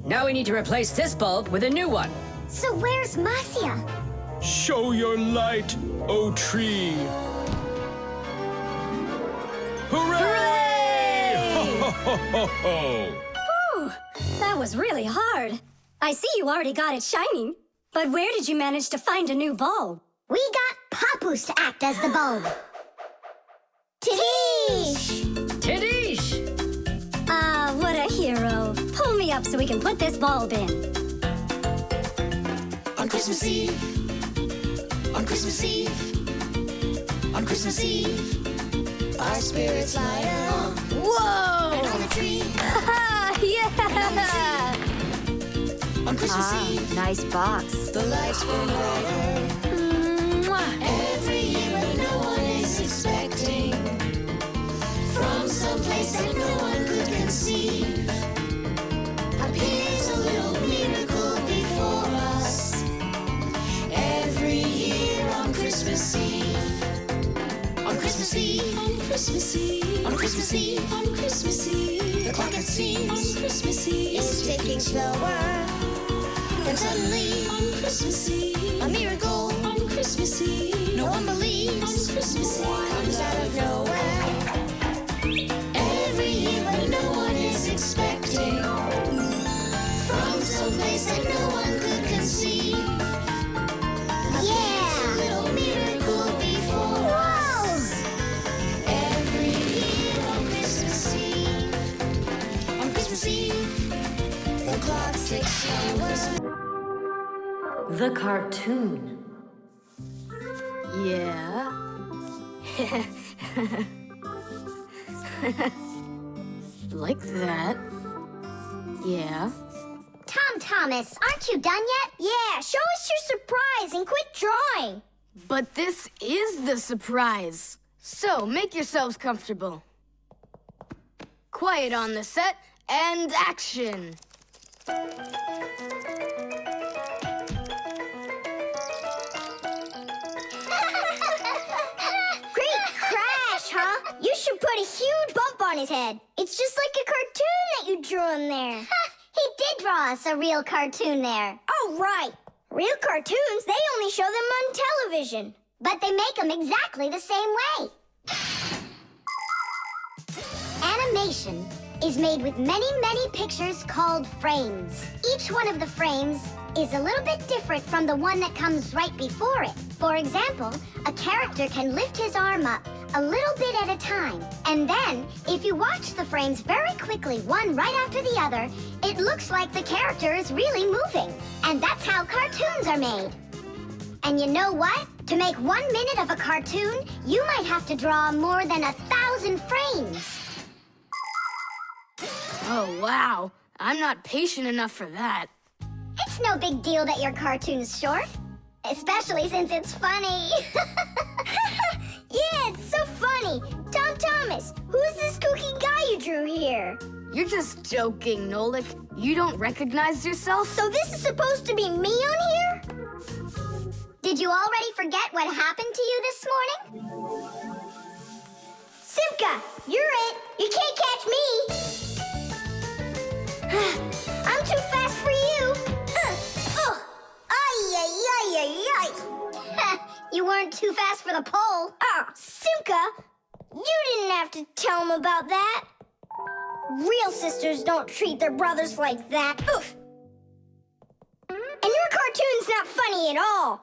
Now we need to replace this bulb with a new one. So where's Marcia? Show your light, O tree. Hooray! Ho, ho, ho, ho. Whew, that was really hard. I see you already got it shining. But where did you manage to find a new bulb? We got Papoose to act as the bulb. Tidish! Tidish! Ah, what a hero. Pull me up so we can put this bulb in. On Christmas Eve, on Christmas Eve, on Christmas Eve, our spirits light up. Whoa! And on the tree, Yeah! on Christmas Eve, Nice box. the lights burn brighter. Every year when no one is expecting, from some place that no one could conceive, appears a little miracle before us. Every year on Christmas Eve, on Christmas Eve, on Christmas Eve, on Christmas Eve, on Christmas Eve, the clock it seems on Christmas Eve is ticking slower. And suddenly, on Christmas Eve, a miracle on Christmas Eve, no one believes on Christmas Eve comes out of nowhere. Every year when no one is expecting, from some place that no one could conceive. Yeah! A little miracle before us. Every year on Christmas Eve, on Christmas Eve, the clock ticks slower. The cartoon. Yeah. Like that. Yeah. Tom Thomas, aren't you done yet? Yeah, show us your surprise and quit drawing. But this is the surprise. So make yourselves comfortable. Quiet on the set and action. Great crash, huh? You should put a huge bump on his head. It's just like a cartoon that you drew him there. He did draw us a real cartoon there. Oh, right. Real cartoons, they only show them on television. But they make them exactly the same way. Animation is made with many, many pictures called frames. Each one of the frames is a little bit different from the one that comes right before it. For example, a character can lift his arm up a little bit at a time. And then, if you watch the frames very quickly, one right after the other, it looks like the character is really moving. And that's how cartoons are made. And you know what? To make 1 minute of a cartoon, you might have to draw more than 1,000 frames. Oh, wow. I'm not patient enough for that. It's no big deal that your cartoon's short, especially since it's funny. Yeah, it's so funny. Tom Thomas, who's this kooky guy you drew here? You're just joking, Nolik. You don't recognize yourself? So this is supposed to be me on here? Did you already forget what happened to you this morning? Simka, you're it. You can't catch me. I'm too fast for you. Ay, ay, ay, ay, ay. You weren't too fast for the pole. Simka, you didn't have to tell him about that. Real sisters don't treat their brothers like that. Oof. And your cartoon's not funny at all.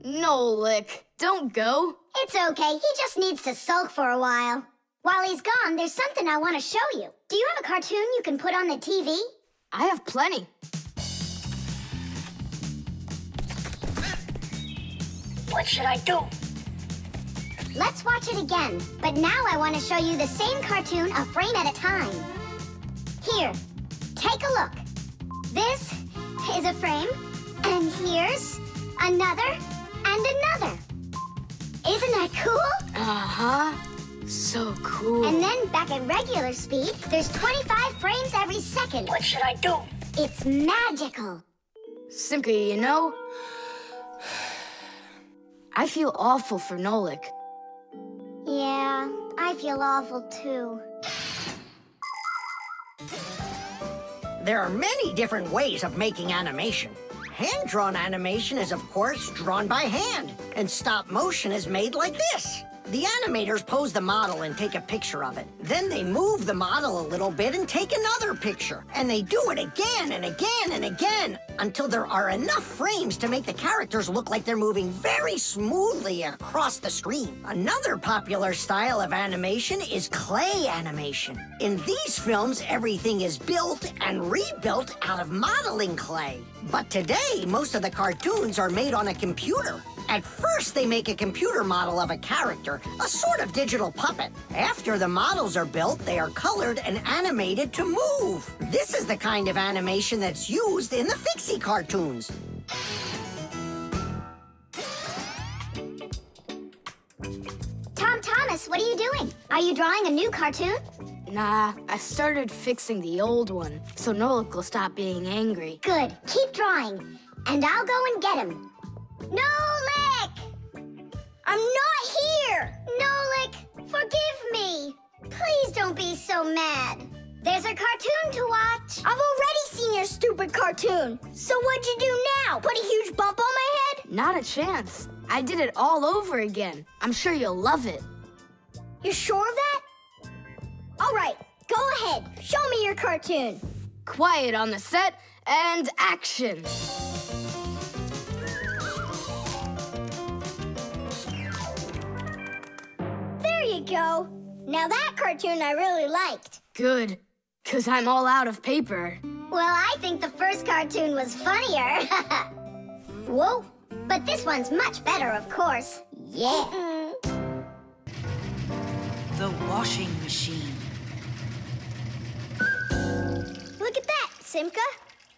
Nolik, don't go. It's okay. He just needs to sulk for a while. While he's gone, there's something I want to show you. Do you have a cartoon you can put on the TV? I have plenty. What should I do? Let's watch it again. But now I want to show you the same cartoon a frame at a time. Here, Take a look. This is a frame, and here's another and another. Isn't that cool? Uh-huh. So cool. And then back at regular speed, there's 25 frames every second. What should I do? It's magical. Simka, you know, I feel awful for Nolik. Yeah, I feel awful too. There are many different ways of making animation. Hand-drawn animation is, of course, drawn by hand, and stop motion is made like this. The animators pose the model and take a picture of it. Then they move the model a little bit and take another picture. And they do it again and again and again until there are enough frames to make the characters look like they're moving very smoothly across the screen. Another popular style of animation is clay animation. In these films, everything is built and rebuilt out of modeling clay. But today, most of the cartoons are made on a computer. At first, they make a computer model of a character, a sort of digital puppet. After the models are built, they are colored and animated to move. This is the kind of animation that's used in the Fixie cartoons. Tom Thomas, what are you doing? Are you drawing a new cartoon? Nah, I started fixing the old one, so Nolik will stop being angry. Good. Keep drawing, and I'll go and get him. Nolik! I'm not here! Nolik, forgive me. Please don't be so mad. There's a cartoon to watch. I've already seen your stupid cartoon. So what'd you do now? Put a huge bump on my head? Not a chance. I did it all over again. I'm sure you'll love it. You sure of that? All right, go ahead. Show me your cartoon. Quiet on the set, and action. There you go. Now that cartoon I really liked. Good, 'cause I'm all out of paper. Well, I think the first cartoon was funnier. Whoa, but this one's much better, of course. Yeah. The washing machine. Look at that, Simka.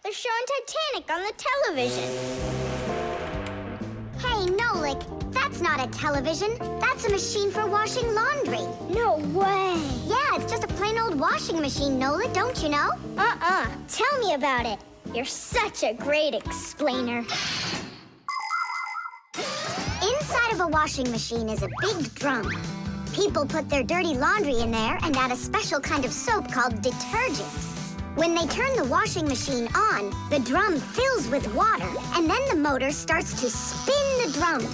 They're showing Titanic on the television. Hey, Nolik, that's not a television. That's a machine for washing laundry. No way. Yeah, it's just a plain old washing machine, Nolik, don't you know? Tell me about it. You're such a great explainer. Inside of a washing machine is a big drum. People put their dirty laundry in there and add a special kind of soap called detergent. When they turn the washing machine on, the drum fills with water, and then the motor starts to spin the drum.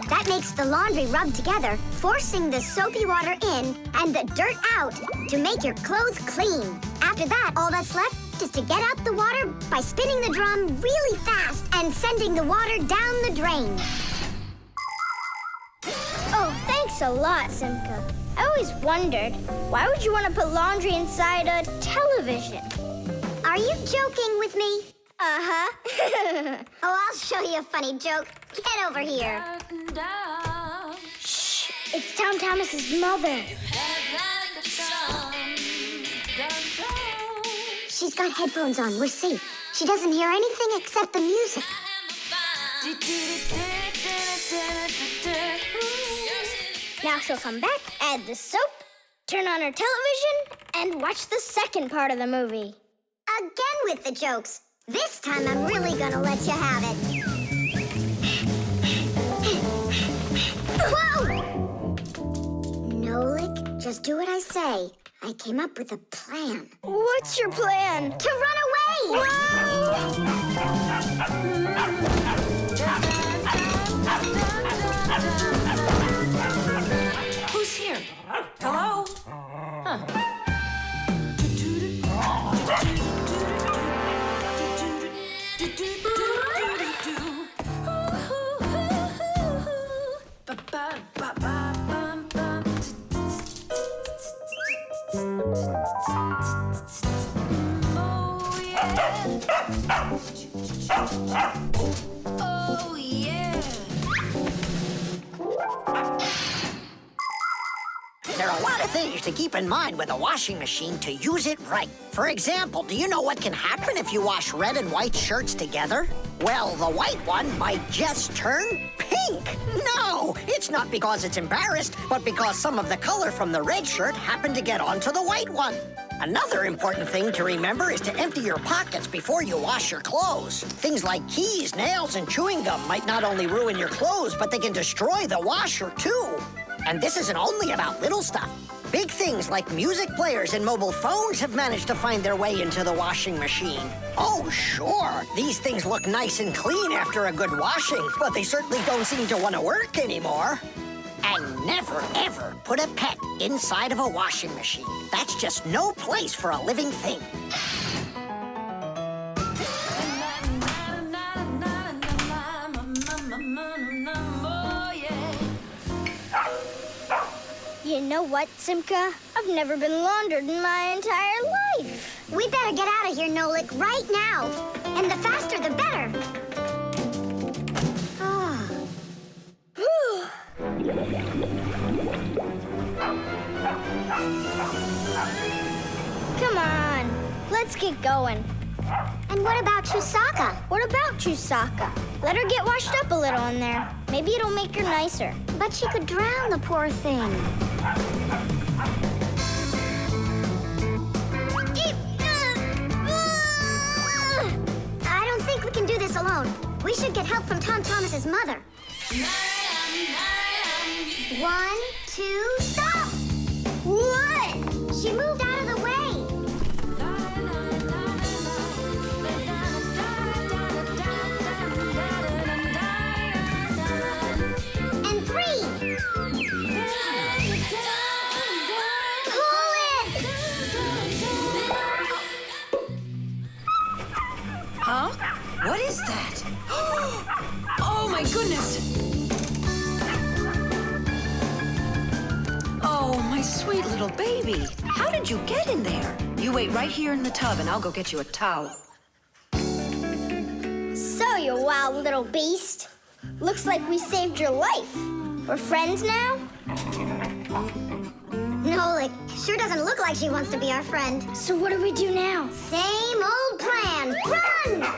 That makes the laundry rub together, forcing the soapy water in and the dirt out to make your clothes clean. After that, all that's left is to get out the water by spinning the drum really fast and sending the water down the drain. Oh, thanks a lot, Simka. I always wondered, why would you want to put laundry inside a television? Are you joking with me? Uh-huh. Oh, I'll show you a funny joke. Get over here. Shh, it's Tom Thomas's mother. She's got headphones on. We're safe. She doesn't hear anything except the music. Now she'll come back, add the soap, turn on her television, and watch the second part of the movie. Again with the jokes. This time I'm really gonna let you have it. Whoa! Nolik, just do what I say. I came up with a plan. What's your plan? To run away! Who's here? Hello? Huh. Oh, yeah. There are a lot of things to keep in mind with a washing machine to use it right. For example, do you know what can happen if you wash red and white shirts together? Well, the white one might just turn pink. No, it's not because it's embarrassed, but because some of the color from the red shirt happened to get onto the white one. Another important thing to remember is to empty your pockets before you wash your clothes. Things like keys, nails, and chewing gum might not only ruin your clothes, but they can destroy the washer, too. And this isn't only about little stuff. Big things like music players and mobile phones have managed to find their way into the washing machine. Oh, sure, these things look nice and clean after a good washing, but they certainly don't seem to want to work anymore. And never, ever put a pet inside of a washing machine. That's just no place for a living thing. You know what, Simka? I've never been laundered in my entire life. We better get out of here, Nolik, right now. And the faster, the better. Come on, let's get going. And what about Chewsocka? What about Chewsocka? Let her get washed up a little in there. Maybe it'll make her nicer. But she could drown the poor thing. I don't think we can do this alone. We should get help from Tom Thomas's mother. 1, 2, stop! What? She moved out of the way. And 3. Pull it! Huh? What is that? Oh, my goodness! Oh, my sweet little baby. How did you get in there? You wait right here in the tub and I'll go get you a towel. So, you wild little beast. Looks like we saved your life. We're friends now? Nolik, sure doesn't look like she wants to be our friend. So what do we do now? Same old plan. Run!